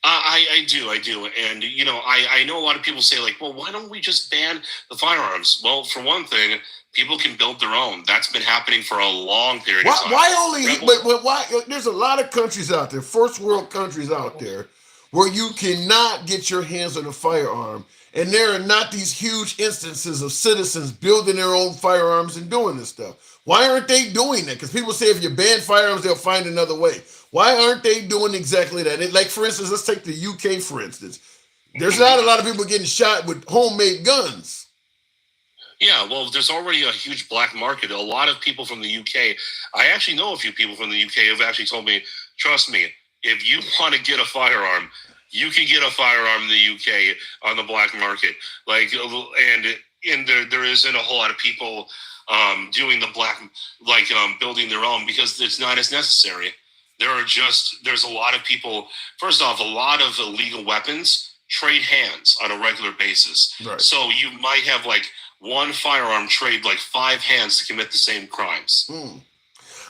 I do. And, I know a lot of people say, like, well, why don't we just ban the firearms? Well, for one thing, people can build their own. That's been happening for a long period of time. But why? There's a lot of countries out there, first world countries out there, where you cannot get your hands on a firearm. And there are not these huge instances of citizens building their own firearms and doing this stuff. Why aren't they doing that? Because people say if you ban firearms, they'll find another way. Why aren't they doing exactly that? Like, for instance, let's take the UK, for instance. There's not a lot of people getting shot with homemade guns. Yeah, well, there's already a huge black market. A lot of people from the UK, I actually know a few people from the UK who've actually told me, trust me, if you want to get a firearm, you can get a firearm in the UK on the black market. Like, and there isn't a whole lot of people doing the black, like building their own because it's not as necessary. There's a lot of people. First off, a lot of illegal weapons trade hands on a regular basis. Right. So you might have like one firearm trade like 5 hands to commit the same crimes.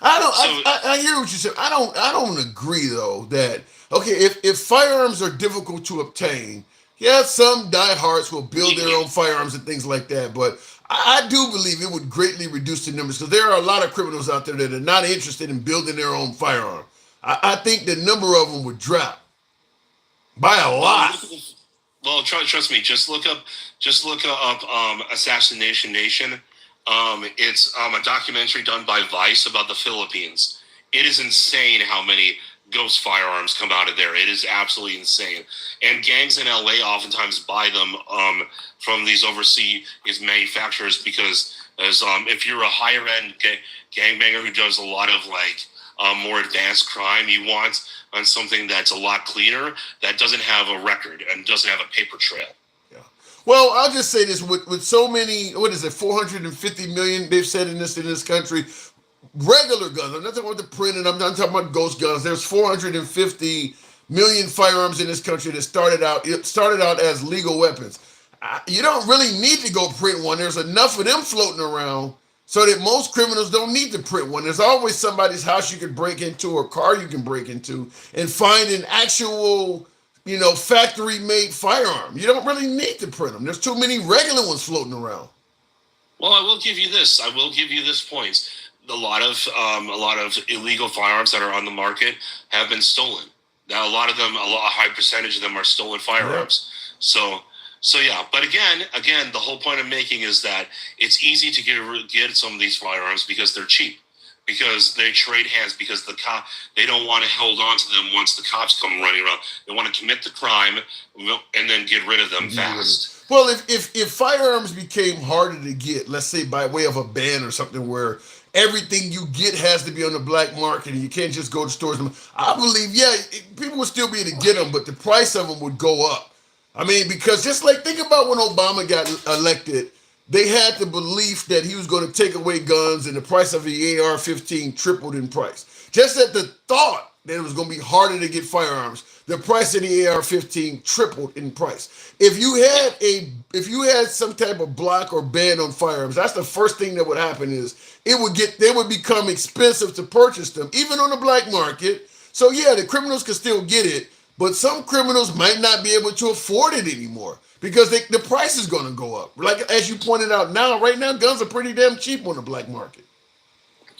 I hear what you said. I don't agree though that if firearms are difficult to obtain, some diehards will build their own firearms and things like that. But I do believe it would greatly reduce the numbers because there are a lot of criminals out there that are not interested in building their own firearm. I think the number of them would drop by a lot. Well, trust me. Just look up Assassination Nation. It's a documentary done by Vice about the Philippines. It is insane how many ghost firearms come out of there. It is absolutely insane. And gangs in LA oftentimes buy them from these overseas manufacturers because if you're a higher end gangbanger who does a lot of like more advanced crime, you want on something that's a lot cleaner, that doesn't have a record and doesn't have a paper trail. Yeah. Well, I'll just say this: with so many, 450 million they've said in this country, regular guns. I'm not talking about the printed. I'm not talking about ghost guns. There's 450 million firearms in this country that started out as legal weapons. You don't really need to go print one. There's enough of them floating around so that most criminals don't need to print one. There's always somebody's house you can break into or car you can break into and find an actual, factory-made firearm. You don't really need to print them. There's too many regular ones floating around. Well, I will give you this. point. A lot of illegal firearms that are on the market have been stolen. Now, a lot of them, a high percentage of them are stolen firearms. Yep. So yeah. But again, the whole point I'm making is that it's easy to get some of these firearms because they're cheap, because they trade hands, because they don't want to hold on to them once the cops come running around. They want to commit the crime and then get rid of them fast. Well, if firearms became harder to get, let's say by way of a ban or something where everything you get has to be on the black market and you can't just go to stores, I believe, people would still be able to get them, but the price of them would go up. I mean, because just like, think about when Obama got elected, they had the belief that he was going to take away guns and the price of the AR-15 tripled in price. Just at the thought that it was going to be harder to get firearms, the price of the AR-15 tripled in price. If you had some type of block or ban on firearms, that's the first thing that would happen is they would become expensive to purchase them, even on the black market. So yeah, the criminals could still get it, but some criminals might not be able to afford it anymore because the price is going to go up. Like, as you pointed out, right now, guns are pretty damn cheap on the black market.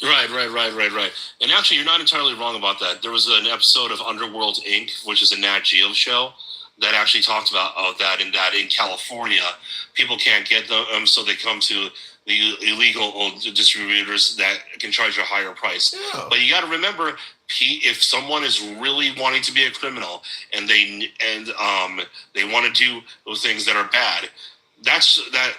Right. And actually, you're not entirely wrong about that. There was an episode of Underworld Inc., which is a Nat Geo show, that actually talked about that in California, people can't get them, so they come to the illegal distributors that can charge a higher price. Yeah. But you got to remember, if someone is really wanting to be a criminal and they want to do those things that are bad,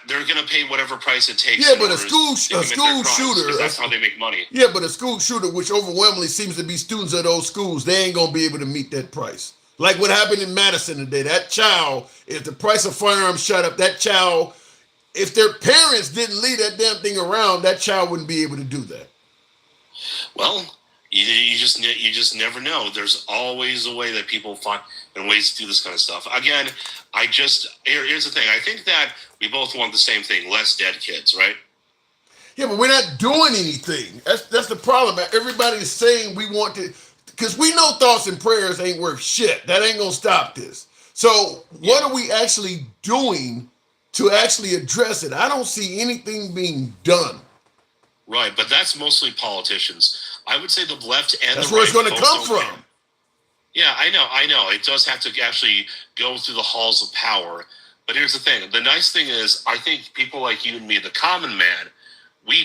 they're going to pay whatever price it takes. Yeah, but a school shooter, that's how they make money. Yeah, but a school shooter, which overwhelmingly seems to be students of those schools, they ain't going to be able to meet that price. Like what happened in Madison today. That child, if the price of firearms shot up, that child, if their parents didn't leave that damn thing around, that child wouldn't be able to do that. Well, you just never know. There's always a way that people find and ways to do this kind of stuff. Again, here's the thing. I think that we both want the same thing: less dead kids, right? Yeah, but we're not doing anything. That's the problem. Everybody's saying we want to, because we know thoughts and prayers ain't worth shit. That ain't gonna stop this. So what are we actually doing to actually address it? I don't see anything being done. Right, but that's mostly politicians. I would say the left and that's the where right it's going to come from. Yeah, I know. It does have to actually go through the halls of power. But here's the thing. The nice thing is, I think people like you and me, the common man, we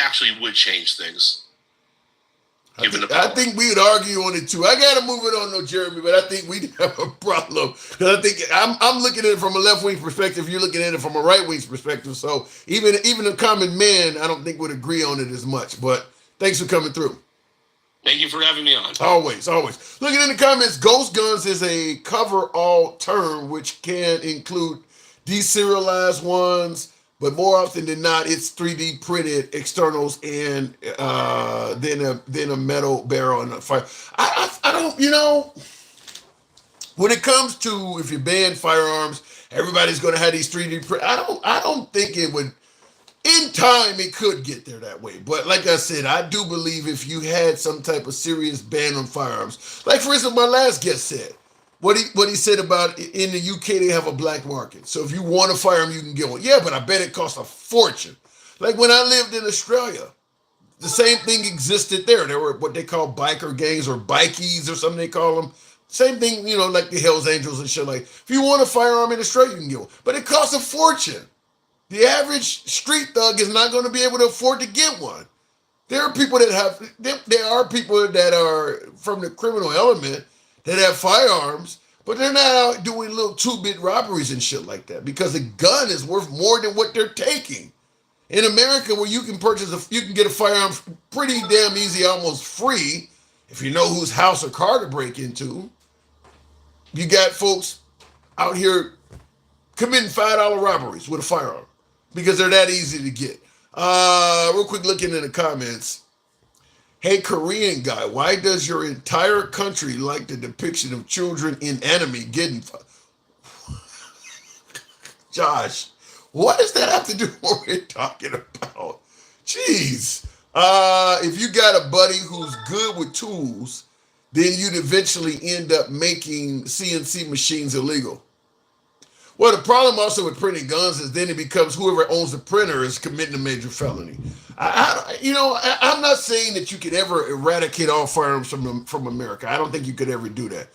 actually would change things. I think we would argue on it too. I gotta move it on, Jeremy, but I think we'd have a problem because I think I'm looking at it from a left wing perspective. You're looking at it from a right wing perspective. So even a common man, I don't think would agree on it as much. But thanks for coming through. Thank you for having me on. Always. Looking in the comments, ghost guns is a cover-all term which can include deserialized ones. But more often than not, it's 3D printed externals and then a metal barrel and a fire. I don't, when it comes to if you ban firearms, everybody's going to have these 3D print. I don't think it would. In time, it could get there that way. But like I said, I do believe if you had some type of serious ban on firearms, like for instance, my last guest said, what he said about in the UK, they have a black market. So if you want a firearm, you can get one. Yeah, but I bet it costs a fortune. Like when I lived in Australia, the same thing existed there. There were what they call biker gangs or bikies or something they call them. Same thing, like the Hells Angels and shit. Like if you want a firearm in Australia, you can get one. But it costs a fortune. The average street thug is not going to be able to afford to get one. There are people that are from the criminal element that have firearms, but they're not out doing little 2-bit robberies and shit like that because a gun is worth more than what they're taking. In America, where you can get a firearm pretty damn easy, almost free, if you know whose house or car to break into. You got folks out here committing $5 robberies with a firearm because they're that easy to get. Real quick, looking in the comments. Hey, Korean guy, why does your entire country like the depiction of children in anime getting... Josh, what does that have to do with what we're talking about? Jeez. If you got a buddy who's good with tools, then you'd eventually end up making CNC machines illegal. Well, the problem also with printing guns is then it becomes whoever owns the printer is committing a major felony. I'm not saying that you could ever eradicate all firearms from America. I don't think you could ever do that.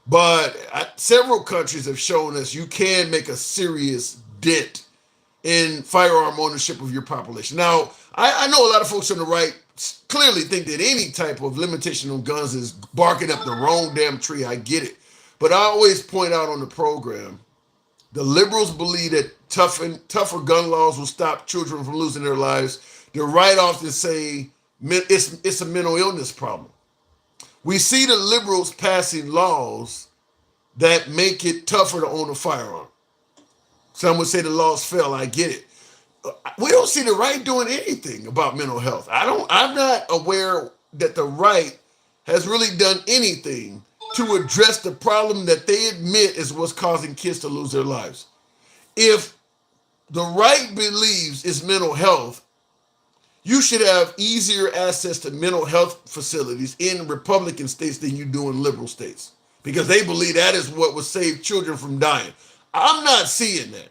But several countries have shown us you can make a serious dent in firearm ownership of your population. Now, I know a lot of folks on the right clearly think that any type of limitation on guns is barking up the wrong damn tree. I get it. But I always point out on the program, the liberals believe that tougher gun laws will stop children from losing their lives. The right often say it's a mental illness problem. We see the liberals passing laws that make it tougher to own a firearm. Some would say the laws fail. I get it. We don't see the right doing anything about mental health. I'm not aware that the right has really done anything to address the problem that they admit is what's causing kids to lose their lives. If the right believes it's mental health, you should have easier access to mental health facilities in Republican states than you do in liberal states, because they believe that is what will save children from dying. I'm not seeing that.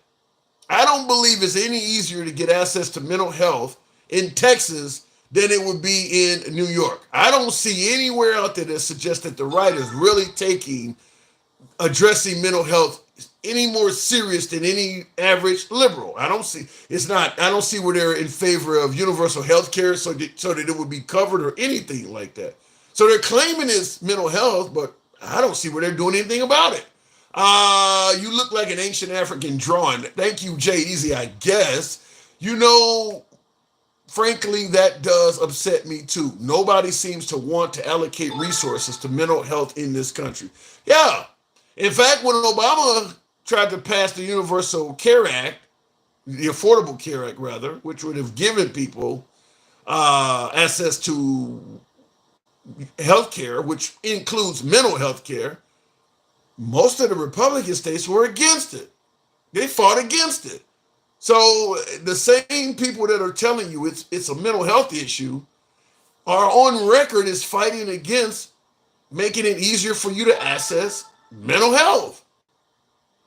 I don't believe it's any easier to get access to mental health in Texas than it would be in New York. I don't see anywhere out there that suggests that the right is really taking addressing mental health any more serious than any average liberal. I don't see where they're in favor of universal health care so that it would be covered or anything like that. So they're claiming it's mental health, but I don't see where they're doing anything about it. You look like an ancient African drawing. Thank you, Jay Easy, I guess. Frankly, that does upset me too. Nobody seems to want to allocate resources to mental health in this country. Yeah. In fact, when Obama tried to pass the Universal Care Act, the Affordable Care Act rather, which would have given people access to health care, which includes mental health care, most of the Republican states were against it. They fought against it. So the same people that are telling you it's a mental health issue are on record as fighting against making it easier for you to access mental health.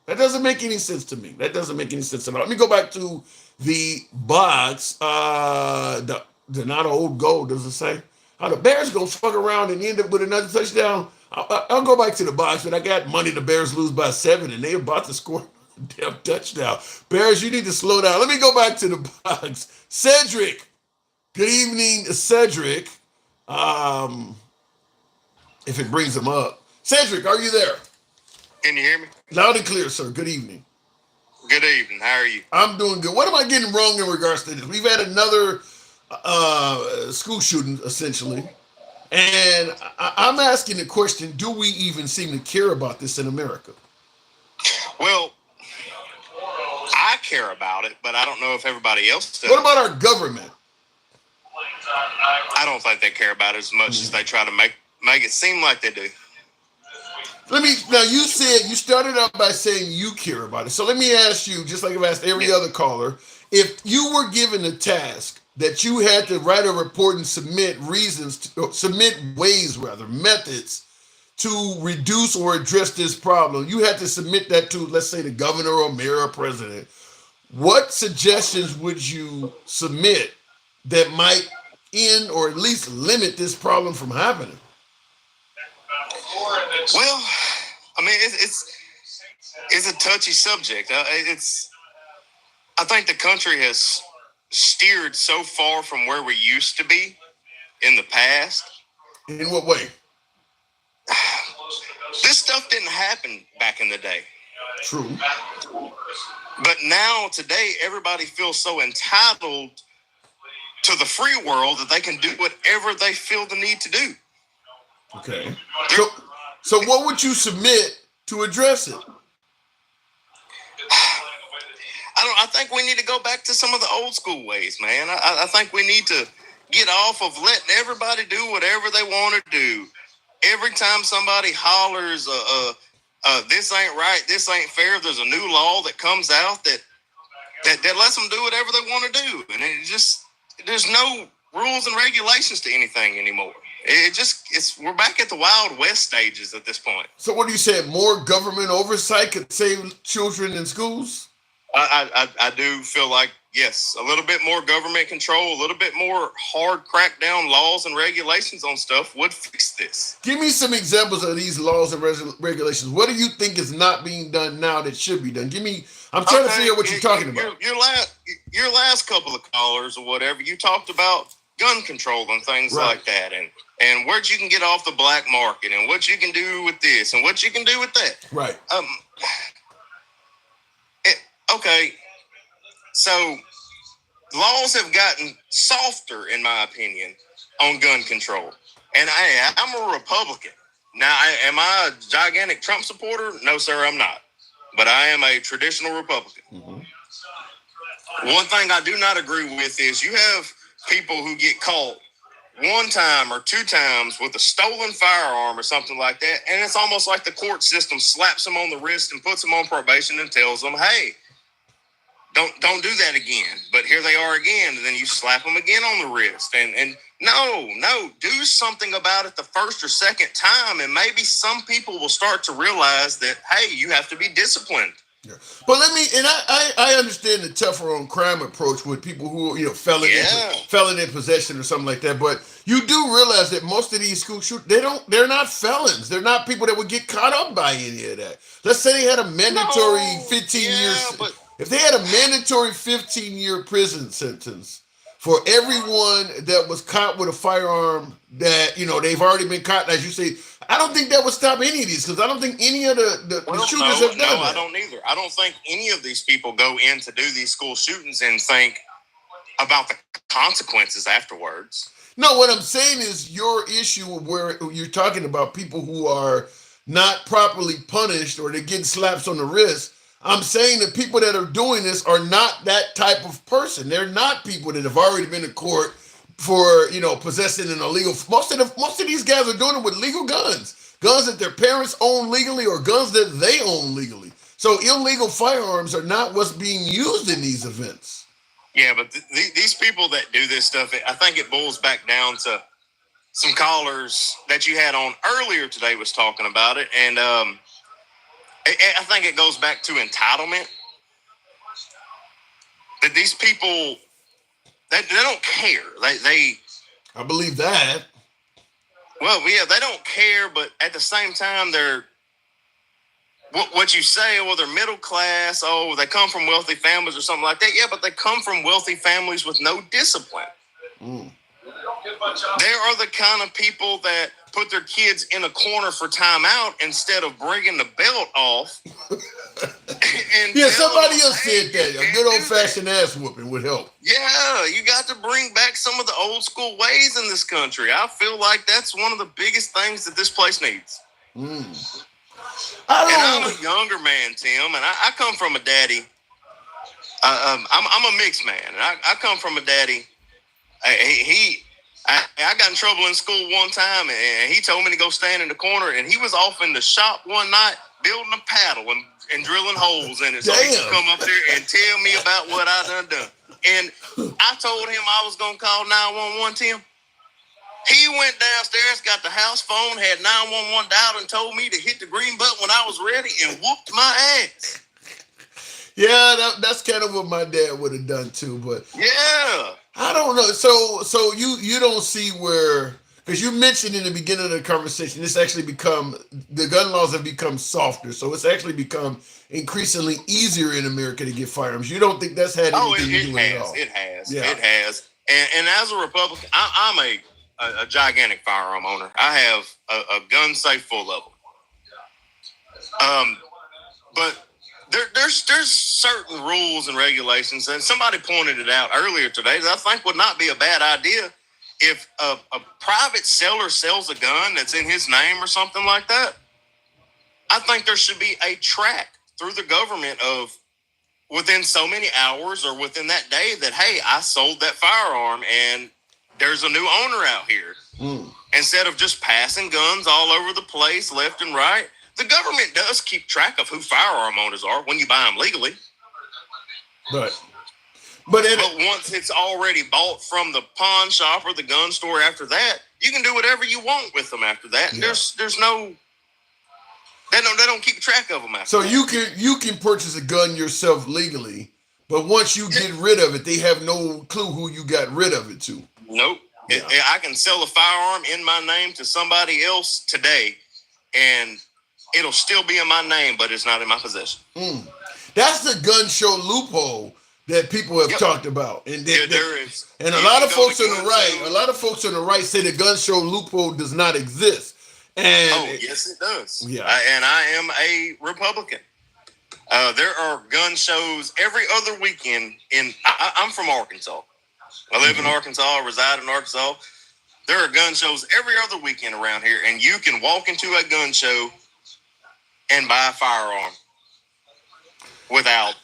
That doesn't make any sense to me. That doesn't make any sense at all. Let me go back to the box. They're not an old goal, does it say? How the Bears gonna fuck around and end up with another touchdown? I'll go back to the box, but I got money the Bears lose by 7, and they're about to score a damn touchdown. Bears, you need to slow down. Let me go back to the box. Cedric. Good evening, Cedric. If it brings him up. Cedric, are you there? Can you hear me? Loud and clear, sir. Good evening. Good evening. How are you? I'm doing good. What am I getting wrong in regards to this? We've had another school shooting, essentially. And I'm asking the question, do we even seem to care about this in America? Well, I care about it, but I don't know if everybody else does. What about our government? I don't think they care about it as much as they try to make it seem like they do. Now you said, you started out by saying you care about it. So let me ask you, just like I've asked every other caller, if you were given a task that you had to write a report and submit methods to reduce or address this problem, you had to submit that to, let's say, the governor or mayor or president. What suggestions would you submit that might end or at least limit this problem from happening? Well, I mean, it's a touchy subject. I think the country has steered so far from where we used to be in the past. In what way? This stuff didn't happen back in the day. True. But now, today, everybody feels so entitled to the free world that they can do whatever they feel the need to do. Okay. So what would you submit to address it? I think we need to go back to some of the old school ways, man. I think we need to get off of letting everybody do whatever they want to do. Every time somebody hollers, this ain't right, this ain't fair, there's a new law that comes out that lets them do whatever they want to do. And there's no rules and regulations to anything anymore. We're back at the Wild West stages at this point. So what do you say? More government oversight could save children in schools? I do feel like, yes, a little bit more government control, a little bit more hard crackdown laws and regulations on stuff would fix this. Give me some examples of these laws and regulations. What do you think is not being done now that should be done? I'm trying to figure out what you're talking about. Your last couple of callers or whatever, you talked about gun control and things like that, and where you can get off the black market and what you can do with this and what you can do with that. Right. Okay, so laws have gotten softer, in my opinion, on gun control. And I'm a Republican. Now, am I a gigantic Trump supporter? No, sir, I'm not. But I am a traditional Republican. Mm-hmm. One thing I do not agree with is you have people who get caught one time or two times with a stolen firearm or something like that, and it's almost like the court system slaps them on the wrist and puts them on probation and tells them, hey, don't do that again. But here they are again, and then you slap them again on the wrist. And no, do something about it the first or second time, and maybe some people will start to realize that, hey, you have to be disciplined. Yeah. But I understand the tougher on crime approach with people who are, felon in possession or something like that. But you do realize that most of these school shooters, they're not felons. They're not people that would get caught up by any of that. Let's say they had a mandatory 15 years. If they had a mandatory 15-year prison sentence for everyone that was caught with a firearm that, they've already been caught, as you say, I don't think that would stop any of these, because I don't think any of the shooters have done that. No, I don't either. I don't think any of these people go in to do these school shootings and think about the consequences afterwards. No, what I'm saying is your issue where you're talking about people who are not properly punished or they're getting slaps on the wrist. I'm saying that people that are doing this are not that type of person. They're not people that have already been in court for, possessing an illegal. Most of these guys are doing it with legal guns that their parents own legally or guns that they own legally. So illegal firearms are not what's being used in these events. Yeah, but these people that do this stuff, I think it boils back down to some callers that you had on earlier today was talking about it, and I think it goes back to entitlement. That these people, they don't care. I believe that. Well, yeah, they don't care, but at the same time, they're what you say. Well, they're middle class. Oh, they come from wealthy families or something like that. Yeah, but they come from wealthy families with no discipline. Mm. They are the kind of people that put their kids in a corner for timeout instead of bringing the belt off. Yeah, somebody else said that. A good old-fashioned ass whooping would help. Yeah, you got to bring back some of the old school ways in this country. I feel like that's one of the biggest things that this place needs. Mm. I'm a younger man, Tim, and I come from a daddy. I'm a mixed man, and I come from a daddy. I got in trouble in school one time, and he told me to go stand in the corner, and he was off in the shop one night building a paddle and drilling holes in it. So he could come up there and tell me about what I done. And I told him I was going to call 911, Tim. He went downstairs, got the house phone, had 911 dialed, and told me to hit the green button when I was ready and whooped my ass. Yeah, that's kind of what my dad would have done too, but yeah. I don't know. So you don't see where, because you mentioned in the beginning of the conversation, it's actually the gun laws have become softer. So it's actually become increasingly easier in America to get firearms. You don't think that's had anything to do with it at all? It has. And as a Republican, I'm a gigantic firearm owner. I have a gun safe full of them. But there's certain rules and regulations, and somebody pointed it out earlier today that I think would not be a bad idea. If a private seller sells a gun that's in his name or something like that, I think there should be a track through the government of within so many hours or within that day that, hey, I sold that firearm and there's a new owner out here. Mm. Instead of just passing guns all over the place, left and right. The government does keep track of who firearm owners are when you buy them legally. But once it's already bought from the pawn shop or the gun store after that, you can do whatever you want with them after that. Yeah. There's no they don't keep track of them after. So that. you can purchase a gun yourself legally, but once you get rid of it, they have no clue who you got rid of it to. Nope. Yeah. I can sell a firearm in my name to somebody else today, and it'll still be in my name, but it's not in my possession. That's the gun show loophole that people have talked about, and there is. And a lot of folks on the right say the gun show loophole does not exist. And yes, it does. Yeah. And I am a Republican. There are gun shows every other weekend. I'm from Arkansas. I live in Arkansas. I reside in Arkansas. There are gun shows every other weekend around here, and you can walk into a gun show and buy a firearm without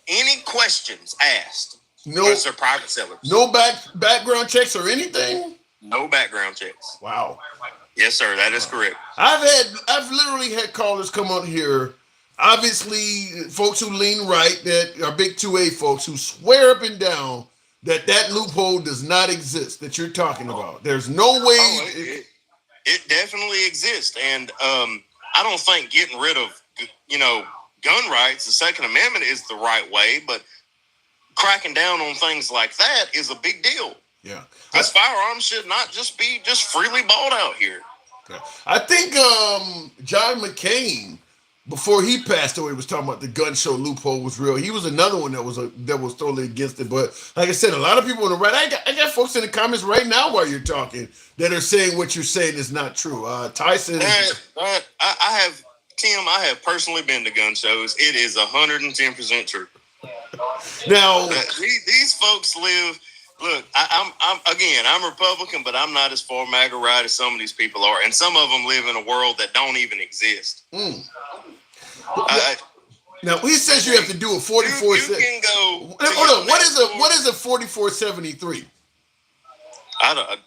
any questions asked. No, unless they're private sellers. No background checks or anything. No background checks. Wow. Yes, sir. That is correct. I've literally had callers come on here. Obviously, folks who lean right, that are big 2A folks who swear up and down that loophole does not exist that you're talking about. There's no way. It definitely exists, and I don't think getting rid of gun rights, the Second Amendment, is the right way, but cracking down on things like that is a big deal. Yeah, because firearms should not just be freely bought out here. Yeah. I think John McCain, before he passed away, was talking about the gun show loophole was real. He was another one that was totally against it. But like I said, a lot of people on the right, I got folks in the comments right now while you're talking that are saying what you're saying is not true. Tyson, I have personally been to gun shows. It is 110% true. Now these folks live. Look, I'm Republican, but I'm not as far MAGA right as some of these people are, and some of them live in a world that don't even exist. Now he says you have to do a 44. You can go. Hold on. What is a 4473? I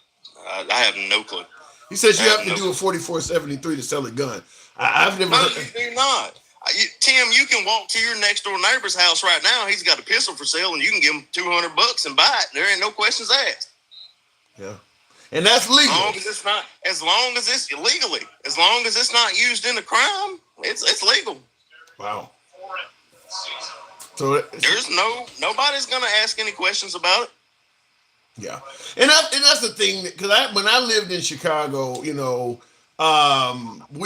have no clue. He says you have to do a 4473 to sell a gun. I've never. No, you do not. Tim, you can walk to your next door neighbor's house right now. He's got a pistol for sale, and you can give him $200 and buy it. There ain't no questions asked. Yeah, and that's legal. As long as it's illegally, as long as it's not used in a crime, it's legal. Wow. So there's nobody's gonna ask any questions about it. Yeah, and that's the thing, because when I lived in Chicago, we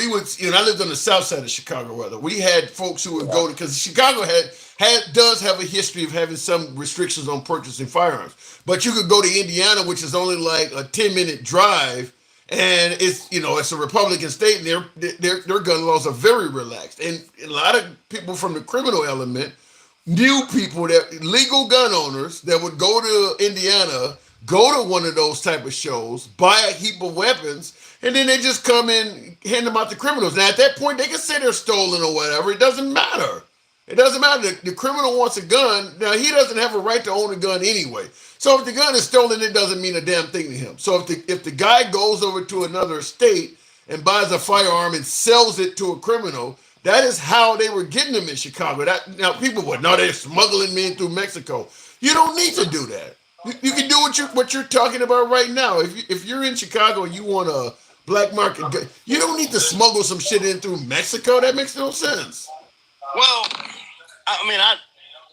would, I lived on the south side of Chicago, rather. We had folks who would go to, because Chicago does have a history of having some restrictions on purchasing firearms. But you could go to Indiana, which is only like a 10-minute drive, and it's a Republican state, and their gun laws are very relaxed. And a lot of people from the criminal element knew people, that legal gun owners, that would go to Indiana, go to one of those type of shows, buy a heap of weapons, and then they just come in, hand them out to criminals. Now, at that point, they can say they're stolen or whatever. It doesn't matter. It doesn't matter. The criminal wants a gun. Now, he doesn't have a right to own a gun anyway. So if the gun is stolen, it doesn't mean a damn thing to him. So if the guy goes over to another state and buys a firearm and sells it to a criminal, that is how they were getting them in Chicago. Now, people would, no, they're smuggling me in through Mexico. You don't need to do that. You can do what you're talking about right now. If you're in Chicago and you want a black market gun, you don't need to smuggle some shit in through Mexico. That makes no sense. Well,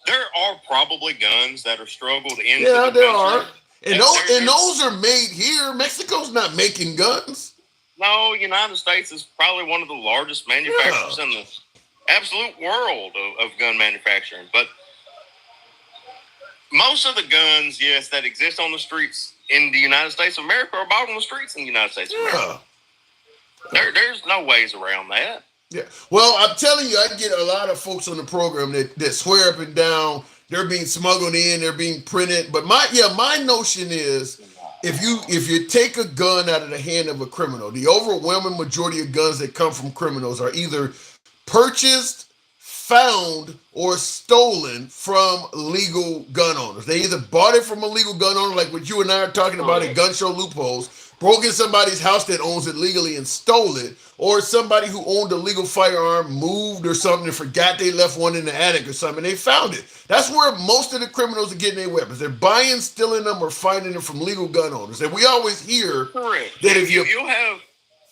there are probably guns that are struggled into. Yeah, there are. And those are made here. Mexico's not making guns. No, United States is probably one of the largest manufacturers in the absolute world of gun manufacturing. But most of the guns, yes, that exist on the streets in the United States of America are bought on the streets in the United States of America. There's no ways around that. Yeah. Well, I'm telling you, I get a lot of folks on the program that swear up and down they're being smuggled in, they're being printed. But my notion is, if you take a gun out of the hand of a criminal, the overwhelming majority of guns that come from criminals are either purchased, found, or stolen from legal gun owners. They either bought it from a legal gun owner, like what you and I are talking about at gun show loopholes, broke in somebody's house that owns it legally and stole it, or somebody who owned a legal firearm moved or something and forgot they left one in the attic or something, and they found it. That's where most of the criminals are getting their weapons. They're buying, stealing them, or finding them from legal gun owners. And we always hear Correct. that if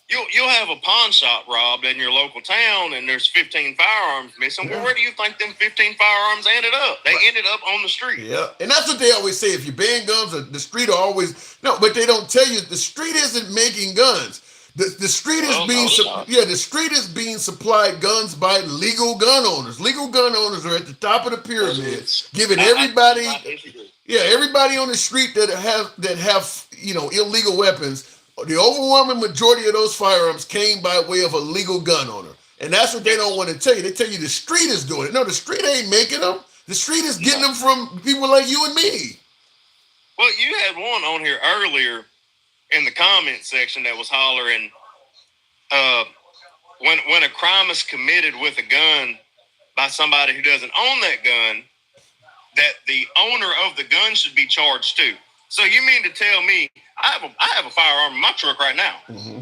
You'll have a pawn shop robbed in your local town, and there's 15 firearms missing. Yeah. Well, where do you think them 15 firearms ended up? They ended up on the street. Yeah, and that's what they always say. If you ban guns, the street are always no, but they don't tell you the street isn't making guns. The street is the street is being supplied guns by legal gun owners. Legal gun owners are at the top of the pyramid, giving everybody everybody on the street that have illegal weapons. The overwhelming majority of those firearms came by way of a legal gun owner. And that's what they don't want to tell you. They tell you the street is doing it. No, the street ain't making them. The street is getting them from people like you and me. Well, you had one on here earlier in the comment section that was hollering, when a crime is committed with a gun by somebody who doesn't own that gun, that the owner of the gun should be charged too. So you mean to tell me I have a firearm in my truck right now? Mm-hmm.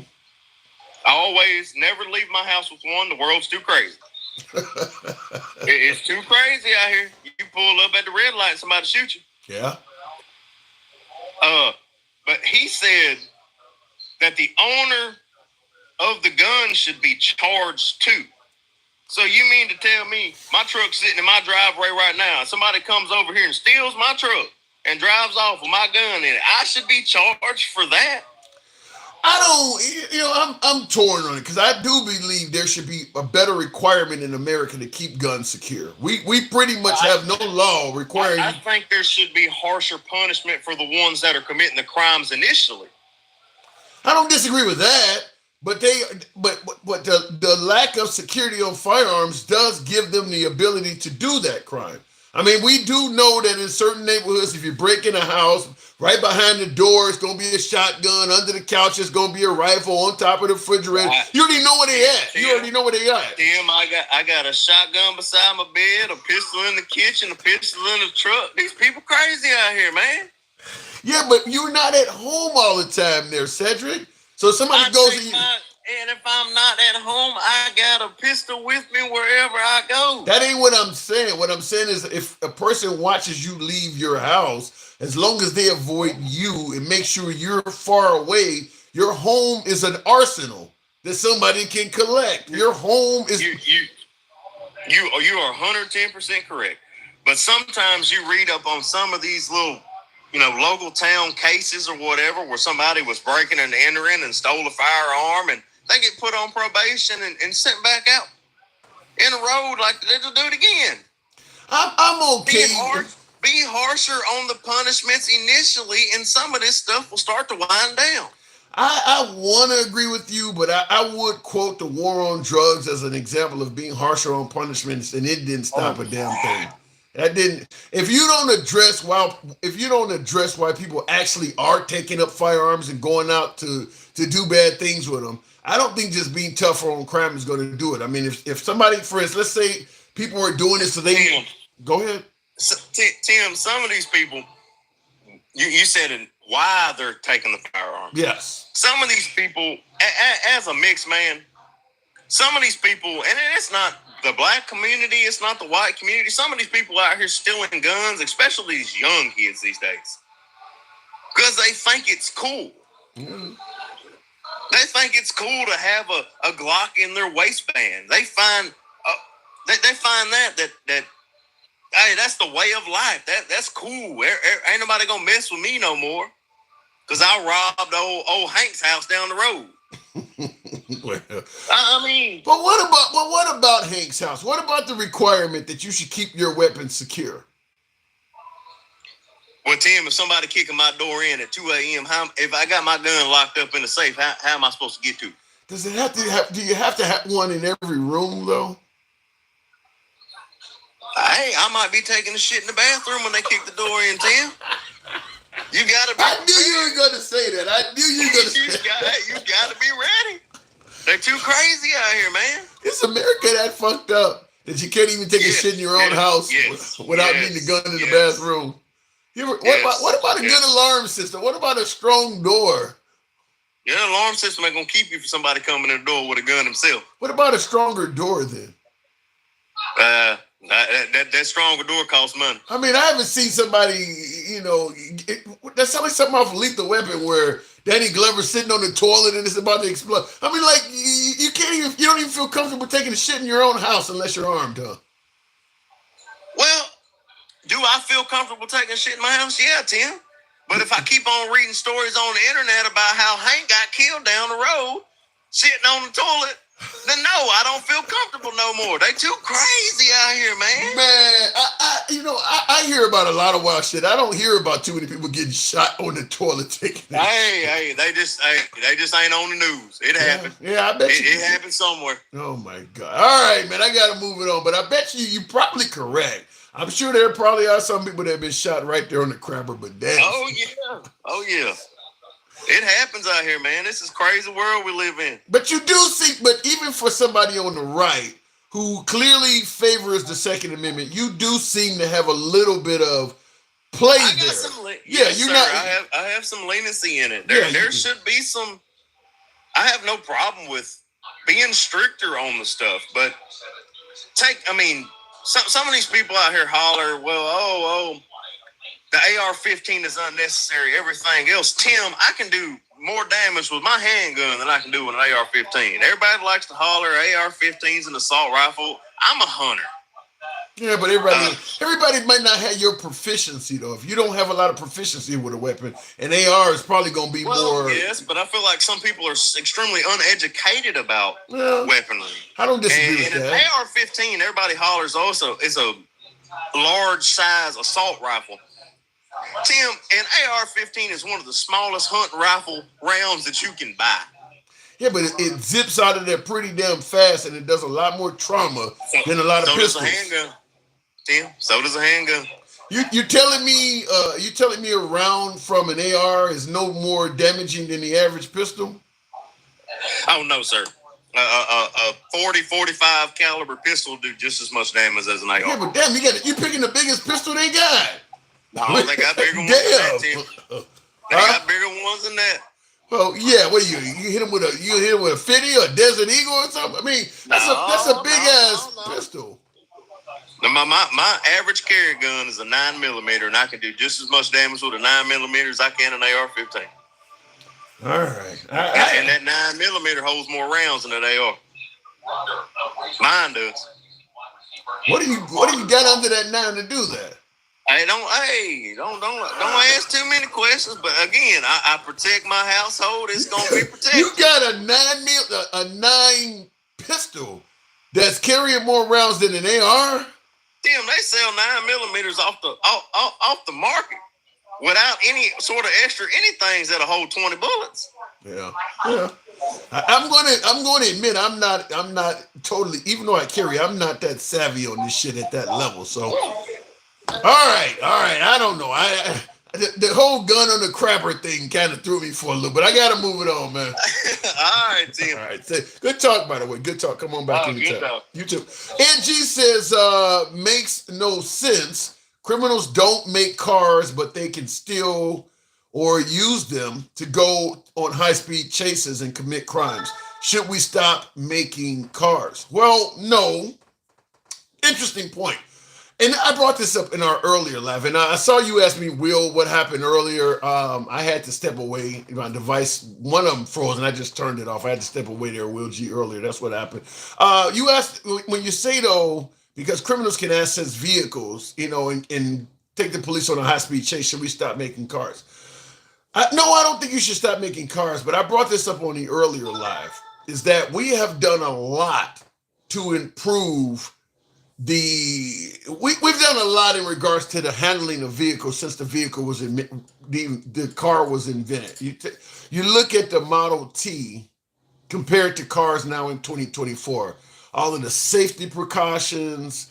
I always never leave my house with one. The world's too crazy. It's too crazy out here. You pull up at the red light, somebody shoot you. Yeah. But he said that the owner of the gun should be charged too. So you mean to tell me my truck's sitting in my driveway right now, somebody comes over here and steals my truck and drives off with my gun in it, I should be charged for that? I'm torn on it because I do believe there should be a better requirement in America to keep guns secure. We pretty much have no law requiring. I think there should be harsher punishment for the ones that are committing the crimes initially. I don't disagree with that, but the lack of security on firearms does give them the ability to do that crime. I mean, we do know that in certain neighborhoods, if you break in a house, right behind the door, it's going to be a shotgun. Under the couch, it's going to be a rifle. On top of the refrigerator. You already know where they at. You already know where they at. Tim, I got a shotgun beside my bed, a pistol in the kitchen, a pistol in the truck. These people crazy out here, man. Yeah, but you're not at home all the time there, Cedric. So somebody goes to you. And if I'm not at home, I got a pistol with me wherever I go. That ain't what I'm saying. What I'm saying is if a person watches you leave your house, as long as they avoid you and make sure you're far away, your home is an arsenal that somebody can collect. Your home is... You are 110% correct. But sometimes you read up on some of these little, local town cases or whatever where somebody was breaking and entering and stole a firearm and they get put on probation and sent back out in the road like they'll do it again. I'm okay. Be harsher on the punishments initially, and some of this stuff will start to wind down. I want to agree with you, but I would quote the war on drugs as an example of being harsher on punishments, and it didn't stop a damn thing. That didn't. If you don't address why people actually are taking up firearms and going out to do bad things with them, I don't think just being tougher on crime is going to do it. I mean, if somebody, for instance, let's say people are doing it so they go ahead. So, Tim, some of these people, you said why they're taking the firearm. Yes. Some of these people, as a mixed man, some of these people, and it's not the black community, it's not the white community. Some of these people out here stealing guns, especially these young kids these days, because they think it's cool. Mm. They think it's cool to have a Glock in their waistband. They find that hey, that's the way of life. That's cool. Ain't nobody gonna mess with me no more, because I robbed old Hank's house down the road. Well, I mean, but what about Hank's house? What about the requirement that you should keep your weapons secure? Well, Tim, if somebody kicking my door in at 2 a.m., if I got my gun locked up in the safe, how am I supposed to get to it? Does it have to do you have to have one in every room though? Hey, I might be taking a shit in the bathroom when they kick the door in, Tim. You gotta be. I knew you were gonna say that. I knew you were gonna say that. You gotta be ready. They're too crazy out here, man. Is America that fucked up that you can't even take a shit in your own house without needing a gun in the bathroom? What about a good alarm system? What about a strong door? Yeah, alarm system ain't gonna keep you from somebody coming in the door with a gun himself. What about a stronger door then? That stronger door costs money. I mean, I haven't seen somebody, that sounds like something off Lethal Weapon where Danny Glover's sitting on the toilet and it's about to explode. I mean, like, you don't even feel comfortable taking a shit in your own house unless you're armed, huh? Well, do I feel comfortable taking shit in my house? Yeah, Tim. But if I keep on reading stories on the internet about how Hank got killed down the road, sitting on the toilet, then no, I don't feel comfortable no more. They too crazy out here, man. Man, I hear about a lot of wild shit. I don't hear about too many people getting shot on the toilet taking that Hey, they just ain't on the news. It happened. Yeah, I bet it happened somewhere. Oh my God. All right, man, I gotta move it on. But I bet you're probably correct. I'm sure there probably are some people that have been shot right there on the Crabber, but damn. Oh yeah. It happens out here, man. This is crazy world we live in. But you do see, but even for somebody on the right who clearly favors the Second Amendment, you do seem to have a little bit of play there. I have some leniency in it. There should be some. I have no problem with being stricter on the stuff, but some of these people out here holler, well, the AR-15 is unnecessary. Everything else, Tim, I can do more damage with my handgun than I can do with an AR-15. Everybody likes to holler AR-15 is an assault rifle. I'm a hunter. Yeah, but everybody might not have your proficiency though. If you don't have a lot of proficiency with a weapon, an AR is probably going to be more. Yes, but I feel like some people are extremely uneducated about weaponry. I don't disagree with that. An AR-15, everybody hollers also is a large size assault rifle. Tim, an AR-15 is one of the smallest hunt rifle rounds that you can buy. Yeah, but it zips out of there pretty damn fast, and it does a lot more trauma than a lot of pistols. So does a handgun, Tim. So does a handgun. You telling me a round from an AR is no more damaging than the average pistol? Oh no, sir. A 40-45 caliber pistol do just as much damage as an AR. Yeah, but damn, you picking the biggest pistol they got. No, they got bigger ones than that, Tim. They got bigger ones than that. Well, yeah. What do you hit him with a 50 or a Desert Eagle or something? I mean, that's a big ass pistol. Now, my average carry gun is a 9mm, and I can do just as much damage with a 9mm as I can an AR-15. All right. And that 9mm holds more rounds than that AR. Mine does. What do you got under that 9 to do that? Don't ask too many questions. But again, I protect my household. It's gonna be protected. You got a 9 pistol that's carrying more rounds than an AR. Tim, they sell 9mm off the market without any sort of extra anything that'll hold 20 bullets. Yeah. I'm going to admit I'm not totally, even though I carry, I'm not that savvy on this shit at that level. So, all right. I don't know. The whole gun on the crapper thing kind of threw me for a little bit. I got to move it on, man. All right, Tim. All right. Good talk, by the way. Good talk. Come on back anytime. You too. Angie says, makes no sense. Criminals don't make cars, but they can steal or use them to go on high-speed chases and commit crimes. Should we stop making cars? Well, no. Interesting point. And I brought this up in our earlier live, and I saw you ask me, Will, what happened earlier. I had to step away. My device, one of them froze, and I just turned it off. I had to step away there, Will G, earlier. That's what happened. You asked, when you say, though, because criminals can access vehicles, and take the police on a high-speed chase, should we stop making cars? No, I don't think you should stop making cars, but I brought this up on the earlier live, is that we have done a lot to improve we've done a lot in regards to the handling of vehicles since the vehicle was the car was invented. You look at the Model T compared to cars now in 2024, all of the safety precautions,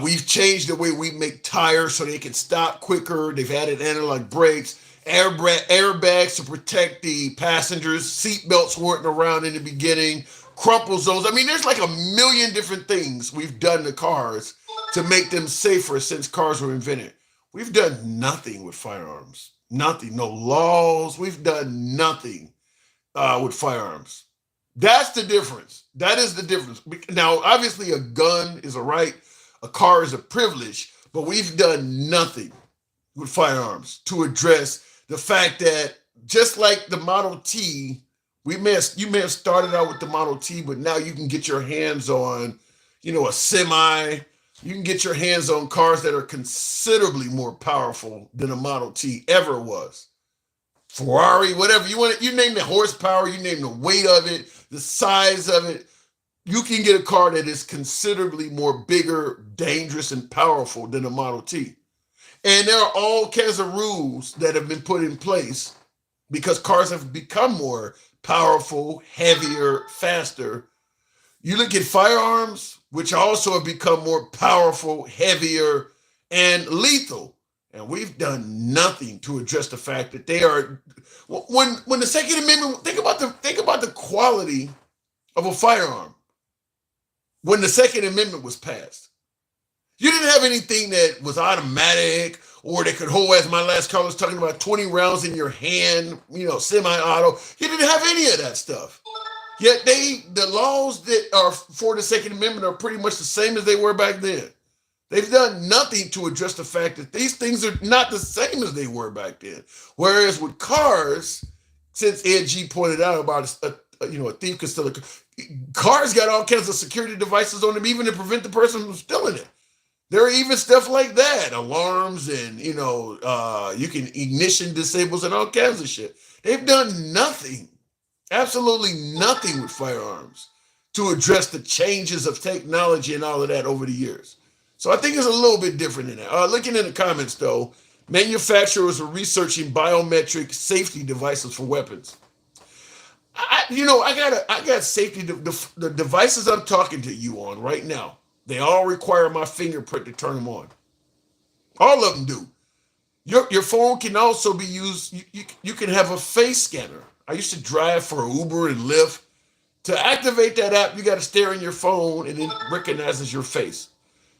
we've changed the way we make tires so they can stop quicker. They've added analog brakes, airbags to protect the passengers. Seat belts weren't around in the beginning. Crumple zones. I mean, there's like a million different things we've done to cars to make them safer since cars were invented. We've done nothing with firearms. Nothing. No laws. We've done nothing with firearms. That's the difference. That is the difference. Now, obviously, a gun is a right, a car is a privilege, but we've done nothing with firearms to address the fact that just like the Model T, you may have started out with the Model T, but now you can get your hands on, a semi. You can get your hands on cars that are considerably more powerful than a Model T ever was. Ferrari, whatever you want, you name the horsepower, you name the weight of it, the size of it. You can get a car that is considerably more bigger, dangerous, and powerful than a Model T. And there are all kinds of rules that have been put in place because cars have become more powerful, heavier, faster. You look at firearms, which also have become more powerful, heavier, and lethal. And we've done nothing to address the fact that they are. When the Second Amendment, think about the quality of a firearm when the Second Amendment was passed. You didn't have anything that was automatic or that could hold, as my last caller was talking about, 20 rounds in your hand, semi-auto. You didn't have any of that stuff. Yet the laws that are for the Second Amendment are pretty much the same as they were back then. They've done nothing to address the fact that these things are not the same as they were back then. Whereas with cars, since Ed G pointed out about a thief could steal cars got all kinds of security devices on them, even to prevent the person from stealing it. There are even stuff like that, alarms and, you can ignition disables and all kinds of shit. They've done nothing, absolutely nothing with firearms to address the changes of technology and all of that over the years. So I think it's a little bit different than that. Looking in the comments, though, manufacturers are researching biometric safety devices for weapons. I got safety. The devices I'm talking to you on right now, they all require my fingerprint to turn them on. All of them do. Your phone can also be used. You can have a face scanner. I used to drive for Uber and Lyft. To activate that app, you got to stare in your phone and it recognizes your face.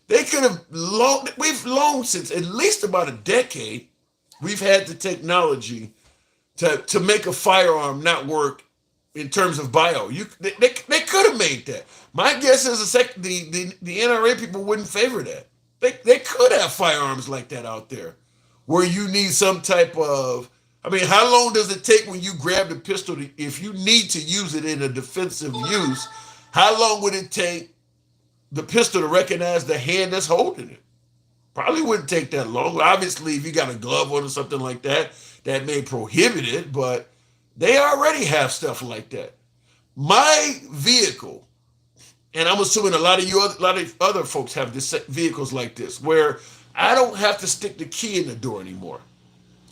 We've long since, at least about a decade, we've had the technology to make a firearm not work in terms of bio. They could have made that. My guess is the NRA people wouldn't favor that. They could have firearms like that out there where you need some type of, how long does it take when you grab the pistol if you need to use it in a defensive use? How long would it take the pistol to recognize the hand that's holding it? Probably wouldn't take that long. Obviously, if you got a glove on or something like that, that may prohibit it, but they already have stuff like that. My vehicle, and I'm assuming a lot of other folks have vehicles like this, where I don't have to stick the key in the door anymore.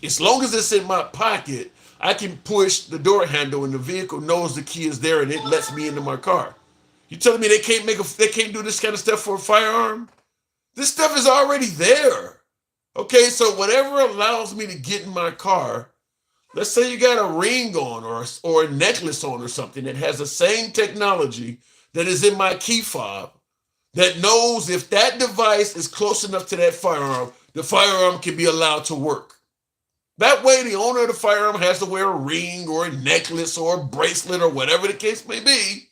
As long as it's in my pocket, I can push the door handle and the vehicle knows the key is there and it lets me into my car. You telling me they can't do this kind of stuff for a firearm? This stuff is already there. Okay, so whatever allows me to get in my car, let's say you got a ring on or a necklace on or something that has the same technology that is in my key fob that knows if that device is close enough to that firearm, the firearm can be allowed to work. That way, the owner of the firearm has to wear a ring or a necklace or a bracelet or whatever the case may be.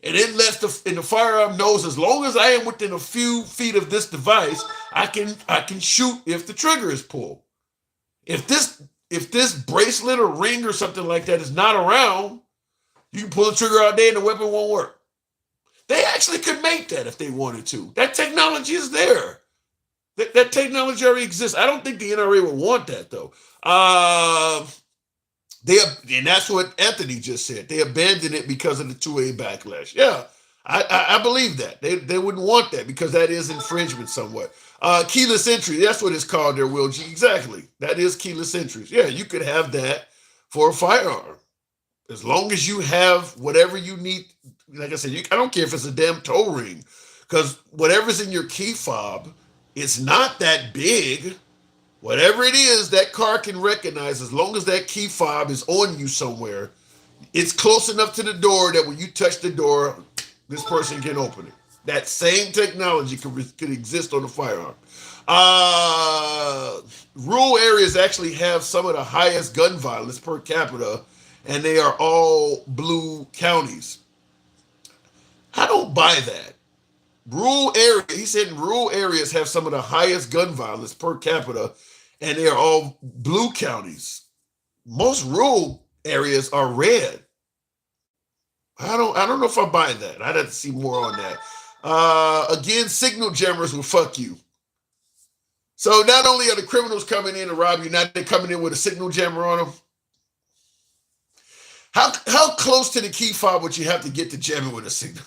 And it lets the firearm knows as long as I am within a few feet of this device, I can shoot if the trigger is pulled. If this bracelet or ring or something like that is not around, you can pull the trigger out there and the weapon won't work. They actually could make that if they wanted to. That technology is there. That technology already exists. I don't think the NRA would want that though. And that's what Anthony just said. They abandoned it because of the 2A backlash. Yeah, I believe that. They wouldn't want that because that is infringement somewhat. Keyless entry, that's what it's called there, Will G. Exactly. That is keyless entry. Yeah, you could have that for a firearm. As long as you have whatever you need. Like I said, I don't care if it's a damn toe ring. Because whatever's in your key fob, it's not that big. Whatever it is, that car can recognize as long as that key fob is on you somewhere, it's close enough to the door that when you touch the door, this person can open it. That same technology could exist on a firearm. Rural areas actually have some of the highest gun violence per capita and they are all blue counties. I don't buy that. Rural area, he said rural areas have some of the highest gun violence per capita, and they are all blue counties. Most rural areas are red. I don't know if I buy that. I'd have to see more on that. Again, signal jammers will fuck you. So not only are the criminals coming in to rob you, now they're coming in with a signal jammer on them. How close to the key fob would you have to get to jamming with a signal?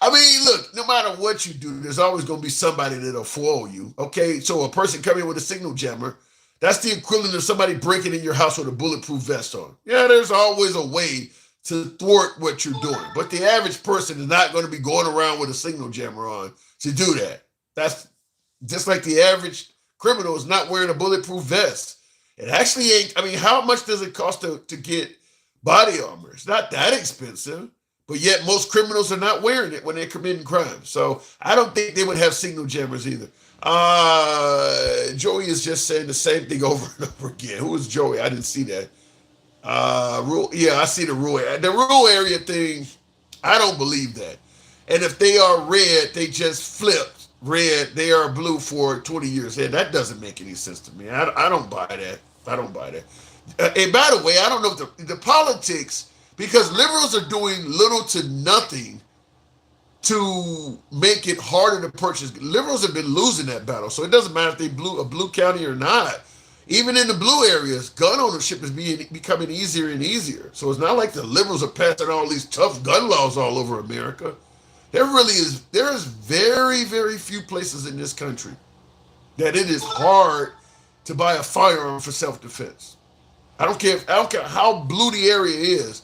I mean, look, no matter what you do, there's always going to be somebody that'll foil you. Okay, so a person coming in with a signal jammer, that's the equivalent of somebody breaking in your house with a bulletproof vest on. Yeah, there's always a way to thwart what you're doing. But the average person is not going to be going around with a signal jammer on to do that. That's just like the average criminal is not wearing a bulletproof vest. It actually ain't. I mean, how much does it cost to get body armor? It's not that expensive, but yet most criminals are not wearing it when they're committing crimes. So I don't think they would have signal jammers either. Joey is just saying the same thing over and over again. Who is Joey? I didn't see that. Yeah, I see the rural area. The rural area thing, I don't believe that. And if they are red, they just flipped red. They are blue for 20 years. And that doesn't make any sense to me. I don't buy that. I don't buy that. And by the way, I don't know if the politics, because liberals are doing little to nothing to make it harder to purchase. Liberals have been losing that battle. So it doesn't matter if they a blue county or not. Even in the blue areas, gun ownership is becoming easier and easier. So it's not like the liberals are passing all these tough gun laws all over America. There is very, very few places in this country that it is hard to buy a firearm for self-defense. I don't care how blue the area is.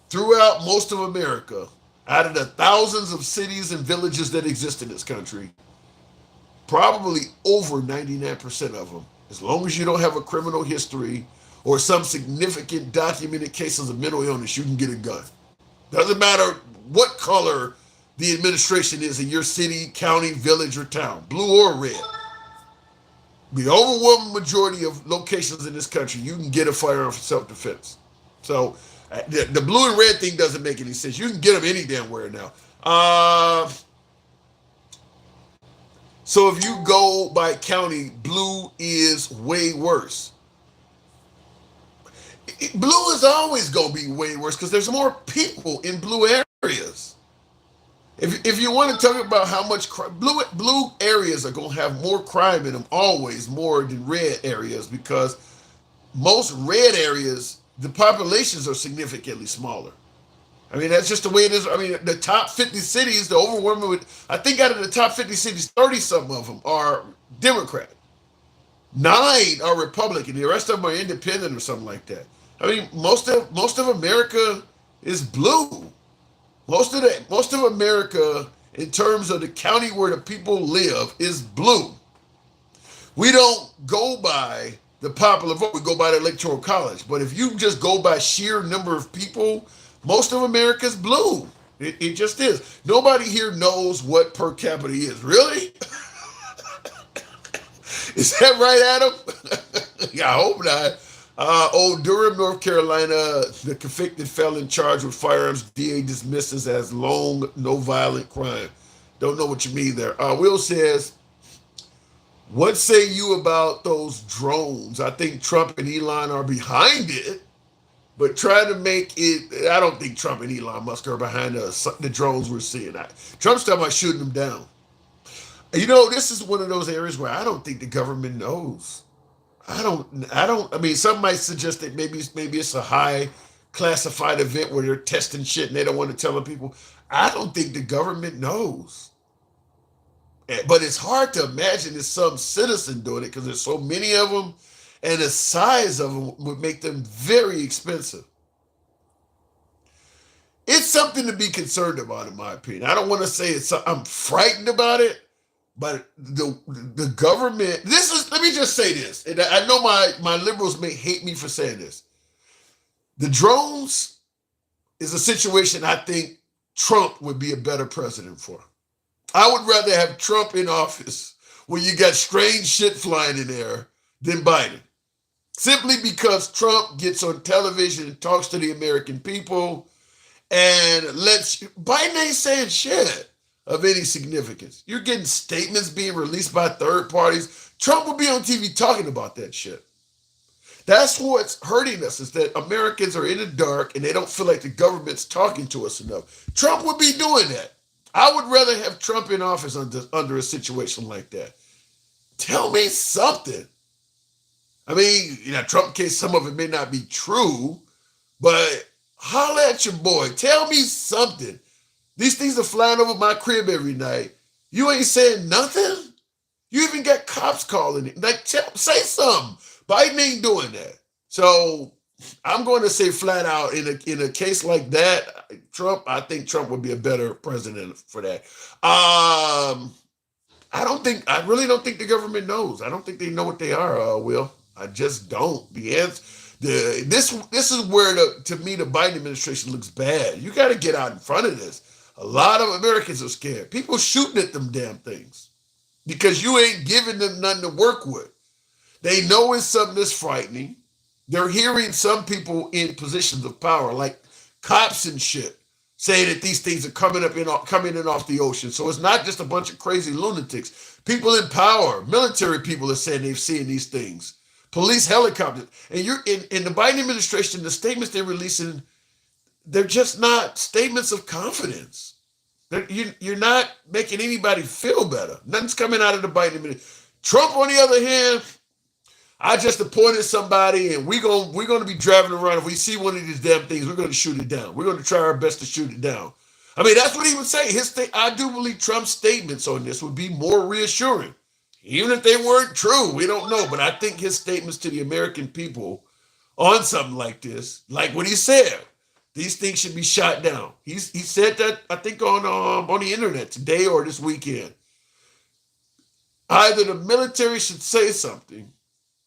Throughout most of America, out of the thousands of cities and villages that exist in this country, probably over 99% of them, as long as you don't have a criminal history or some significant documented cases of mental illness, you can get a gun. Doesn't matter what color the administration is in your city, county, village, or town, blue or red. The overwhelming majority of locations in this country, you can get a firearm for self-defense. So the blue and red thing doesn't make any sense. You can get them any damn where now. So if you go by county, blue is way worse. Blue is always going to be way worse because there's more people in blue areas. If you want to talk about how much blue areas are going to have more crime in them, always more than red areas, because most red areas, the populations are significantly smaller. I mean, that's just the way it is. I mean, the top 50 cities, the overwhelming, I think out of the top 50 cities, 30-something of them are Democrat. 9 are Republican. The rest of them are independent or something like that. I mean, most of America is blue. Most of America, in terms of the county where the people live, is blue. We don't go by the popular vote. We go by the electoral college. But if you just go by sheer number of people, most of America is blue. It just is. Nobody here knows what per capita is. Really? Is that right, Adam? Yeah, I hope not. Durham, North Carolina, the convicted felon charged with firearms, DA dismisses as long, no violent crime. Don't know what you mean there. Will says, what say you about those drones? I think Trump and Elon are behind it, but trying to make it, I don't think Trump and Elon Musk are behind the drones we're seeing. Trump's talking about shooting them down. You know, this is one of those areas where I don't think the government knows. I mean, some might suggest that maybe it's a high classified event where they're testing shit and they don't want to tell the people. I don't think the government knows. But it's hard to imagine there's some citizen doing it because there's so many of them, and the size of them would make them very expensive. It's something to be concerned about, in my opinion. I don't want to say I'm frightened about it, but the government, let me just say this, and I know my liberals may hate me for saying this. The drones is a situation I think Trump would be a better president for. I would rather have Trump in office where you got strange shit flying in there than Biden. simply because Trump gets on television and talks to the American people and Biden ain't saying shit of any significance. You're getting statements being released by third parties. Trump will be on TV talking about that shit. That's what's hurting us, is that Americans are in the dark and they don't feel like the government's talking to us enough. Trump would be doing that. I would rather have Trump in office under a situation like that. Tell me something. I mean, Trump case, some of it may not be true, but holla at your boy. Tell me something. These things are flying over my crib every night. You ain't saying nothing? You even got cops calling it. Like, say something. Biden ain't doing that. So I'm going to say flat out, in a case like that, I think Trump would be a better president for that. I really don't think the government knows. I don't think they know what they are, Will. I just don't. This is where, to me, the Biden administration looks bad. You got to get out in front of this. A lot of Americans are scared. People shooting at them damn things because you ain't giving them nothing to work with. They know it's something that's frightening. They're hearing some people in positions of power, like cops and shit, saying that these things are coming in off the ocean. So it's not just a bunch of crazy lunatics. People in power, military people are saying they've seen these things. Police helicopters. And you're in the Biden administration, the statements they're releasing, they're just not statements of confidence. You're not making anybody feel better. Nothing's coming out of the Biden administration. Trump, on the other hand, I just appointed somebody, and we're going to be driving around. If we see one of these damn things, we're going to shoot it down. We're going to try our best to shoot it down. I mean, that's what he would say. I do believe Trump's statements on this would be more reassuring. Even if they weren't true, we don't know. But I think his statements to the American people on something like this, like what he said, these things should be shot down. He said that, I think, on the internet today or this weekend. Either the military should say something,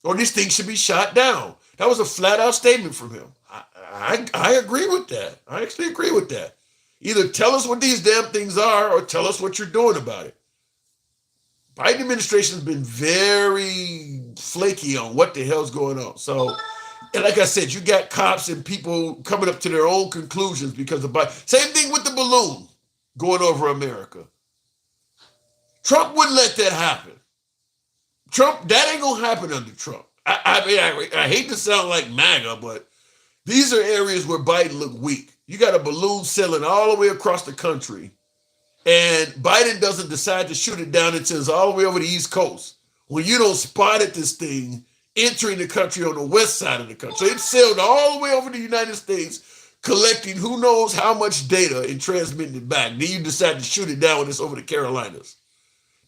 or these things should be shot down. That was a flat-out statement from him. I agree with that. I actually agree with that. Either tell us what these damn things are, or tell us what you're doing about it. Biden administration has been very flaky on what the hell's going on. So, and like I said, you got cops and people coming up to their own conclusions because of Biden. Same thing with the balloon going over America. Trump wouldn't let that happen. That ain't gonna happen under Trump. I hate to sound like MAGA, but these are areas where Biden looked weak. You got a balloon sailing all the way across the country, and Biden doesn't decide to shoot it down until it's all the way over the East Coast. When you don't spot at this thing entering the country on the west side of the country. So it sailed all the way over the United States, collecting who knows how much data and transmitting it back. Then you decide to shoot it down when it's over the Carolinas.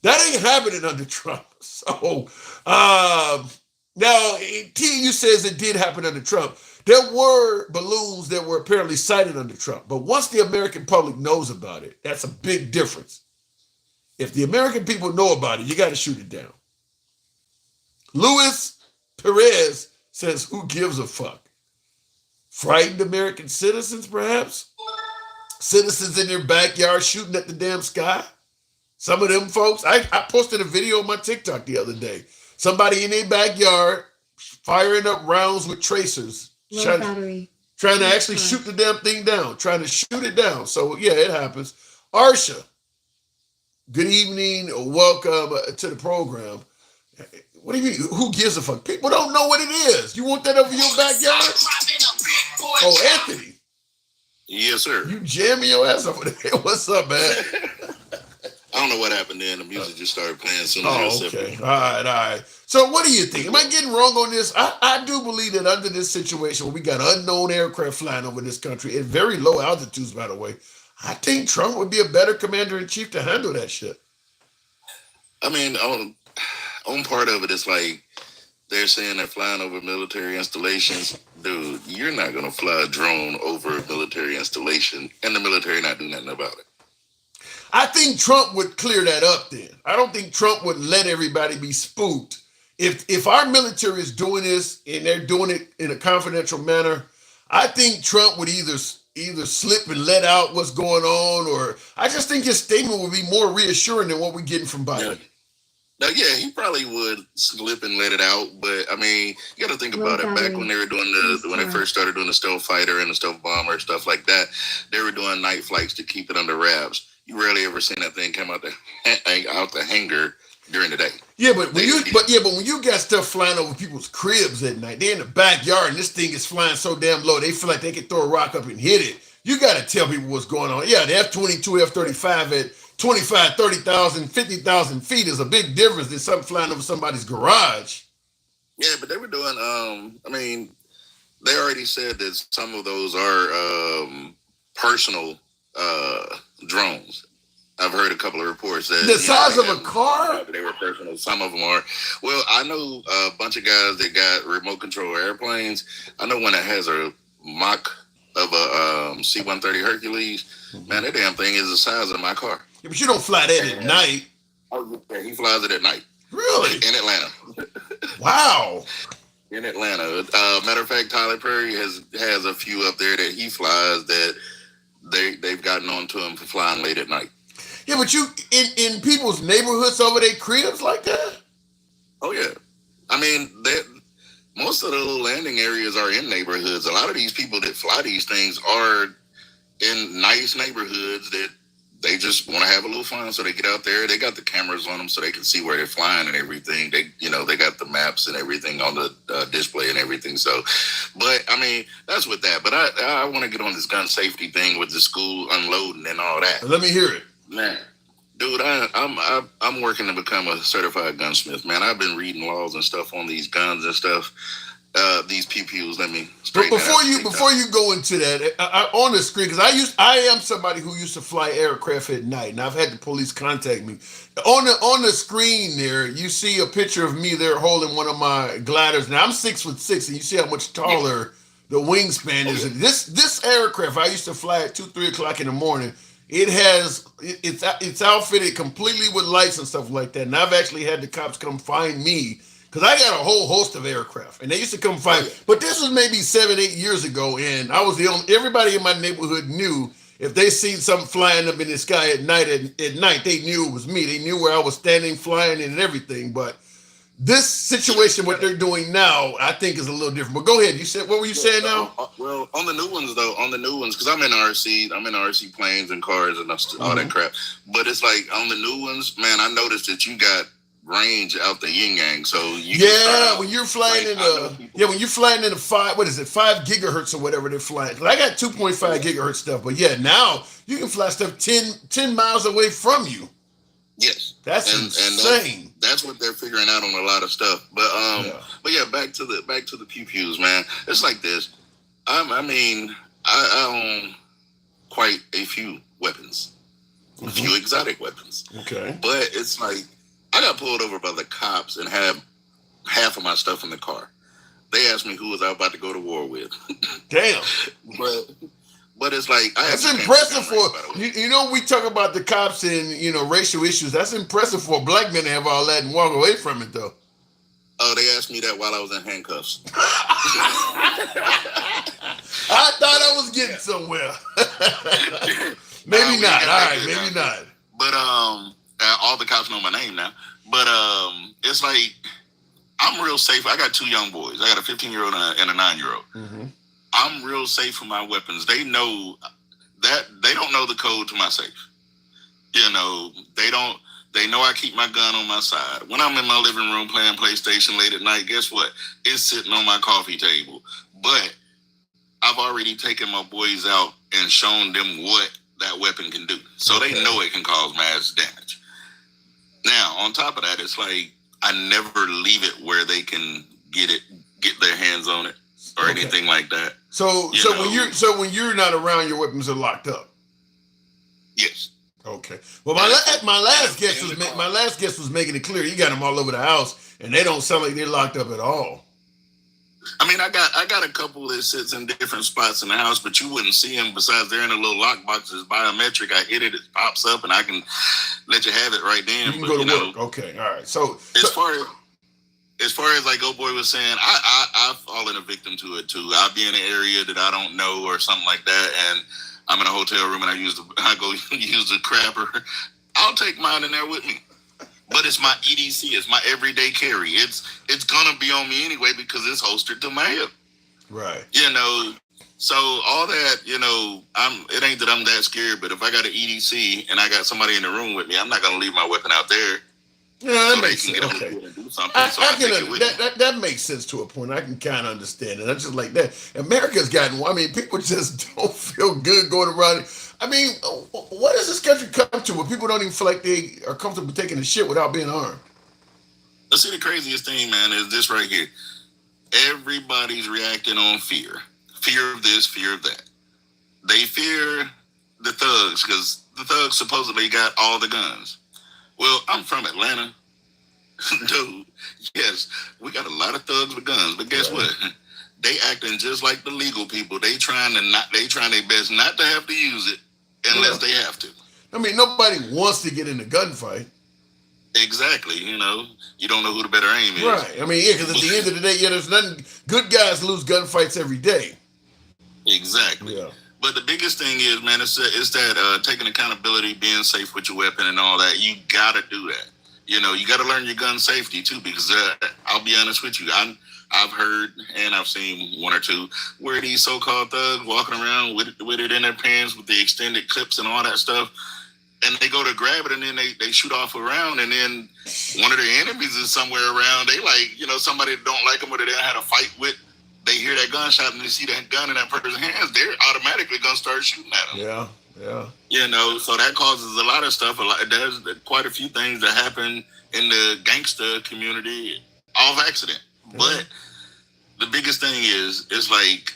That ain't happening under Trump. So now TU says it did happen under Trump. There were balloons that were apparently sighted under Trump. But once the American public knows about it, that's a big difference. If the American people know about it, you got to shoot it down. Luis Perez says, who gives a fuck? Frightened American citizens, perhaps? Citizens in their backyard shooting at the damn sky? Some of them folks, I posted a video on my TikTok the other day. Somebody in their backyard firing up rounds with tracers. Trying to actually shoot the damn thing down. Trying to shoot it down. So, yeah, it happens. Arsha, good evening. Welcome to the program. What do you mean? Who gives a fuck? People don't know what it is. You want that over your backyard? Oh, Anthony. Yes, sir. You jamming your ass over there. What's up, man? I don't know what happened then. The music just started playing soon as Oh, I said okay. All right. So what do you think? Am I getting wrong on this? I do believe that under this situation where we got unknown aircraft flying over this country at very low altitudes, by the way, I think Trump would be a better commander-in-chief to handle that shit. I mean, on part of it, it's like they're saying they're flying over military installations. Dude, you're not going to fly a drone over a military installation and the military not do nothing about it. I think Trump would clear that up then. I don't think Trump would let everybody be spooked. If our military is doing this and they're doing it in a confidential manner, I think Trump would either slip and let out what's going on, or I just think his statement would be more reassuring than what we're getting from Biden. Now, yeah, he probably would slip and let it out, but I mean, you got to think about it. Back when they were doing when they first started doing the stealth fighter and the stealth bomber stuff like that, they were doing night flights to keep it under wraps. You rarely ever seen that thing come out the hangar during the day. Yeah, but when you got stuff flying over people's cribs at night, they're in the backyard and this thing is flying so damn low, they feel like they could throw a rock up and hit it. You got to tell people what's going on. Yeah, the F-22, F-35 at 25, 30,000, 50,000 feet is a big difference than something flying over somebody's garage. Yeah, but they were doing, I mean, they already said that some of those are personal drones. I've heard a couple of reports that the size of a car. They were personal. Some of them are. Well, I know a bunch of guys that got remote control airplanes. I know one that has a mock of a C-130 Hercules. Man, that damn thing is the size of my car. Yeah, but you don't fly that at night. Oh, yeah, he flies it at night. Really? In Atlanta. Wow. In Atlanta. Matter of fact, Tyler Perry has a few up there that he flies that they've gotten onto him for flying late at night. Yeah, but you in people's neighborhoods over their cribs like that? Oh yeah. I mean, most of the little landing areas are in neighborhoods. A lot of these people that fly these things are in nice neighborhoods that they just want to have a little fun. So they get out there. They got the cameras on them so they can see where they're flying and everything. They got the maps and everything on the display and everything. So, but I mean, that's with that. But I want to get on this gun safety thing with the school unloading and all that. Let me hear it. Man, dude, I'm working to become a certified gunsmith. Man, I've been reading laws and stuff on these guns and stuff. These pew-pews. Let me. But before you go into that, on the screen, because I am somebody who used to fly aircraft at night, and I've had the police contact me. On the screen there, you see a picture of me there holding one of my gliders. Now I'm 6'6", and you see how much taller the wingspan is. This aircraft I used to fly at 2-3 o'clock in the morning. It's outfitted completely with lights and stuff like that. And I've actually had the cops come find me because I got a whole host of aircraft, and they used to come find me. But this was maybe 7-8 years ago, and I was the only. Everybody in my neighborhood knew if they seen something flying up in the sky at night, they knew it was me. They knew where I was standing, flying, and everything. But this situation, what they're doing now, I think is a little different. But go ahead. You said, what were you saying now? Well, on the new ones, because I'm in RC planes and cars and all that crap. But it's like on the new ones, man, I noticed that you got range out the yin yang. So when you're flying in the 5 gigahertz or whatever they're flying. I got 2.5 gigahertz stuff, but yeah, now you can fly stuff 10 miles away from you. Yes, that's insane. That's what they're figuring out on a lot of stuff. But yeah, back to the pew pews, man. It's like this. I own quite a few weapons, a few exotic weapons. Okay, but it's like I got pulled over by the cops and had half of my stuff in the car. They asked me who was I about to go to war with. Damn, But it's like that's impressive for you know, we talk about the cops and racial issues. That's impressive for a black man to have all that and walk away from it though. Oh, they asked me that while I was in handcuffs. I thought I was getting somewhere. Maybe not. All right, maybe not. But all the cops know my name now. But it's like I'm real safe. I got 2 young boys. I got a 15-year-old and a 9-year-old. Mm-hmm. I'm real safe with my weapons. They know that they don't know the code to my safe. They know I keep my gun on my side. When I'm in my living room playing PlayStation late at night, guess what? It's sitting on my coffee table. But I've already taken my boys out and shown them what that weapon can do. So they know it can cause mass damage. Now, on top of that, it's like I never leave it where they can get their hands on it or anything like that. So when you're not around, your weapons are locked up. Yes. Okay. Well, my last guest was making it clear you got them all over the house, and they don't sound like they're locked up at all. I mean, I got a couple that sits in different spots in the house, but you wouldn't see them. Besides, they're in a little lock box. It's biometric. I hit it, it pops up, and I can let you have it right then. You can go to work. Okay. All right. So as far as like Old Boy was saying, I've fallen a victim to it too. I'll be in an area that I don't know or something like that, and I'm in a hotel room and I go use the crapper. I'll take mine in there with me. But it's my EDC. It's my everyday carry. It's gonna be on me anyway because it's holstered to my hip. Right. So all that, it ain't that I'm that scared, but if I got an EDC and I got somebody in the room with me, I'm not gonna leave my weapon out there. Yeah, that so makes sense. Okay. That makes sense to a point. I can kind of understand it. That's just like that. America's gotten. I mean, people just don't feel good going around. I mean, what does this country come to where people don't even feel like they are comfortable taking a shit without being armed? Let's see, the craziest thing, man, is this right here. Everybody's reacting on fear. Fear of this, fear of that. They fear the thugs because the thugs supposedly got all the guns. Well, I'm from Atlanta. Dude, yes, we got a lot of thugs with guns, but guess what? They acting just like the legal people. They trying their best not to have to use it unless they have to. I mean, nobody wants to get in a gunfight. Exactly, you don't know who the better aim is. Right. I mean, because at the end of the day, there's nothing. Good guys lose gunfights every day. Exactly. Yeah. But the biggest thing is, man, it's that taking accountability, being safe with your weapon and all that. You got to do that. You got to learn your gun safety, too, because I'll be honest with you. I've heard and I've seen one or two where these so-called thugs walking around with it in their pants with the extended clips and all that stuff. And they go to grab it and then they shoot off around. And then one of their enemies is somewhere around. They somebody that don't like them or they had a fight with. They hear that gunshot and they see that gun in that person's hands, they're automatically going to start shooting at them. Yeah. So that causes a lot of stuff. There's quite a few things that happen in the gangster community off accident. Yeah. But the biggest thing is, it's like,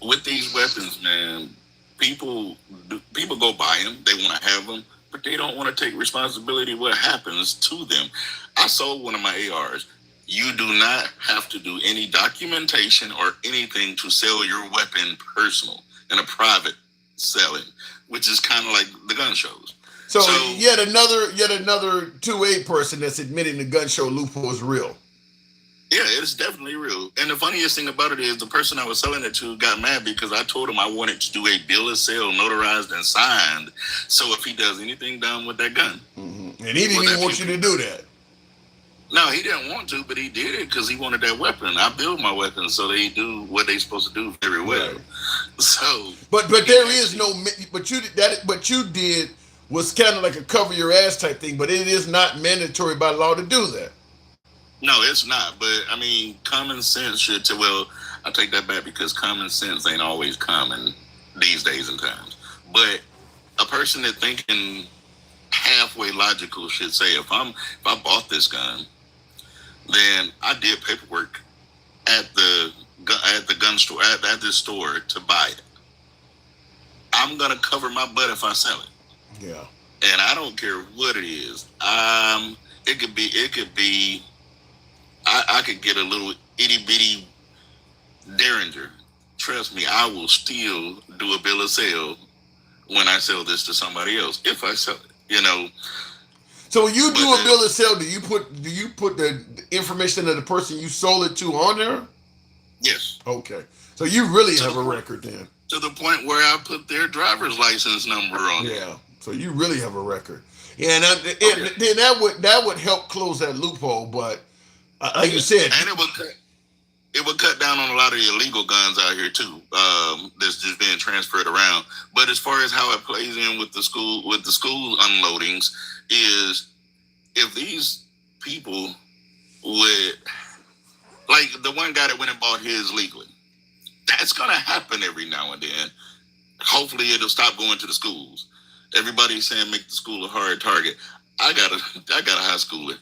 with these weapons, man, people go buy them. They want to have them, but they don't want to take responsibility what happens to them. I sold one of my ARs. You do not have to do any documentation or anything to sell your weapon personal in a private selling, which is kind of like the gun shows. So yet another 2A person that's admitting the gun show loophole is real. Yeah, it's definitely real. And the funniest thing about it is the person I was selling it to got mad because I told him I wanted to do a bill of sale notarized and signed. So if he does anything done with that gun. Mm-hmm. And he didn't even want you to do that. No, he didn't want to, but he did it because he wanted that weapon. I build my weapons so they do what they're supposed to do very well. Right. So, but there is no. But you did was kind of like a cover your ass type thing. But it is not mandatory by law to do that. No, it's not. But I mean, common sense should. Well, I take that back because common sense ain't always common these days and times. But a person that thinking halfway logical should say, if I bought this gun, then I did paperwork at the gun store at this store to buy it. I'm gonna cover my butt if I sell it. Yeah. And I don't care what it is. It could be. I could get a little itty bitty Derringer. Trust me, I will still do a bill of sale when I sell this to somebody else if I sell it. So when you do a bill of sale, do you put the information of the person you sold it to on there? Yes. Okay. So you really have a record then. To the point where I put their driver's license number on it. Yeah. So you really have a record. Yeah, and then that would help close that loophole. But like you said, and it would cut down on a lot of the illegal guns out here too. That's just being transferred around. But as far as how it plays in with the school unloadings, is if these people would, like the one guy that went and bought his legally, that's gonna happen every now and then. Hopefully it'll stop going to the schools. Everybody's saying make the school a hard target. I got a high schooler,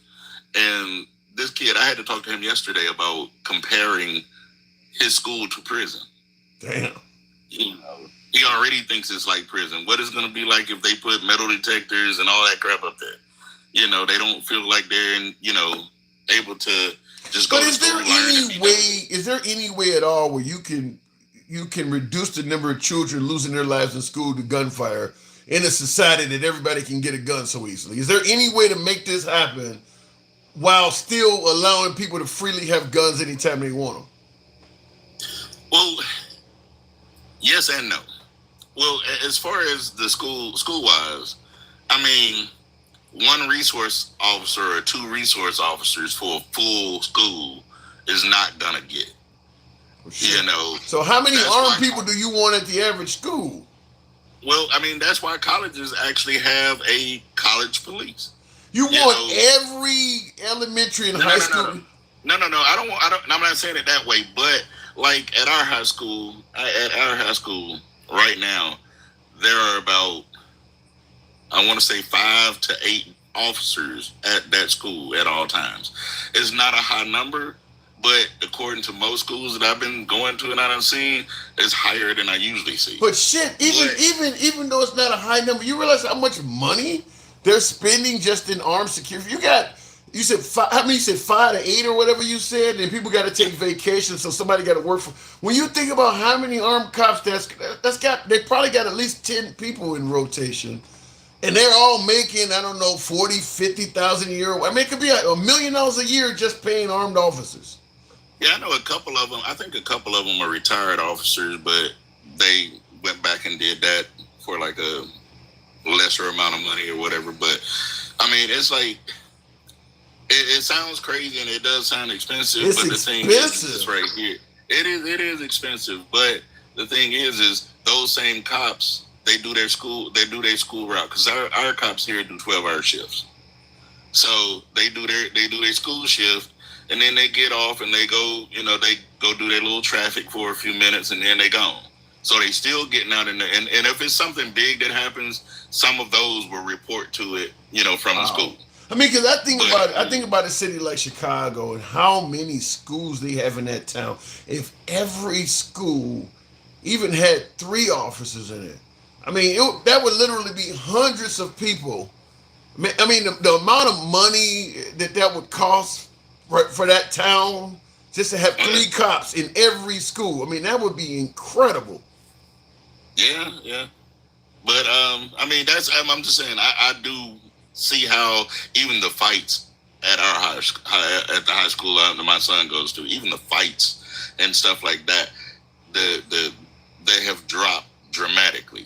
and this kid, I had to talk to him yesterday about comparing his school to prison. Damn. He already thinks it's like prison. What is it going to be like if they put metal detectors and all that crap up there? They don't feel like they're able to just go. But is there any way at all where you can reduce the number of children losing their lives in school to gunfire in a society that everybody can get a gun so easily? Is there any way to make this happen while still allowing people to freely have guns anytime they want them? Well, yes and no. Well, as far as the school-wise, I mean, one resource officer or two resource officers for a full school is not gonna get. You know. So how many That's armed why- people do you want at the average school? Well, I mean, that's why colleges actually have a college police. You You want know- every elementary and high school. No. I'm not saying it that way, but like at our high school, right now, there are about, I want to say 5 to 8 officers at that school at all times. It's not a high number, but according to most schools that I've been going to and I've seen, it's higher than I usually see. But shit, even though it's not a high number, you realize how much money they're spending just in armed security. You said 5, how many? You said 5 to 8 or whatever you said, and people got to take vacations, so somebody got to work for. When you think about how many armed cops they probably got at least 10 people in rotation, and they're all making, I don't know, 40, 50,000 a year. I mean, it could be $1 million a year just paying armed officers. Yeah, I know a couple of them. I think a couple of them are retired officers, but they went back and did that for like a lesser amount of money or whatever. But I mean, it's like it sounds crazy and it does sound expensive. It's but the expensive. thing is, it's right here. It is expensive. But the thing is those same cops, they do their school route, because our cops here do 12-hour shifts. So they do their school shift. And then they get off and they go do their little traffic for a few minutes and then they gone. So they still getting out in there. And if it's something big that happens, some of those will report to it, from the school. I mean, because I think about a city like Chicago and how many schools they have in that town. If every school even had 3 officers in it, I mean, that would literally be hundreds of people. I mean, the amount of money that would cost for that town, just to have 3 cops in every school. I mean, that would be incredible. Yeah. But I mean, I'm just saying, I do see how even the fights at our at the high school that my son goes to, even the fights and stuff like that, they have dropped dramatically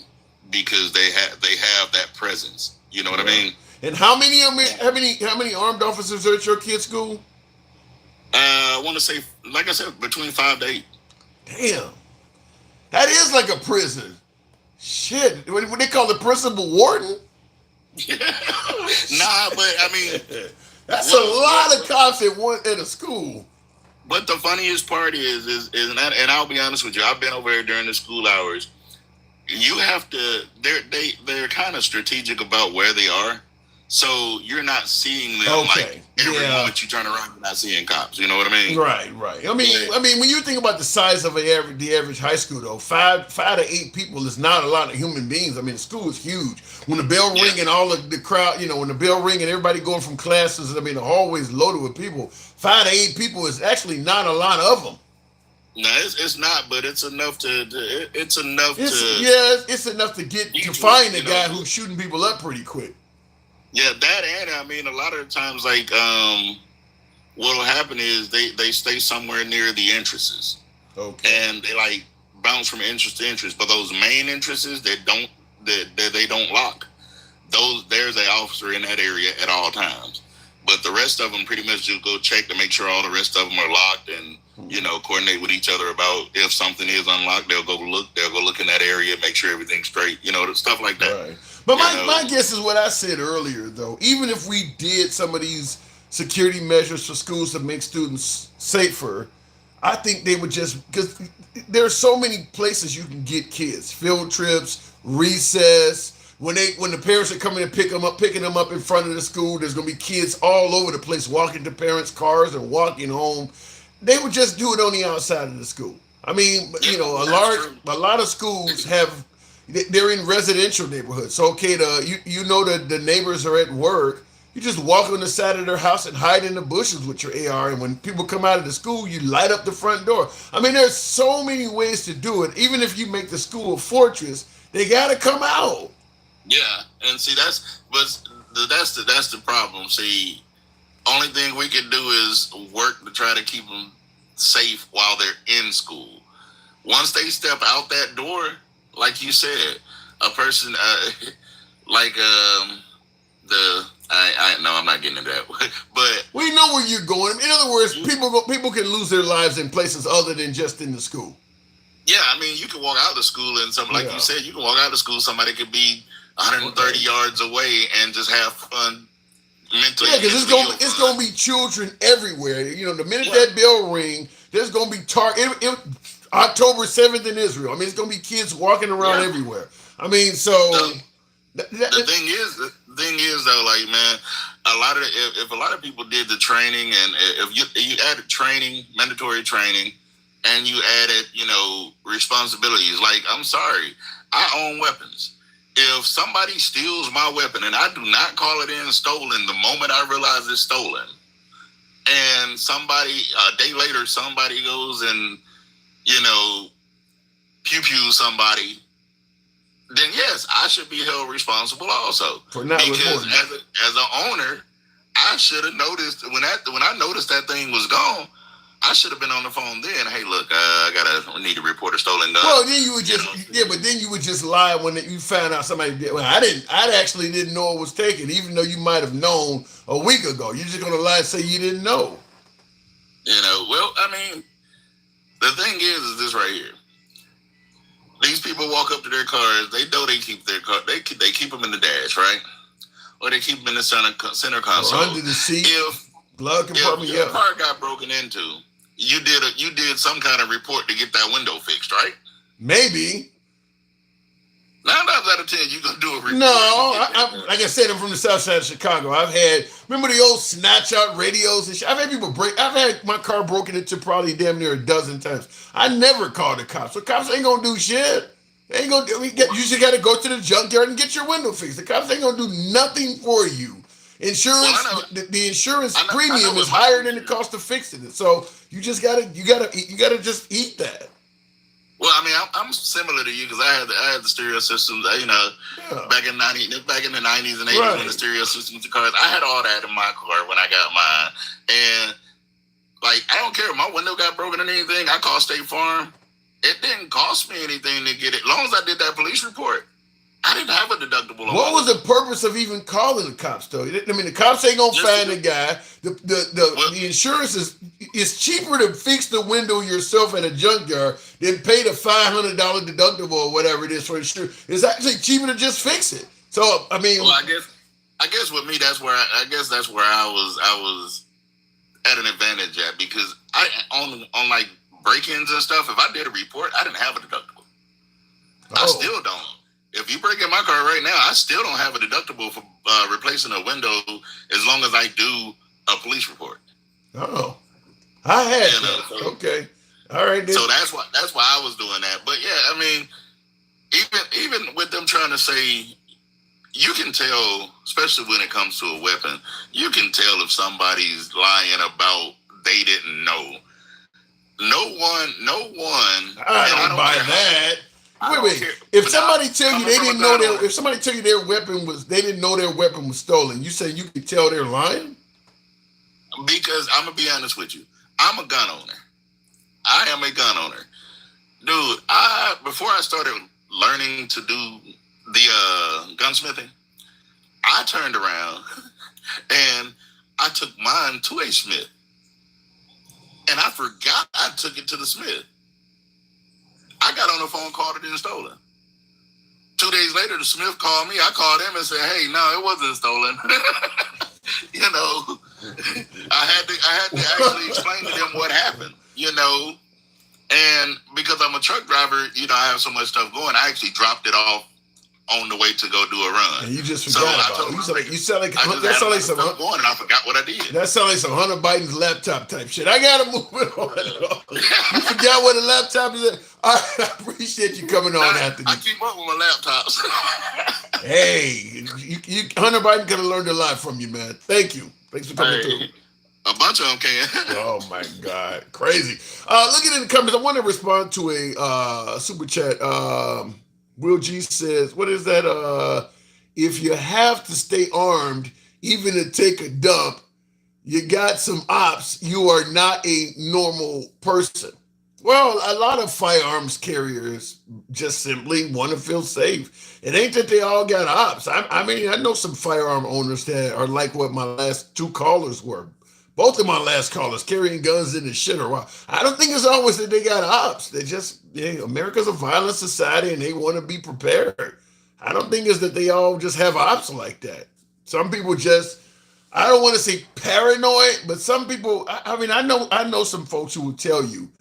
because they have that presence. You know what I mean? And how many armed officers are at your kid's school? I want to say, like I said, between 5 to 8. Damn, that is like a prison. Shit, what they call the principal warden? Nah, but I mean, that's a lot of cops at a school. But the funniest part is and I'll be honest with you, I've been over there during the school hours. You have to. They're kind of strategic about where they are. So you're not seeing them like every moment you turn around, you're not seeing cops. You know what I mean? Right. I mean, when you think about the size of the average high school, though, 5 to 8 people is not a lot of human beings. I mean, the school is huge. When the bell ring and all of the crowd, when the bell ring and everybody going from classes, I mean, the hallway's loaded with people. 5 to 8 people is actually not a lot of them. No, it's not, but it's enough it's enough to get to find the guy who's shooting people up pretty quick. Yeah, that, and I mean, a lot of the times, like, what'll happen is they stay somewhere near the entrances. Okay. And they like bounce from interest to interest, but those main entrances they don't lock. There's an officer in that area at all times. But the rest of them pretty much just go check to make sure all the rest of them are locked and, coordinate with each other about if something is unlocked, they'll go look in that area, make sure everything's straight, stuff like that. Right. But my guess is what I said earlier, though. Even if we did some of these security measures for schools to make students safer, I think they would because there are so many places you can get kids, field trips, recess. When the parents are coming to picking them up in front of the school, there's gonna be kids all over the place walking to parents' cars or walking home. They would just do it on the outside of the school. I mean, a lot of schools they're in residential neighborhoods. So the neighbors are at work. You just walk on the side of their house and hide in the bushes with your AR. And when people come out of the school, you light up the front door. I mean, there's so many ways to do it. Even if you make the school a fortress, they gotta come out. Yeah, and see that's the problem. See, only thing we can do is work to try to keep them safe while they're in school. Once they step out that door, like you said, a person I not getting into that. But we know where you're going. In other words, people can lose their lives in places other than just in the school. Yeah, I mean, you can walk out of school and something like you said, you can walk out of school. Somebody could be 130 yards away and just have fun. Mentally, yeah, because it's gonna be children everywhere. You know, the minute that bell ring, there's gonna be October 7th in Israel. I mean, it's gonna be kids walking around everywhere. I mean, so the thing is though, like, man, if a lot of people did the training, and if you added training, mandatory training, and you added, responsibilities. Like, I'm sorry, I own weapons. If somebody steals my weapon and I do not call it in stolen the moment I realize it's stolen, and a day later, somebody goes and, pew somebody, then yes, I should be held responsible also. For not because reporting. as an owner, I should have noticed when I noticed that thing was gone. I should have been on the phone then. Hey, look, I need to report a stolen gun. Well, then you would but then you would just lie when you found out somebody did. Well, I actually didn't know it was taken, even though you might have known a week ago. You're just gonna lie and say you didn't know. Well, I mean, the thing is this right here. These people walk up to their cars. They know they keep their car. They keep them in the dash, right? Or they keep them in the center console. Or under the seat. Glove compartment. If your car got broken into, you did some kind of report to get that window fixed, right? Maybe. 9 times out of 10, you're gonna do a report. No, like I said, I'm from the south side of Chicago. Remember the old snatch out radios and shit? I've had my car broken into probably damn near a dozen times. I never called the cops. The cops ain't gonna do shit. They ain't gonna do. You just gotta go to the junkyard and get your window fixed. The cops ain't gonna do nothing for you. Insurance, the insurance premium is higher than the cost of fixing it. So you gotta just eat that. Well, I mean, I'm similar to you because I had the stereo systems. Back in the 90s and 80s when the stereo systems to cars, I had all that in my car when I got mine. And like, I don't care if my window got broken or anything. I called State Farm. It didn't cost me anything to get it. As long as I did that police report, I didn't have a deductible. What was the purpose of even calling the cops, though? I mean, the cops ain't gonna find the guy. The insurance is cheaper to fix the window yourself at a junkyard than pay the $500 deductible or whatever it is for insurance. It's actually cheaper to just fix it. So I mean, well, I guess with me, that's where I was at an advantage at, because on like break-ins and stuff. If I did a report, I didn't have a deductible. I still don't. If you break in my car right now, I still don't have a deductible for replacing a window as long as I do a police report. Oh, I had that. Okay, all right. Then. So that's why I was doing that. But yeah, I mean, even with them trying to say, you can tell, especially when it comes to a weapon, you can tell if somebody's lying about they didn't know. No one. I don't buy that. Wait. If somebody tell you they didn't know if somebody tell you they didn't know their weapon was stolen, you say you can tell they're lying? Because I'm gonna be honest with you, I'm a gun owner. I am a gun owner, dude. Before I started learning to do the gunsmithing, I turned around and I took mine to a smith, and I forgot I took it to the smith. I got on the phone, called it in stolen. 2 days later, the smith called me. I called him and said, "Hey, no, it wasn't stolen." I had to actually explain to them what happened. And because I'm a truck driver, I have so much stuff going. I actually dropped it off on the way to go do a run. And you just forgot about it. You sound like that sounds like some going, and I forgot what I did. That sounds like some Hunter Biden's laptop type shit. I gotta move it on. You forgot what a laptop is. I appreciate you coming on after this. I keep up with my laptops. Hey, Hunter Biden could have learned a lot from you, man. Thank you. Thanks for coming through. A bunch of them can. Oh my God, crazy. Looking in the comments, I want to respond to a super chat. Will G says, what is that? If you have to stay armed, even to take a dump, you got some ops, you are not a normal person. Well, a lot of firearms carriers just simply want to feel safe. It ain't that they all got ops. I mean, I know some firearm owners that are like what my last two callers were. Both of my last callers carrying guns in the shitter. Well, I don't think it's always that they got ops. America's a violent society and they want to be prepared. I don't think it's that they all just have ops like that. Some people just, I don't want to say paranoid, but some people, I mean, I know some folks who will tell you,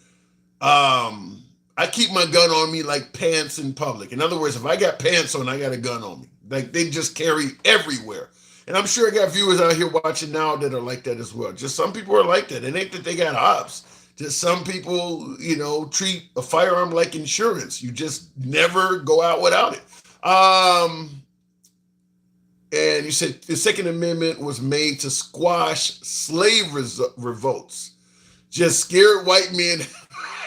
I keep my gun on me like pants in public. In other words, if I got pants on, I got a gun on me. Like they just carry everywhere. And I'm sure I got viewers out here watching now that are like that as well. Just some people are like that. It ain't that they got ops. Just some people, treat a firearm like insurance. You just never go out without it. And you said the Second Amendment was made to squash slave revolts. Just scared white men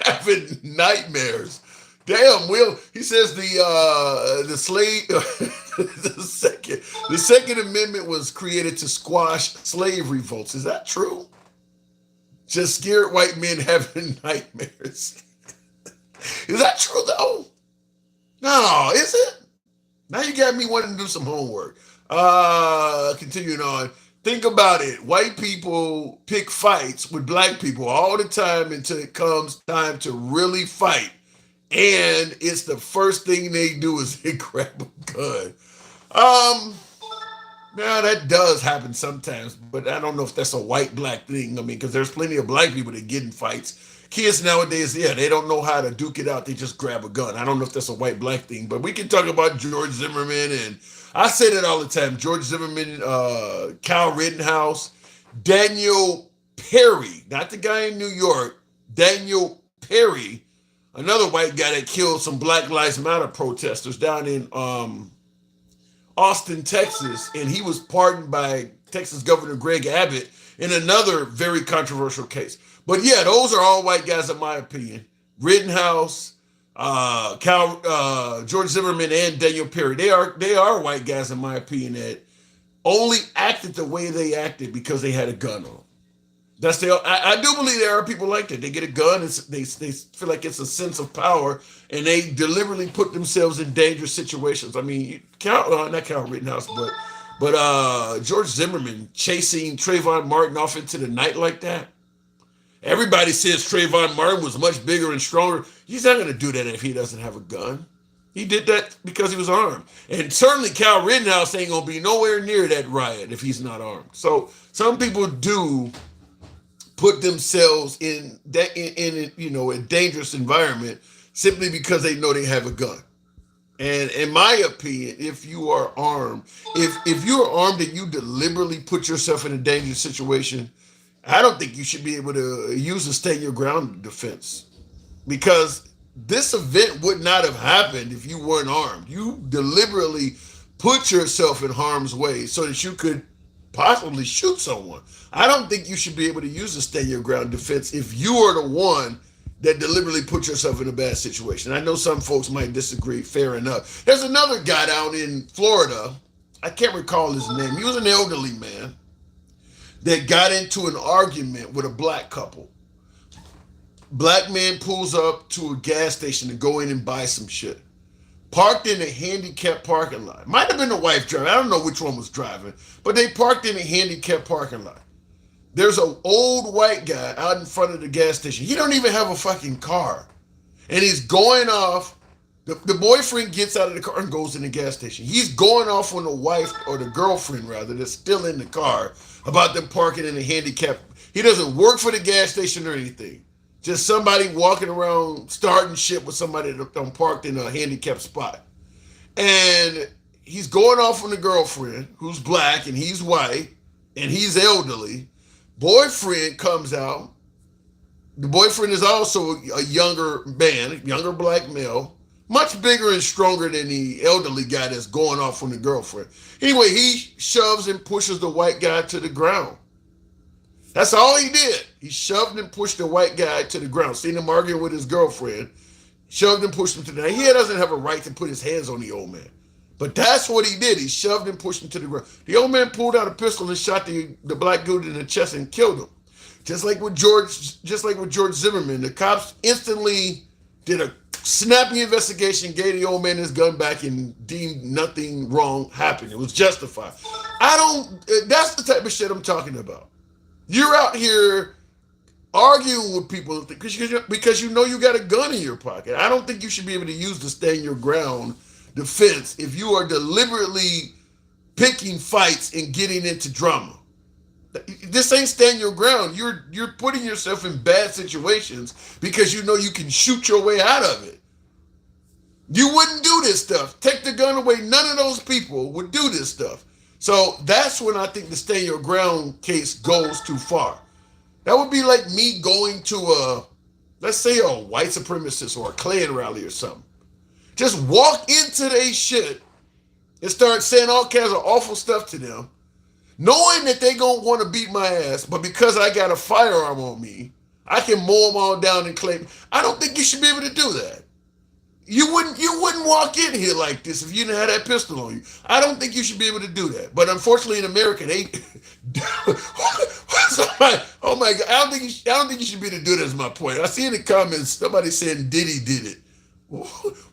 having nightmares. Damn, Will. He says the slave the Second Amendment was created to squash slave revolts. Is that true? Just scared white men having nightmares. Is that true though? No, is it? Now you got me wanting to do some homework. Continuing on. Think about it. White people pick fights with black people all the time until it comes time to really fight. And it's the first thing they do is they grab a gun. Now that does happen sometimes, but I don't know if that's a white black thing. I mean, because there's plenty of black people that get in fights. Kids nowadays, yeah, they don't know how to duke it out. They just grab a gun. I don't know if that's a white black thing, but we can talk about George Zimmerman, and I say that all the time. George Zimmerman, Kyle Rittenhouse, Daniel Perry, not the guy in New York, Daniel Perry, another white guy that killed some Black Lives Matter protesters down in Austin, Texas, and he was pardoned by Texas Governor Greg Abbott in another very controversial case. But yeah, those are all white guys, in my opinion. Rittenhouse, George Zimmerman, and Daniel Perry. They are white guys, in my opinion, that only acted the way they acted because they had a gun on. I do believe there are people like that. They get a gun, and they feel like it's a sense of power, and they deliberately put themselves in dangerous situations. I mean, not Kyle Rittenhouse, but George Zimmerman chasing Trayvon Martin off into the night like that. Everybody says Trayvon Martin was much bigger and stronger. He's not going to do that if he doesn't have a gun. He did that because he was armed. And certainly Kyle Rittenhouse ain't going to be nowhere near that riot if he's not armed. So some people do put themselves in a dangerous environment simply because they know they have a gun. And in my opinion, if you are armed, if you're armed and you deliberately put yourself in a dangerous situation, I don't think you should be able to use a stand your ground defense, because this event would not have happened if you weren't armed. You deliberately put yourself in harm's way so that you could possibly shoot someone. I don't think you should be able to use a stand your ground defense if you are the one that deliberately put yourself in a bad situation. I know some folks might disagree. Fair enough. There's another guy down in Florida. I can't recall his name. He was an elderly man that got into an argument with a black couple. Black man pulls up to a gas station to go in and buy some shit. Parked in a handicapped parking lot. Might have been the wife driving. I don't know which one was driving, but they parked in a handicapped parking lot. There's an old white guy out in front of the gas station. He don't even have a fucking car. And he's going off. The boyfriend gets out of the car and goes in the gas station. He's going off on the wife, or the girlfriend rather, that's still in the car, about them parking in a handicapped. He doesn't work for the gas station or anything. Just somebody walking around starting shit with somebody that parked in a handicapped spot. And he's going off on the girlfriend, who's black and he's white and he's elderly. Boyfriend comes out. The boyfriend is also a younger man, younger black male, much bigger and stronger than the elderly guy that's going off on the girlfriend. Anyway, he shoves and pushes the white guy to the ground. That's all he did. He shoved and pushed the white guy to the ground. Seen him arguing with his girlfriend. Shoved and pushed him to the ground. He doesn't have a right to put his hands on the old man. But that's what he did. He shoved and pushed him to the ground. The old man pulled out a pistol and shot the black dude in the chest and killed him. Just like with George Zimmerman, the cops instantly did a snappy investigation, gave the old man his gun back, and deemed nothing wrong happened. It was justified. I don't. That's the type of shit I'm talking about. You're out here arguing with people because you know you got a gun in your pocket. I don't think you should be able to use the stand your ground defense if you are deliberately picking fights and getting into drama. This ain't stand your ground. You're putting yourself in bad situations because you know you can shoot your way out of it. You wouldn't do this stuff. Take the gun away. None of those people would do this stuff. So that's when I think the stand your ground case goes too far. That would be like me going to let's say a white supremacist or a Klan rally or something. Just walk into their shit and start saying all kinds of awful stuff to them, knowing that they gonna want to beat my ass, but because I got a firearm on me, I can mow them all down and claim. I don't think you should be able to do that. You wouldn't walk in here like this if you didn't have that pistol on you. I don't think you should be able to do that. But unfortunately, in America, they. Oh my God! I don't think you should be able to do that. Is my point. I see in the comments somebody saying Diddy did it.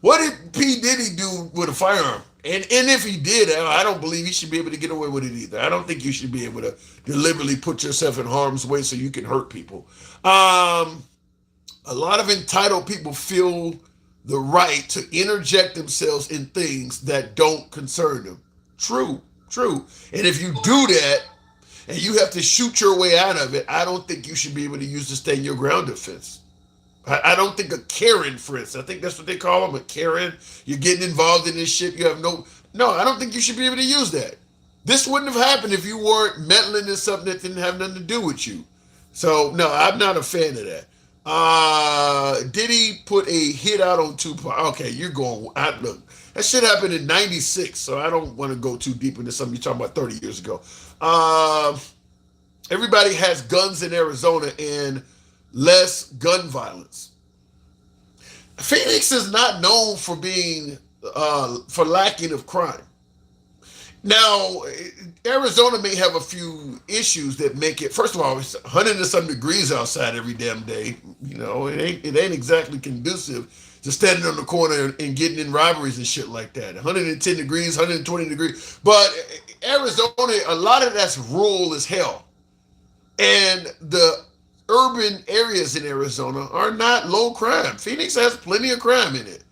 What did P Diddy do with a firearm? And if he did, I don't believe he should be able to get away with it either. I don't think you should be able to deliberately put yourself in harm's way so you can hurt people. A lot of entitled people feel the right to interject themselves in things that don't concern them. True. And if you do that and you have to shoot your way out of it, I don't think you should be able to use the stand your ground defense. I don't think a Karen, for instance, I think that's what they call them, a Karen. You're getting involved in this shit. You have no, I don't think you should be able to use that. This wouldn't have happened if you weren't meddling in something that didn't have nothing to do with you. So, no, I'm not a fan of that. Did he put a hit out on Tupac? Okay, you're going, look, that shit happened in 96, so I don't want to go too deep into something you're talking about 30 years ago. Everybody has guns in Arizona and less gun violence. Phoenix is not known for being, for lacking of crime. Now, Arizona may have a few issues that make it, first of all, it's 100 and some degrees outside every damn day. You know, it ain't exactly conducive to standing on the corner and getting in robberies and shit like that. 110 degrees, 120 degrees. But Arizona, a lot of that's rural as hell. And the urban areas in Arizona are not low crime. Phoenix has plenty of crime in it.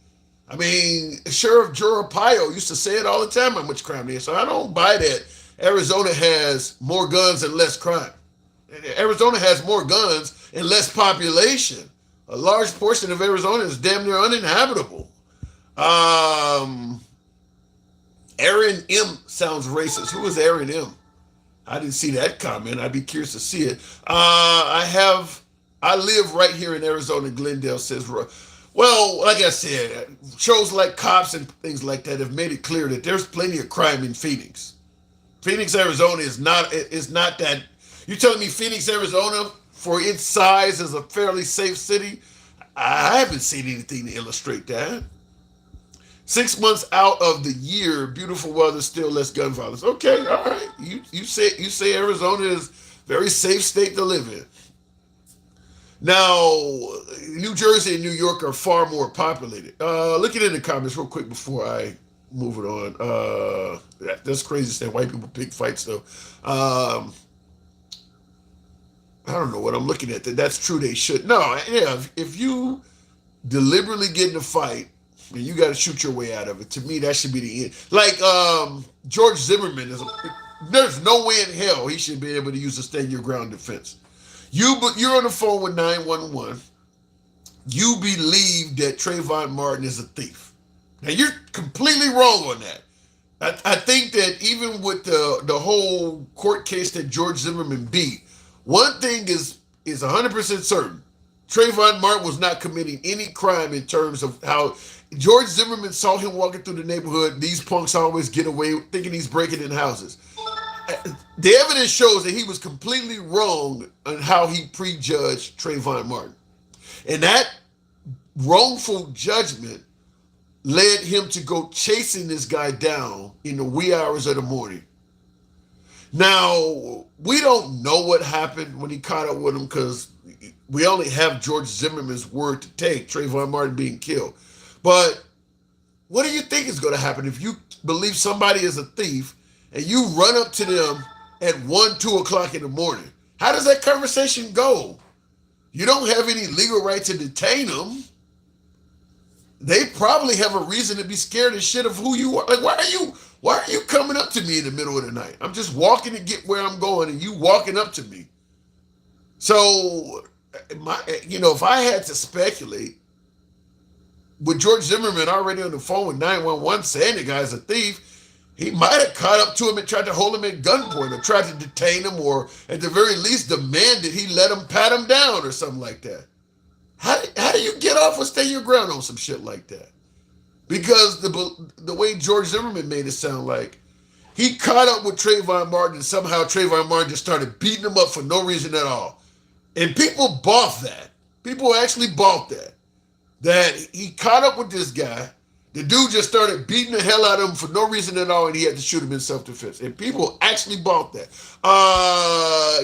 I mean, Sheriff Joe Arpaio used to say it all the time how much crime there is. So I don't buy that Arizona has more guns and less crime. Arizona has more guns and less population. A large portion of Arizona is damn near uninhabitable. Aaron M sounds racist. Who is Aaron M? I didn't see that comment. I'd be curious to see it. I live right here in Arizona, Glendale, says, well, like I said, shows like Cops and things like that have made it clear that there's plenty of crime in Phoenix. Phoenix, Arizona is not that. You're telling me Phoenix, Arizona, for its size, is a fairly safe city? I haven't seen anything to illustrate that. 6 months out of the year, beautiful weather, still less gun violence. Okay, all right. You say Arizona is a very safe state to live in. Now, New Jersey and New York are far more populated. Looking in the comments real quick before I move it on. That's crazy to say white people pick fights, though. I don't know what I'm looking at. That's true, they should. No, yeah, if you deliberately get in a fight and you got to shoot your way out of it, to me, that should be the end. Like George Zimmerman, there's no way in hell he should be able to use a stand your ground defense. You're on the phone with 911. You believe that Trayvon Martin is a thief. Now, you're completely wrong on that. I think that even with the whole court case that George Zimmerman beat, one thing is 100% certain. Trayvon Martin was not committing any crime in terms of how George Zimmerman saw him walking through the neighborhood. These punks always get away thinking he's breaking in houses. The evidence shows that he was completely wrong on how he prejudged Trayvon Martin. And that wrongful judgment led him to go chasing this guy down in the wee hours of the morning. Now, we don't know what happened when he caught up with him because we only have George Zimmerman's word to take, Trayvon Martin being killed. But what do you think is going to happen if you believe somebody is a thief and you run up to them at 1, 2 o'clock in the morning? How does that conversation go? You don't have any legal right to detain them. They probably have a reason to be scared as shit of who you are. Like, why are you coming up to me in the middle of the night? I'm just walking to get where I'm going and you walking up to me. So, if I had to speculate, with George Zimmerman already on the phone with 911 saying the guy's a thief, he might have caught up to him and tried to hold him at gunpoint or tried to detain him or at the very least demanded he let him pat him down or something like that. How do you get off or stay your ground on some shit like that? Because the way George Zimmerman made it sound like he caught up with Trayvon Martin and somehow Trayvon Martin just started beating him up for no reason at all. And people bought that. People actually bought that. That he caught up with this guy. The dude just started beating the hell out of him for no reason at all, and he had to shoot him in self-defense. And people actually bought that.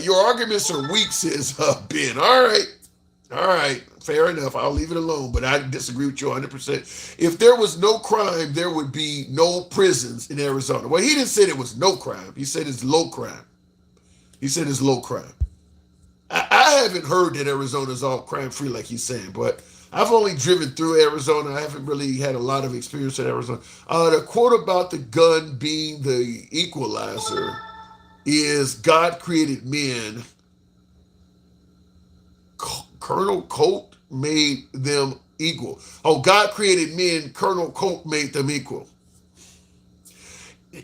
Your arguments are weak, says Ben. All right, fair enough. I'll leave it alone, but I disagree with you 100%. If there was no crime, there would be no prisons in Arizona. Well, he didn't say it was no crime. He said it's low crime. I haven't heard that Arizona's all crime-free like he's saying, but I've only driven through Arizona. I haven't really had a lot of experience in Arizona. The quote about the gun being the equalizer is God created men. Colonel Colt made them equal. Oh, God created men. Colonel Colt made them equal.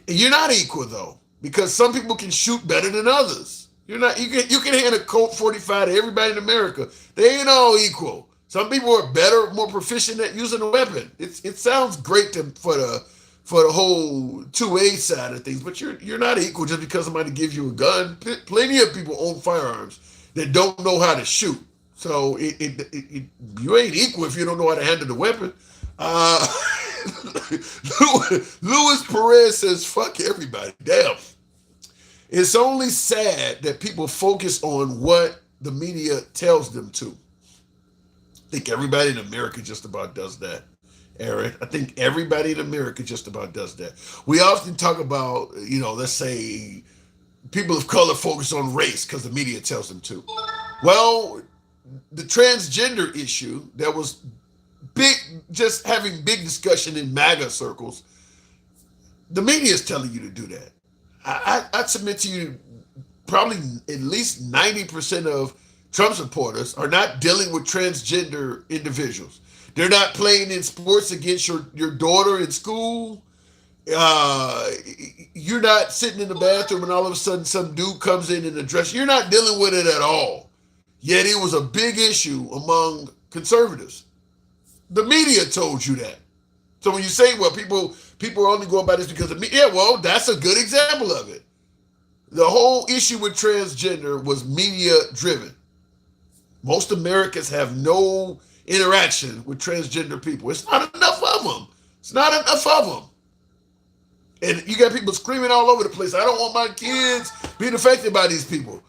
You're not equal, though, because some people can shoot better than others. You're not. You can hand a Colt 45 to everybody in America. They ain't all equal. Some people are better, more proficient at using a weapon. It sounds great for the whole 2A side of things, but you're not equal just because somebody gives you a gun. Plenty of people own firearms that don't know how to shoot. So you ain't equal if you don't know how to handle the weapon. Luis Perez says, "Fuck everybody." Damn. It's only sad that people focus on what the media tells them to. I think everybody in America just about does that, Aaron. I think everybody in America just about does that. We often talk about, let's say people of color focus on race because the media tells them to. Well, the transgender issue that was big, just having big discussion in MAGA circles, the media is telling you to do that. I'd submit to you probably at least 90% of Trump supporters are not dealing with transgender individuals. They're not playing in sports against your daughter in school. You're not sitting in the bathroom and all of a sudden some dude comes in a dress. You're not dealing with it at all. Yet it was a big issue among conservatives. The media told you that. So when you say, well, people are only going by this because of me, yeah, well, that's a good example of it. The whole issue with transgender was media driven. Most Americans have no interaction with transgender people. It's not enough of them. And you got people screaming all over the place, I don't want my kids being affected by these people.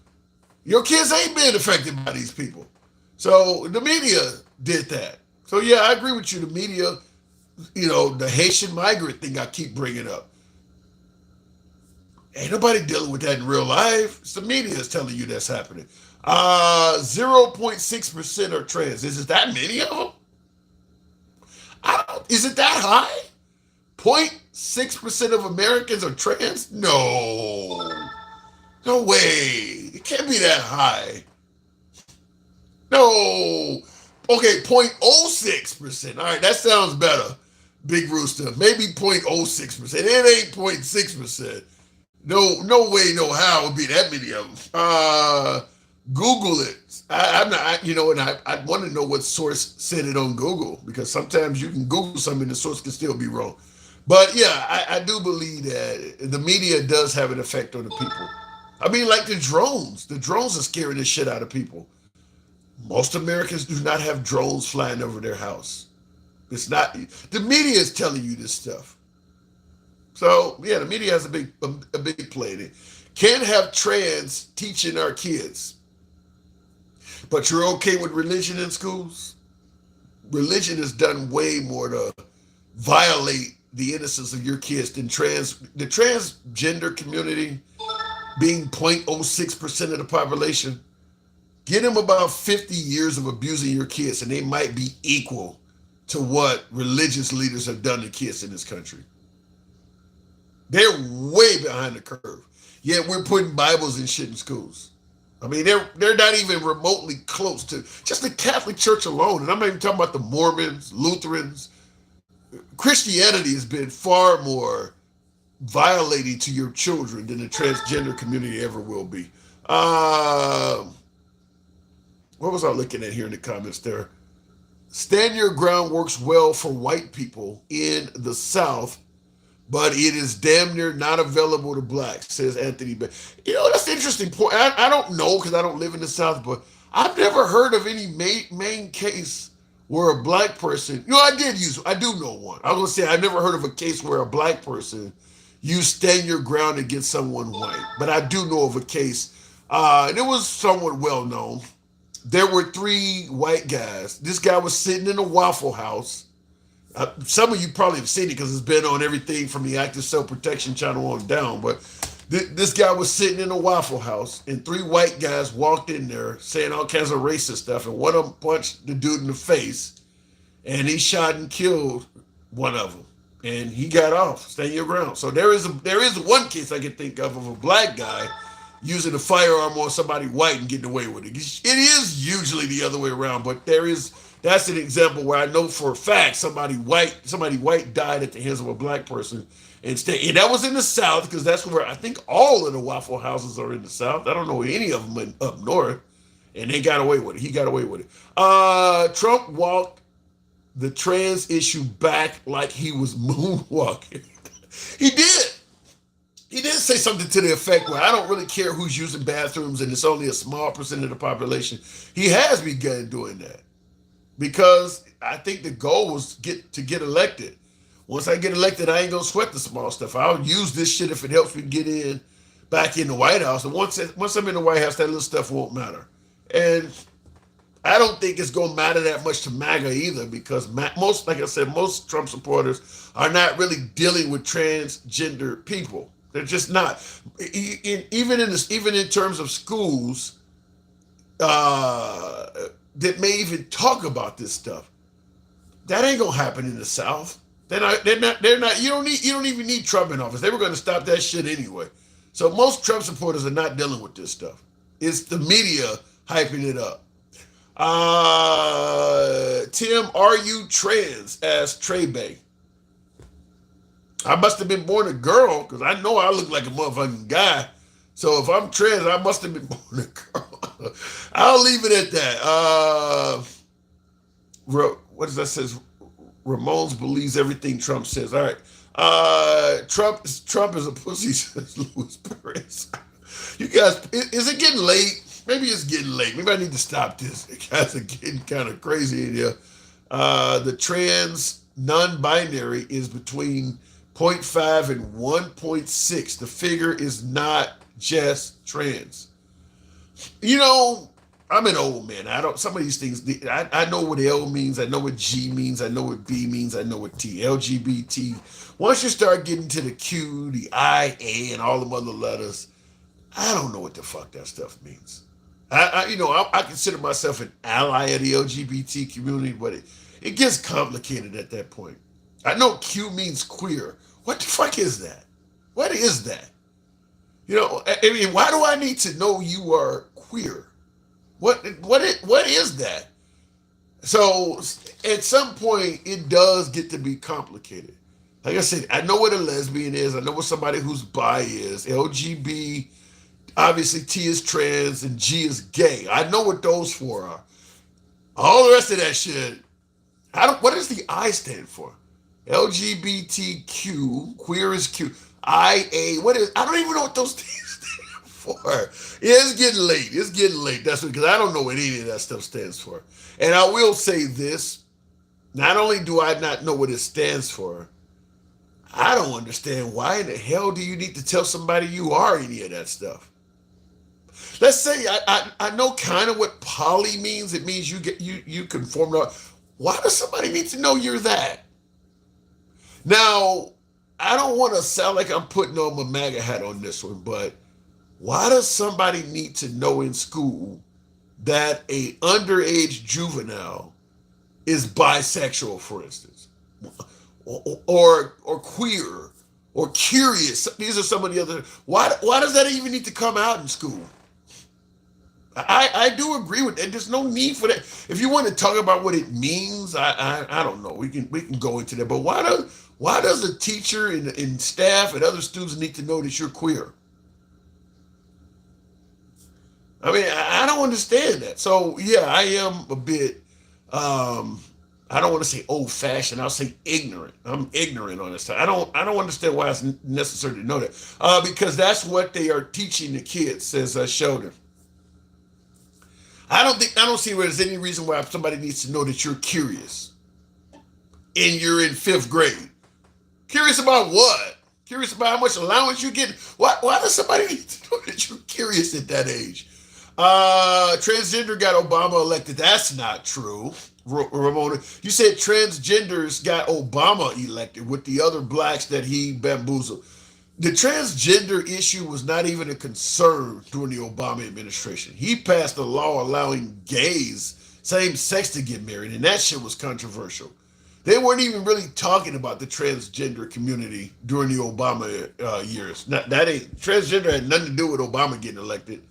Your kids ain't being affected by these people. So the media did that. So yeah, I agree with you. The media, the Haitian migrant thing I keep bringing up. Ain't nobody dealing with that in real life. It's the media that's telling you that's happening. 0.6% are trans. Is it that many of them? Is it that high? 0.6% of Americans are trans? No way. It can't be that high. No. Okay, 0.06%. All right, that sounds better, Big Rooster. Maybe 0.06%. It ain't 0.6%. No way, no how it would be that many of them. Google it. I'm not, and I want to know what source said it on Google, because sometimes you can Google something and the source can still be wrong. But yeah, I do believe that the media does have an effect on the people. I mean, like the drones. The drones are scaring the shit out of people. Most Americans do not have drones flying over their house. It's not, the media is telling you this stuff. So yeah, the media has a big play in it. Can't have trans teaching our kids, but you're okay with religion in schools. Religion has done way more to violate the innocence of your kids than the transgender community being 0.06% of the population. Get them about 50 years of abusing your kids, and they might be equal to what religious leaders have done to kids in this country. They're way behind the curve. Yet we're putting Bibles and shit in schools. I mean, they're not even remotely close to just the Catholic Church alone. And I'm not even talking about the Mormons, Lutherans. Christianity has been far more violating to your children than the transgender community ever will be. What was I looking at here in the comments there? Stand your ground works well for white people in the South, but it is damn near not available to blacks, says Anthony. But that's an interesting point. I don't know because I don't live in the South, but I've never heard of any main case where a black person, I do know one. I was gonna say I've never heard of a case where a black person used stand your ground against someone white, but I do know of a case, and it was somewhat well known. There were three white guys. This guy was sitting in a Waffle House. Some of you probably have seen it because it's been on everything from the Active Self-Protection channel on down. But this guy was sitting in a Waffle House, and three white guys walked in there saying all kinds of racist stuff, and one of them punched the dude in the face, and he shot and killed one of them, and he got off. Stand your ground. So there is one case I can think of a black guy using a firearm on somebody white and getting away with it. It is usually the other way around, but that's an example where I know for a fact somebody white died at the hands of a black person. And that was in the South because that's where I think all of the Waffle Houses are in the South. I don't know any of them up north, and they got away with it. He got away with it. Trump walked the trans issue back like he was moonwalking. He did. He did say something to the effect where I don't really care who's using bathrooms and it's only a small percent of the population. He has begun doing that because I think the goal was to get elected. Once I get elected, I ain't gonna sweat the small stuff. I'll use this shit if it helps me get back in the White House. And once I'm in the White House, that little stuff won't matter. And I don't think it's gonna matter that much to MAGA either because most Trump supporters are not really dealing with transgender people. They're just not. Even in terms of schools that may even talk about this stuff, that ain't gonna happen in the South. They're not. You don't even need Trump in office. They were gonna stop that shit anyway. So most Trump supporters are not dealing with this stuff. It's the media hyping it up. Tim, are you trans? Asked Trey Bay. I must have been born a girl because I know I look like a motherfucking guy. So if I'm trans, I must have been born a girl. I'll leave it at that. What does that say? Ramones believes everything Trump says. All right. Trump is a pussy, says Louis Perez. You guys, is it getting late? Maybe it's getting late. Maybe I need to stop this. You guys are getting kind of crazy in here. The trans non-binary is between 0.5 and 1.6. The figure is not just trans. I'm an old man. Some of these things, I know what L means. I know what G means. I know what B means. I know what T, LGBT. Once you start getting to the Q, the I, A, and all the other letters, I don't know what the fuck that stuff means. I consider myself an ally of the LGBT community, but it gets complicated at that point. I know Q means queer. What the fuck is that? What is that? Why do I need to know you are queer? What is that? So at some point, it does get to be complicated. Like I said, I know what a lesbian is. I know what somebody who's bi is. LGB, obviously T is trans and G is gay. I know what those four are. All the rest of that shit, what does the I stand for? LGBTQ, queer is Q. IA, I don't even know what those things stand for. It's getting late. That's because I don't know what any of that stuff stands for. And I will say this, not only do I not know what it stands for, I don't understand why in the hell do you need to tell somebody you are any of that stuff. Let's say I know kind of what poly means. It means you conform to. Why does somebody need to know you're that? Now, I don't want to sound like I'm putting on my MAGA hat on this one, but why does somebody need to know in school that a underage juvenile is bisexual, for instance, or queer, or curious? These are some of the other. Why does that even need to come out in school? I do agree with that. There's no need for that. If you want to talk about what it means, I don't know. We can go into that. But why does a teacher and staff and other students need to know that you're queer? I mean, I don't understand that. So yeah, I am a bit. I don't want to say old fashioned. I'll say ignorant. I'm ignorant on this. I don't understand why it's necessary to know that. Because that's what they are teaching the kids, says Sheldon. I don't see where there's any reason why somebody needs to know that you're curious and you're in 5th grade. Curious about what? Curious about how much allowance you get? Why does somebody need to know that you're curious at that age? Transgender got Obama elected. That's not true. Ramona, you said transgenders got Obama elected with the other blacks that he bamboozled. The transgender issue was not even a concern during the Obama administration. He passed a law allowing gays, same sex, to get married, and that shit was controversial. They weren't even really talking about the transgender community during the Obama years. Transgender had nothing to do with Obama getting elected.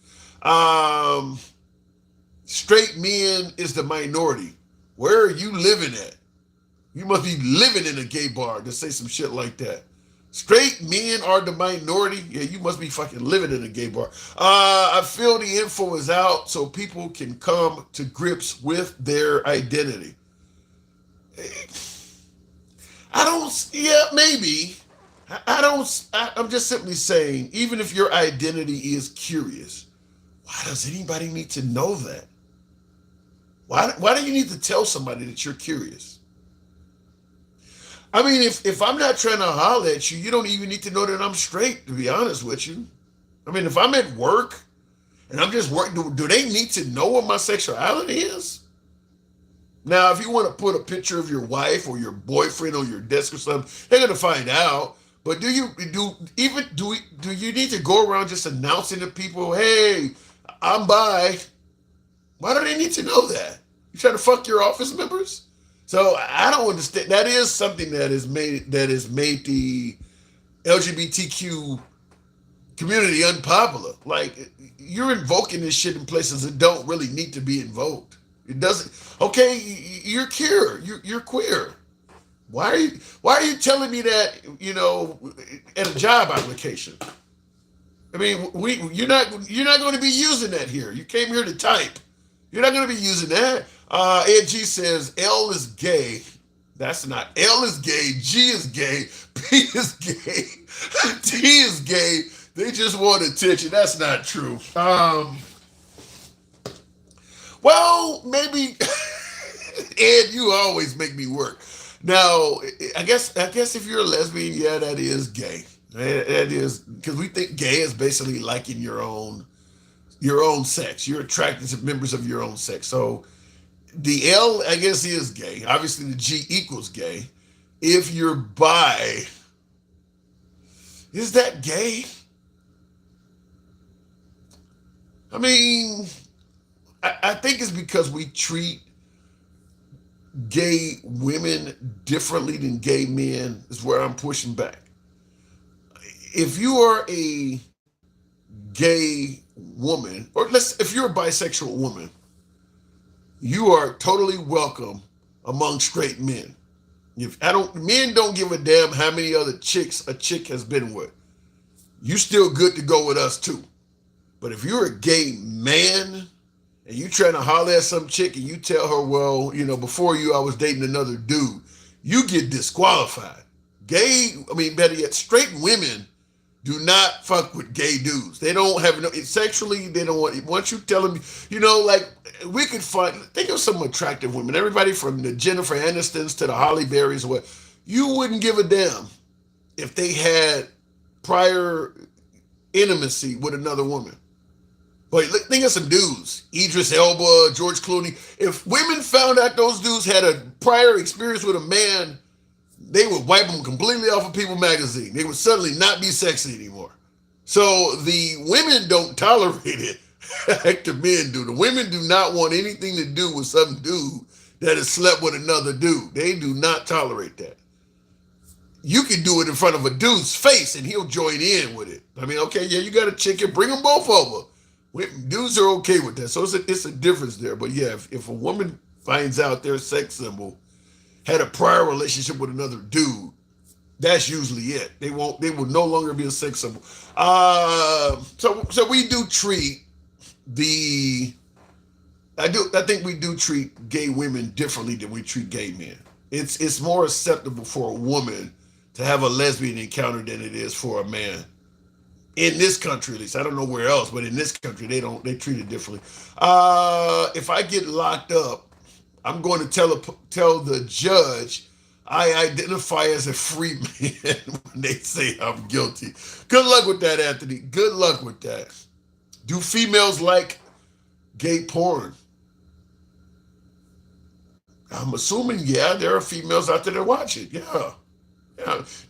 Straight men is the minority. Where are you living at? You must be living in a gay bar to say some shit like that. Straight men are the minority. Yeah, you must be fucking living in a gay bar. I feel the info is out so people can come to grips with their identity. Maybe. I'm just simply saying, even if your identity is curious, why does anybody need to know that? Why do you need to tell somebody that you're curious? I mean, if I'm not trying to holler at you, you don't even need to know that I'm straight, to be honest with you. I mean, if I'm at work and I'm just working, do they need to know what my sexuality is? Now, if you want to put a picture of your wife or your boyfriend on your desk or something, they're gonna find out. But do you need to go around just announcing to people, hey, I'm bi? Why do they need to know that? You trying to fuck your office members? So I don't understand. That is something that has made the LGBTQ community unpopular. Like, you're invoking this shit in places that don't really need to be invoked. It doesn't. Okay, you're queer. You're queer. Why are you telling me that? At a job application. I mean, you're not going to be using that here. You came here to type. You're not going to be using that. Ed G says L is gay. That's not. L is gay. G is gay. P is gay. T is gay. They just want attention. That's not true. Well, maybe. Ed, you always make me work. Now, I guess if you're a lesbian, yeah, that is gay. That is, because we think gay is basically liking your own sex. You're attracted to members of your own sex. So the L, I guess, is gay. Obviously, the G equals gay. If you're bi, is that gay? I mean, I think it's because we treat gay women differently than gay men is where I'm pushing back. If you are a gay woman, or if you're a bisexual woman, you are totally welcome among straight men. Men don't give a damn how many other chicks a chick has been with. You still good to go with us too. But if you're a gay man and you trying to holler at some chick and you tell her, well, before you I was dating another dude, you get disqualified. Better yet, straight women do not fuck with gay dudes. They don't have sexually, they don't want, once you tell them, like, we could think of some attractive women, everybody from the Jennifer Anistons to the Holly Berrys, you wouldn't give a damn. if they had prior intimacy with another woman. But think of some dudes, Idris Elba, George Clooney. If women found out those dudes had a prior experience with a man, they would wipe them completely off of People magazine. They would suddenly not be sexy anymore. So the women don't tolerate it like the men do. The women do not want anything to do with some dude that has slept with another dude. They do not tolerate that. You can do it in front of a dude's face and he'll join in with it. I mean, okay, yeah, you got a chicken, bring them both over. Dudes are okay with that. So it's a difference there. But yeah, if a woman finds out their sex symbol had a prior relationship with another dude, that's usually it. They will no longer be a sex symbol. So we do treat I think we do treat gay women differently than we treat gay men. It's more acceptable for a woman to have a lesbian encounter than it is for a man. In this country, at least. I don't know where else, but in this country, they treat it differently. If I get locked up, I'm going to tell the judge I identify as a free man when they say I'm guilty. Good luck with that, Anthony. Good luck with that. Do females like gay porn? I'm assuming, yeah, there are females out there that watch it. Yeah.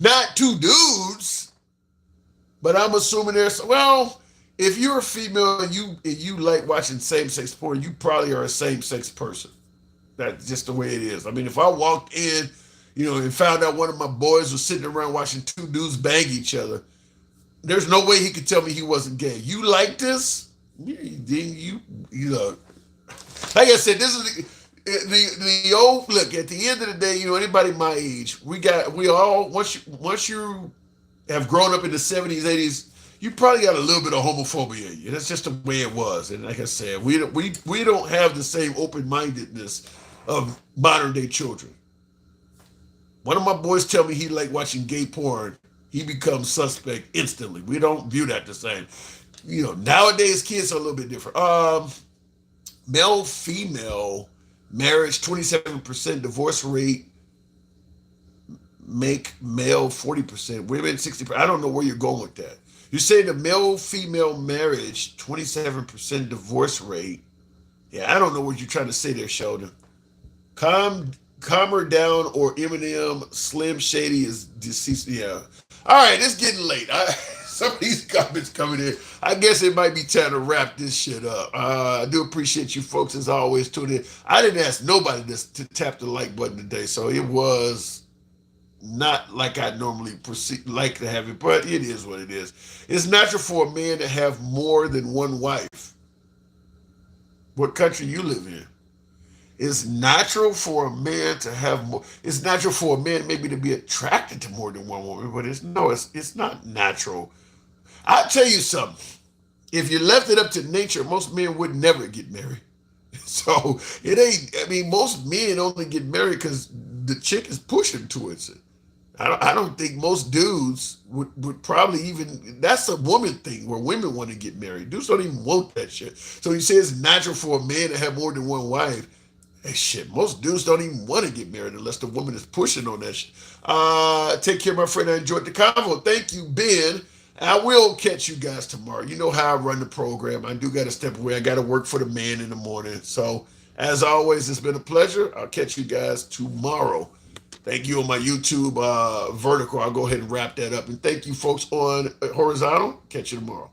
Not two dudes, but I'm assuming there's, well, if you're a female and you like watching same-sex porn, you probably are a same-sex person. That's just the way it is. I mean, if I walked in, and found out one of my boys was sitting around watching two dudes bang each other, there's no way he could tell me he wasn't gay. You like this? You know. Like I said, this is the old look. At the end of the day, anybody my age, we all once you have grown up in the 70s, 80s, you probably got a little bit of homophobia in you. That's just the way it was. And like I said, we don't have the same open-mindedness of modern day children. One of my boys tell me he like watching gay porn, he becomes suspect instantly. We don't view that the same. Nowadays kids are a little bit different. Male-female marriage, 27%, divorce rate, make male 40%, women 60%. I don't know where you're going with that. You say the male-female marriage, 27% divorce rate. Yeah, I don't know what you're trying to say there, Sheldon. Calm her down, or Eminem, Slim Shady is deceased. Yeah. All right, it's getting late. Some of these comments coming in. I guess it might be time to wrap this shit up. I do appreciate you folks, as always, tuning in. I didn't ask nobody to tap the like button today, so it was not like I normally like to have it, but it is what it is. It's natural for a man to have more than one wife. What country you live in? It's natural for a man to have more. It's natural for a man maybe to be attracted to more than one woman, but it's not natural. I'll tell you something. If you left it up to nature, most men would never get married. So it ain't. I mean, most men only get married because the chick is pushing towards it. I don't think most dudes would probably even. That's a woman thing where women want to get married. Dudes don't even want that shit. So you say it's natural for a man to have more than one wife. Hey, shit, most dudes don't even want to get married unless the woman is pushing on that shit. Take care, my friend. I enjoyed the convo. Thank you, Ben. I will catch you guys tomorrow. You know how I run the program. I do got to step away. I got to work for the man in the morning. So, as always, it's been a pleasure. I'll catch you guys tomorrow. Thank you on my YouTube vertical. I'll go ahead and wrap that up. And thank you, folks, on horizontal. Catch you tomorrow.